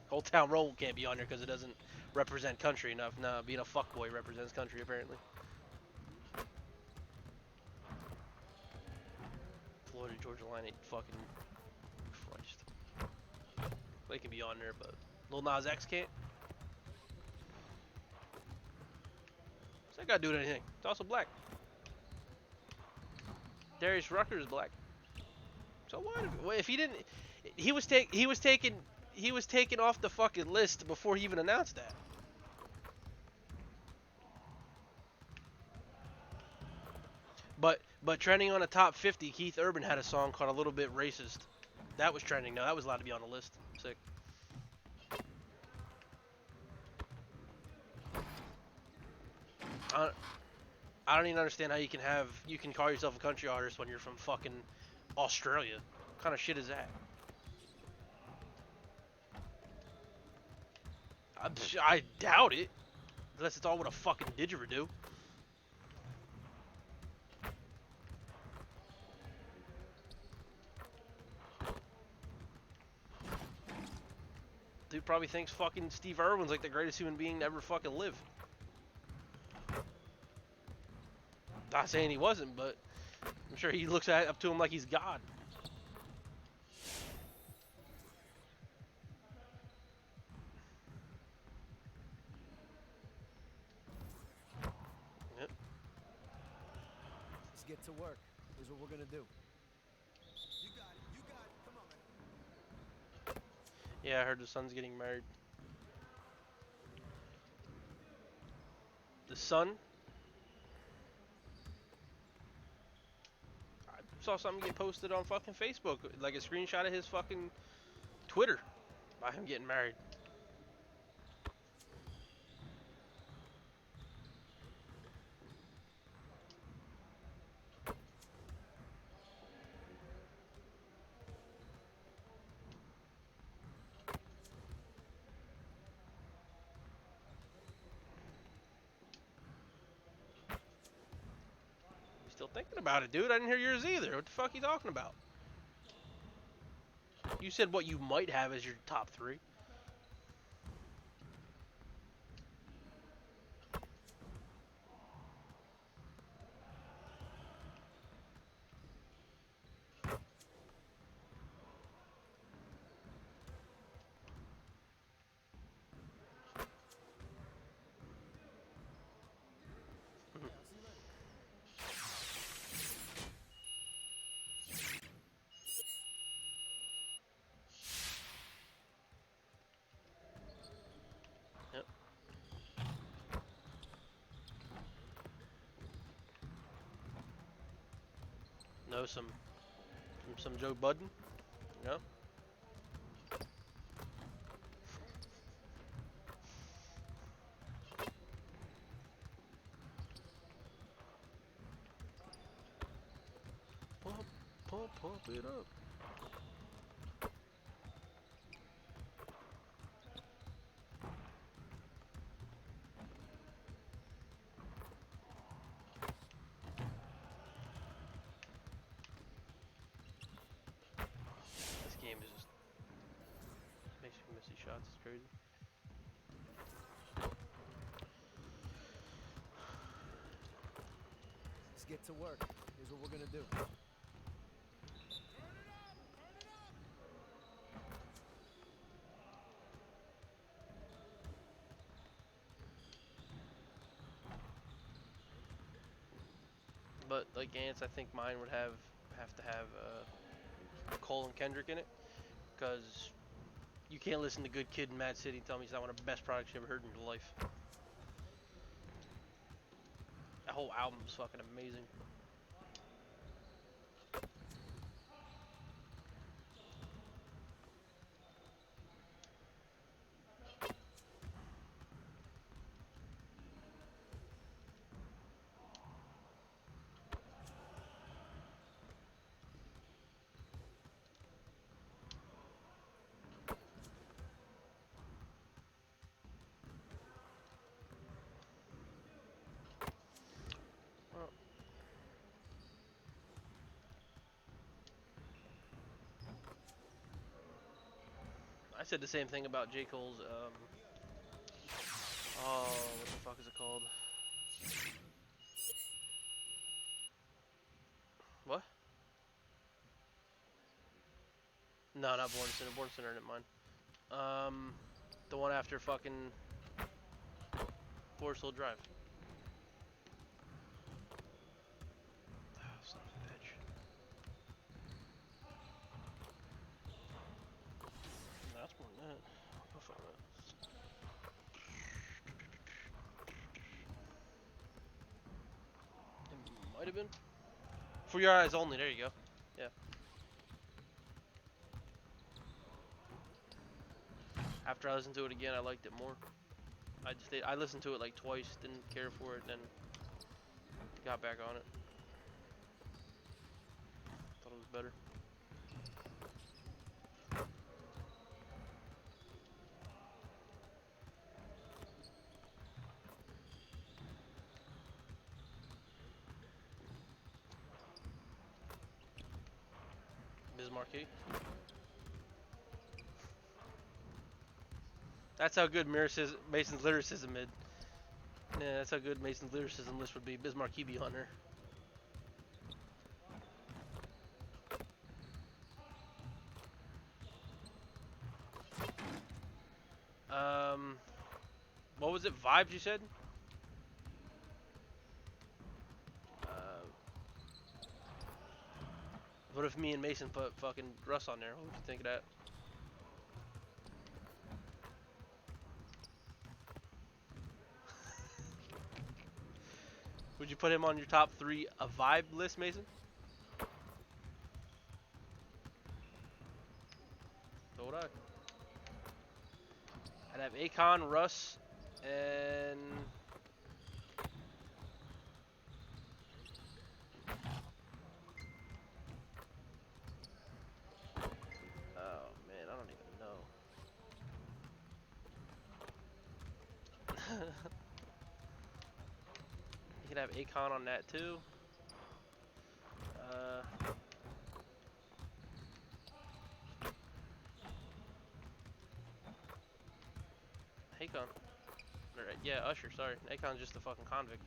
Old Town Road can't be on there because it doesn't represent country enough. Nah, being a fuckboy represents country apparently. Florida Georgia line ain't fucking Christ. They can be on there, but Lil Nas X can't. What's that got to do with anything? It's also black. Darius Rucker is black. So what? Well, if he didn't, he was taken off the fucking list before he even announced that. But trending on the top 50, Keith Urban had a song called "A Little Bit Racist." That was trending. No, that was allowed to be on the list. Sick. I don't even understand how you can call yourself a country artist when you're from fucking Australia. What kind of shit is that? I doubt it. Unless it's all what a fucking didgeridoo. Dude probably thinks fucking Steve Irwin's like the greatest human being to ever fucking live. Not saying he wasn't, but I'm sure he looks up to him like he's God. Yep. Let's get to work. Here's what we're gonna do. You got it. You got it. Come on, man. Yeah, I heard the son's getting married. The son? I saw something get posted on fucking Facebook, like a screenshot of his fucking Twitter by him getting married. Still thinking about it, dude. I didn't hear yours either. What the fuck are you talking about? You said what you might have as your top 3. No, some Joe Budden. No. Pump it up. This game is just makes me miss these shots. It's crazy. Let's get to work. Here's what we're gonna do. But like Ants, I think mine would have to have Cole and Kendrick in it, because you can't listen to Good Kid and Mad City and tell me it's not one of the best products you ever heard in your life. That whole album is fucking amazing. said the same thing about J. Cole's, oh, what the fuck is it called? What? No, not Born Center. Born Center didn't mind. The one after fucking Forest Hill Drive. Oh, son of a bitch. No, that's more than that. I'll find that. It might have been. For Your Eyes Only. There you go. Yeah. After I listened to it again, I liked it more. I listened to it like twice, didn't care for it, then got back on it. Thought it was better. Bismarcky. That's how good Mason's lyricism is. Yeah, that's how good Mason's lyricism list would be. Bismarcky be on there. What was it? Vibes you said? What if me and Mason put fucking Russ on there? What would you think of that? Would you put him on your top 3 a vibe list, Mason? So would I. I'd have Akon, Russ, and oh man, I don't even know. You could have Akon on that too. Akon. Right, yeah, Usher, sorry. Akon's just a fucking convict.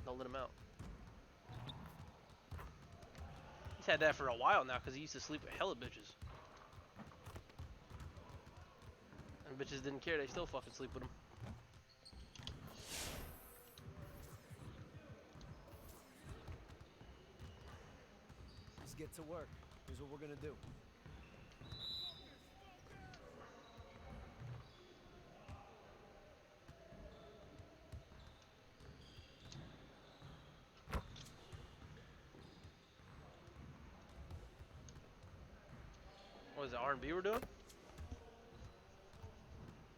Don't let him out. He's had that for a while now because he used to sleep with hella bitches. And bitches didn't care, they still fucking sleep with him. Let's get to work. Here's what we're gonna do. What is it, R&B we're doing?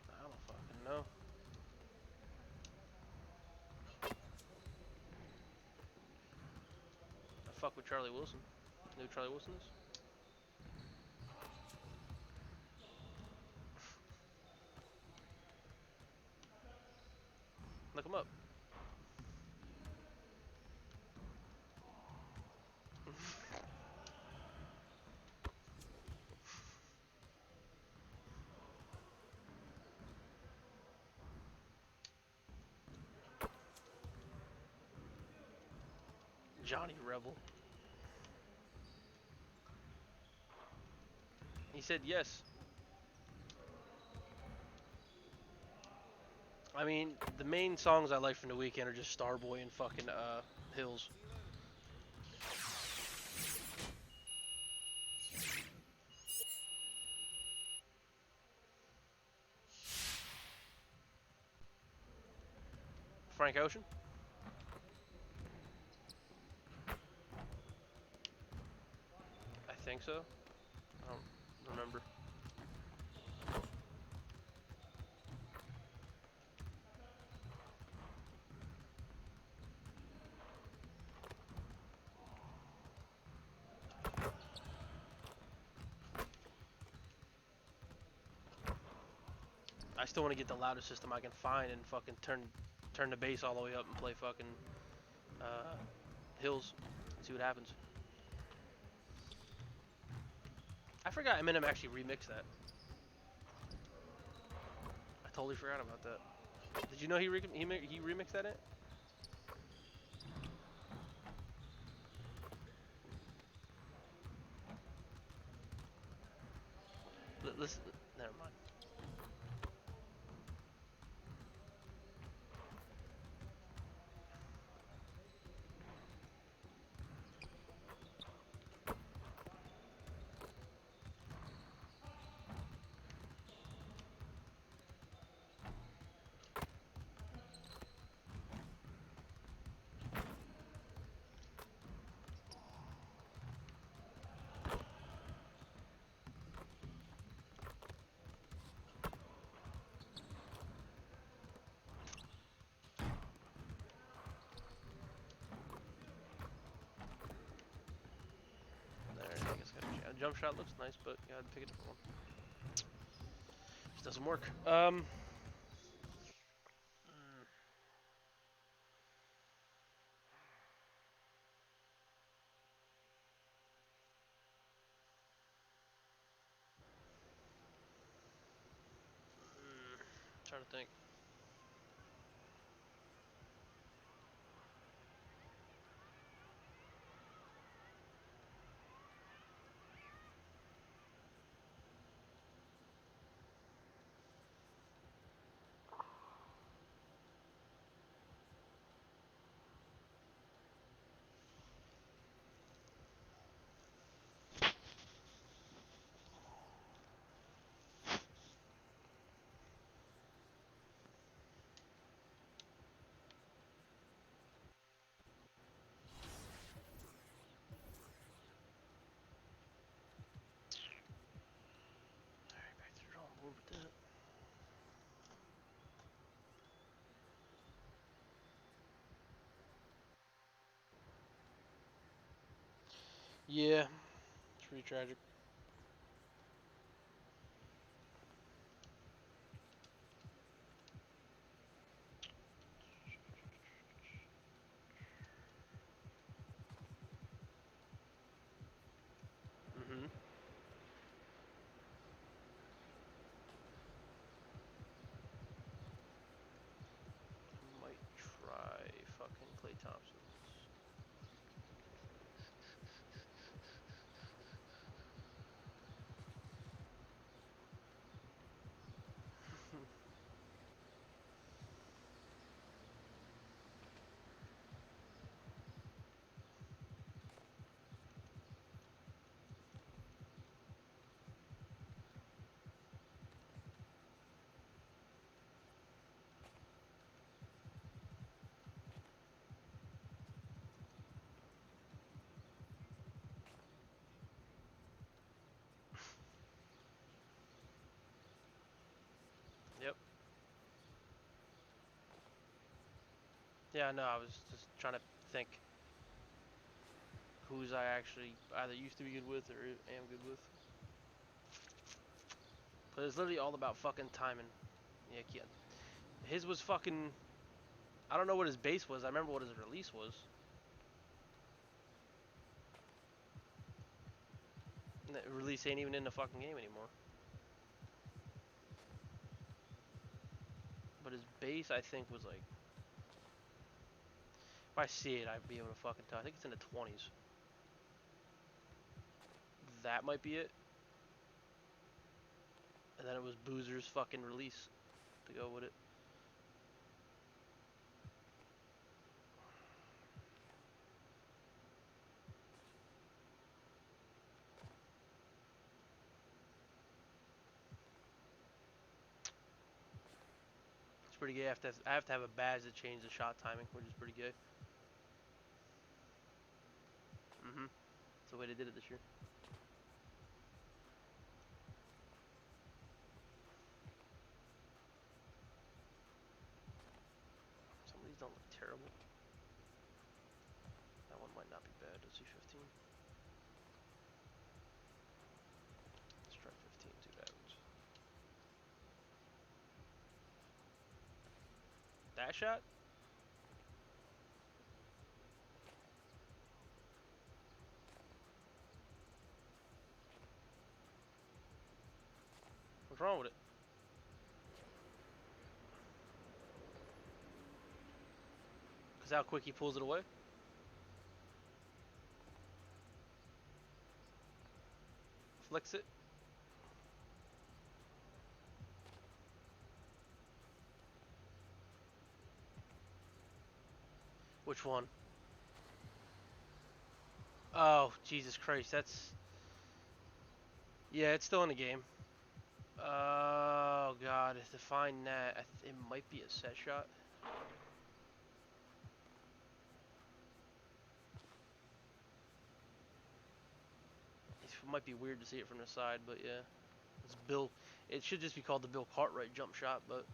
I don't fucking know. I fuck with Charlie Wilson. You know who Charlie Wilson is? Look him up. Johnny Rebel. He said yes. I mean, the main songs I like from the weekend are just Starboy and fucking Hills. Frank Ocean? I think so. I don't remember. I still want to get the loudest system I can find and fucking turn the bass all the way up and play fucking Hills and see what happens. I forgot Eminem actually remixed that. totally forgot about that. Did you know he remixed that in? Listen, never mind. Jump shot looks nice, but you gotta pick a different one. Just doesn't work. Trying to think. Alright, back to the drawing board with that. Yeah, it's pretty tragic. Might try fucking Klay Thompson. Yep. Yeah, no, I was just trying to think who's I actually either used to be good with or am good with. But it's literally all about fucking timing. Yeah, his was fucking... I don't know what his base was. I remember what his release was. And that release ain't even in the fucking game anymore. But his base, I think, was like... If I see it, I'd be able to fucking tell. I think it's in the 20s. That might be it. And then it was Boozer's fucking release to go with it. It's pretty gay. I have to have a badge that changes the shot timing, which is pretty gay. That's the way they did it this year. Some of these don't look terrible. That one might not be bad. Let's see 15. Let's try 15, see what happens. That shot? What's wrong with it? how quick he pulls it away? Flicks it. Which one? Oh, Jesus Christ, that's... Yeah, it's still in the game. Oh, God, to find that, it might be a set shot. It might be weird to see it from the side, but yeah. It's Bill... It should just be called the Bill Cartwright jump shot, but...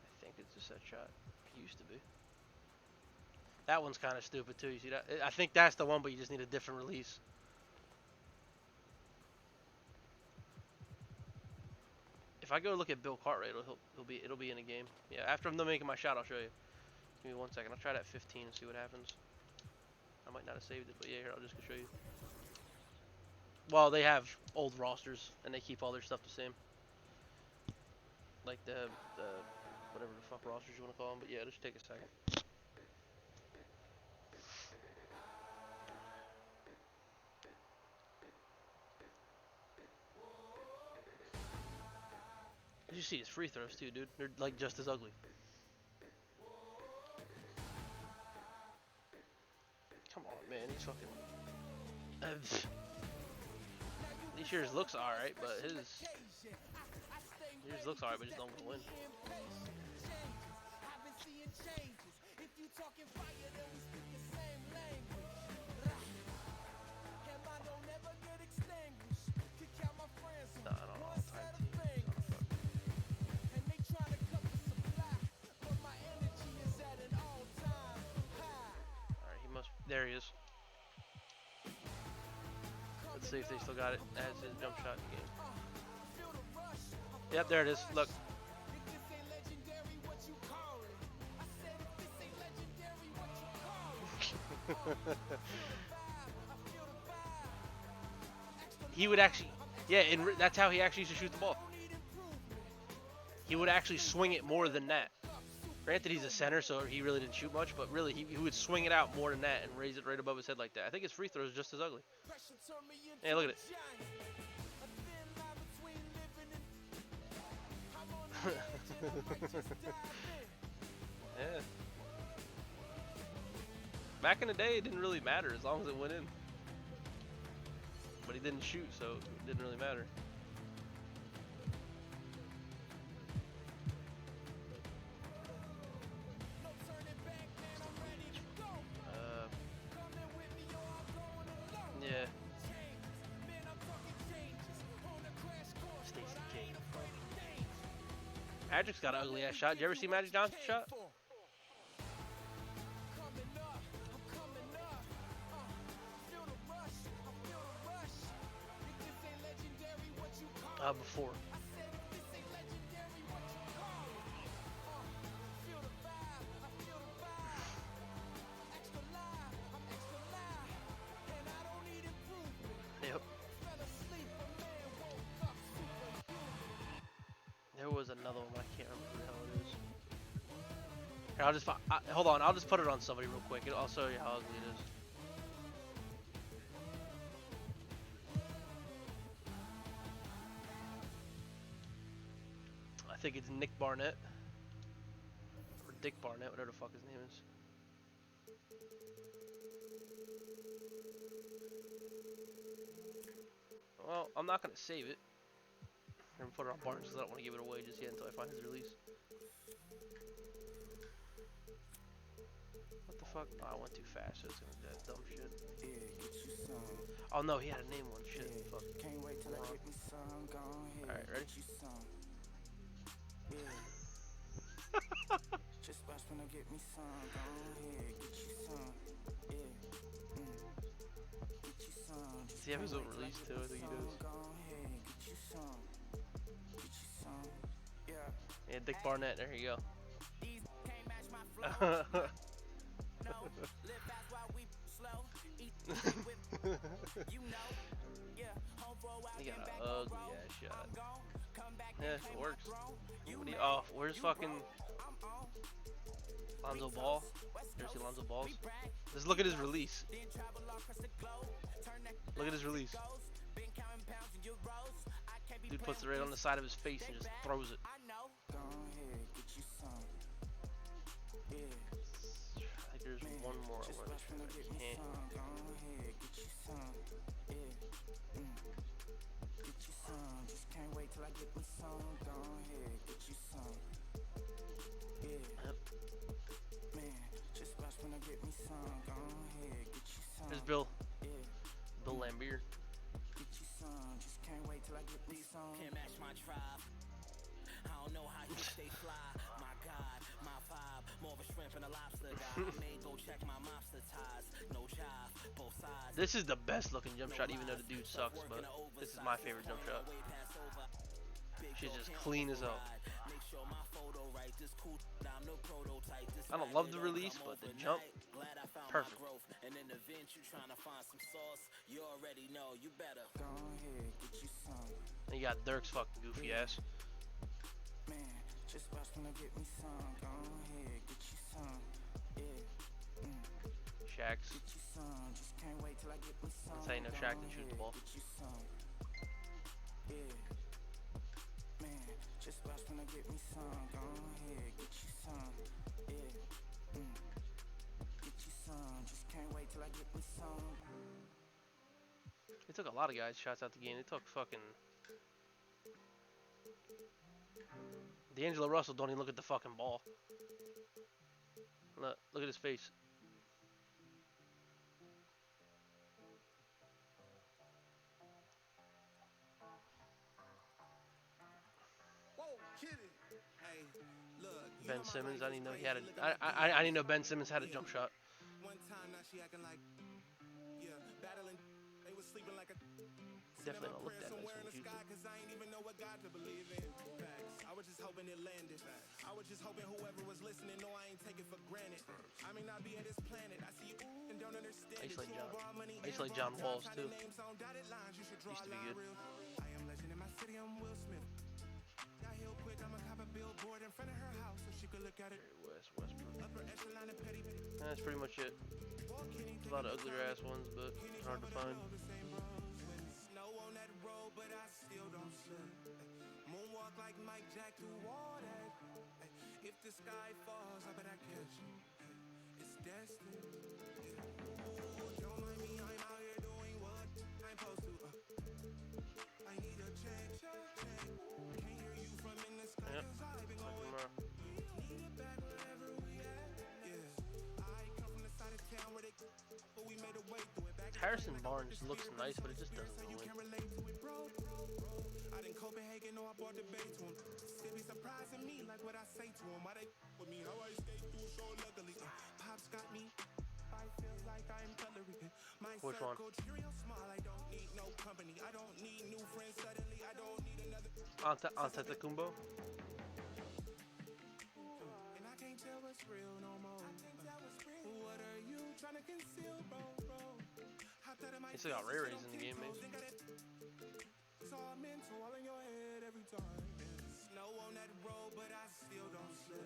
I think it's a set shot. It used to be. That one's kind of stupid too. You see that? I think that's the one, but you just need a different release. If I go look at Bill Cartwright, it'll be in a game. Yeah, after I'm done making my shot, I'll show you. Give me 1 second. I'll try that 15 and see what happens. I might not have saved it, but yeah, here I'll just go show you. Well, they have old rosters and they keep all their stuff the same, like the whatever the fuck rosters you want to call them. But yeah, just take a second. You see his free throws too, dude. They're like just as ugly. Come on, man. He's fucking. These yours looks alright, but his looks alright, but just don't win. There he is. Let's see if they still got it as his jump shot in the game. Yep, there it is. Look. He would actually, yeah, that's how he actually used to shoot the ball. He would actually swing it more than that. Granted, he's a center, so he really didn't shoot much, but really, he would swing it out more than that and raise it right above his head like that. I think his free throw is just as ugly. Hey, look at it. Yeah. Back in the day, it didn't really matter as long as it went in. But he didn't shoot, so it didn't really matter. Yeah. Magic's got an ugly ass shot. Did you ever see Magic Johnson's shot? Before. Yep. There was another one, I can't remember who the hell it is. Here, I'll just hold on. I'll just put it on somebody real quick. I'll show you how ugly it is. I think it's Nick Barnett or Dick Barnett, whatever the fuck his name is. Well, I'm not gonna save it. I'm gonna put it on Barnes because I don't want to give it away just yet until I find his release. What the fuck? Oh, I went too fast, so it's gonna do that dumb shit. Oh no, he had a name one. Shit. Fuck. Can't wait till I get me some. Go ahead. Alright, ready? Just watch when I get me some. Go ahead, get you some. Get you some. Does he have his own release too? I think he does. Go ahead, get you some. Get you some. Yeah, Dick Barnett. There you go. He got an ugly ass shot. Yeah, it works. Oh, where's fucking Lonzo Ball? You ever see Lonzo Balls? Just look at his release. Look at his release. Dude puts it right on the side of his face and just throws it. I think there's one more I want to try. Just can't wait till I get me some. Go ahead, get you some. Yeah. Man, just watch when I get me some. Go ahead, get you some. There's Bill. Bill Lambier. Get you some. Just can't wait till I get me some. Can't match my tribe. I don't know how you stay fly. My God, my vibe. More of a shrimp and a lobster guy. I may go check my mobster ties. No job, both sides. This is the best looking jump shot, even though the dude sucks, but this is my favorite jump shot. She's just clean as hell. I don't love the release, but the jump, perfect. And in the event you trying to find some sauce, you already know you better. Go ahead, get you some. And you got Dirk's fucking goofy ass. Man, just watch when I get me some. Go ahead, get you some. Yeah. Shaq's. Get you some. Just can't wait till I get me some. That's how you know Shaq can shoot the ball. Get you some. Yeah. Man, just watch when I get me some. Go ahead, get you some. Yeah. Get you some. Just can't wait till I get me some. They took a lot of guys' shots out the game. They took fucking D'Angelo Russell. Don't even look at the fucking ball. Look at his face. Ben Simmons, I didn't know he had a. I didn't know Ben Simmons had a jump shot. One time now she acting like, yeah, battling. They was sleeping like a. Definitely don't look that nice when you Cause I ain't even know what God to believe in. I was just hoping it landed. I was just hoping whoever was listening know I ain't take it for granted. I may not be at this planet. I see you and don't understand. I used to like John Walls too. Used to be good. I am legend in my city. I'm Will Smith. Got heel quick. I'm a cop a billboard in front of her house so she could look at it. Westbrook. Upper echelon of petty. That's pretty much it. A lot of uglier ass ones, but hard to find. Snow on that road, but I still don't slip. Moonwalk like Mike Jack through water. If the sky falls, I bet I catch you. It's destined. Don't mind me, I'm out here doing what I'm supposed to. I need a change. Can't hear you from in the sky, cause I've been going. Need it back wherever we at. Yeah. I come from the side of town where they, but we made a way through it. Harrison Barnes looks nice, but it just doesn't go in. Out in Copenhagen, no, I bought the bay to him. Still be surprising me, like what I say to him. Why they with me? How I stay through so luckily. Pops got me. I feel like I'm cutlery. My Which one? Cheerio smile. I don't need no company. I don't need new friends suddenly. I don't need another. Antetokounmpo. And I can't tell what's real no more. What are you trying to conceal, bro? He still got Ray Rays in the game, man. It's all mental, all in your head every time. Snow on that road, but I still don't slip.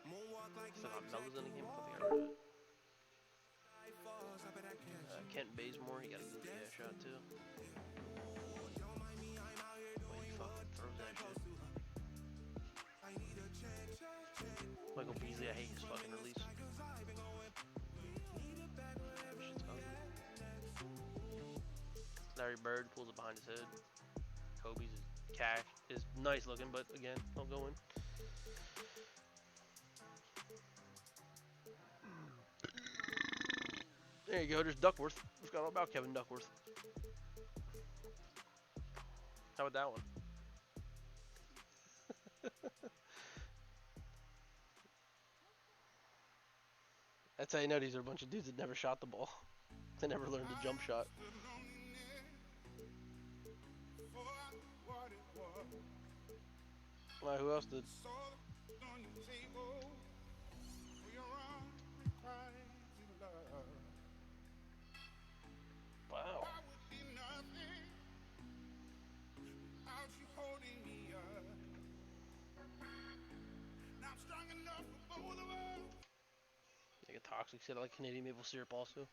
Moonwalk like Still got Mellows in the game. I think I read it. Kent Bazemore, he got a goofy ass shot too. Oh, he fucking throws that shit. Michael Beasley, I hate his fucking release. Larry Bird pulls it behind his head. Kobe's cash is nice looking, but again, don't go in. There you go, there's Duckworth. I forgot all about Kevin Duckworth. How about that one? That's how you know these are a bunch of dudes that never shot the ball. They never learned the jump shot. Why, who else did? Wow. Toxic said I like Canadian maple syrup also.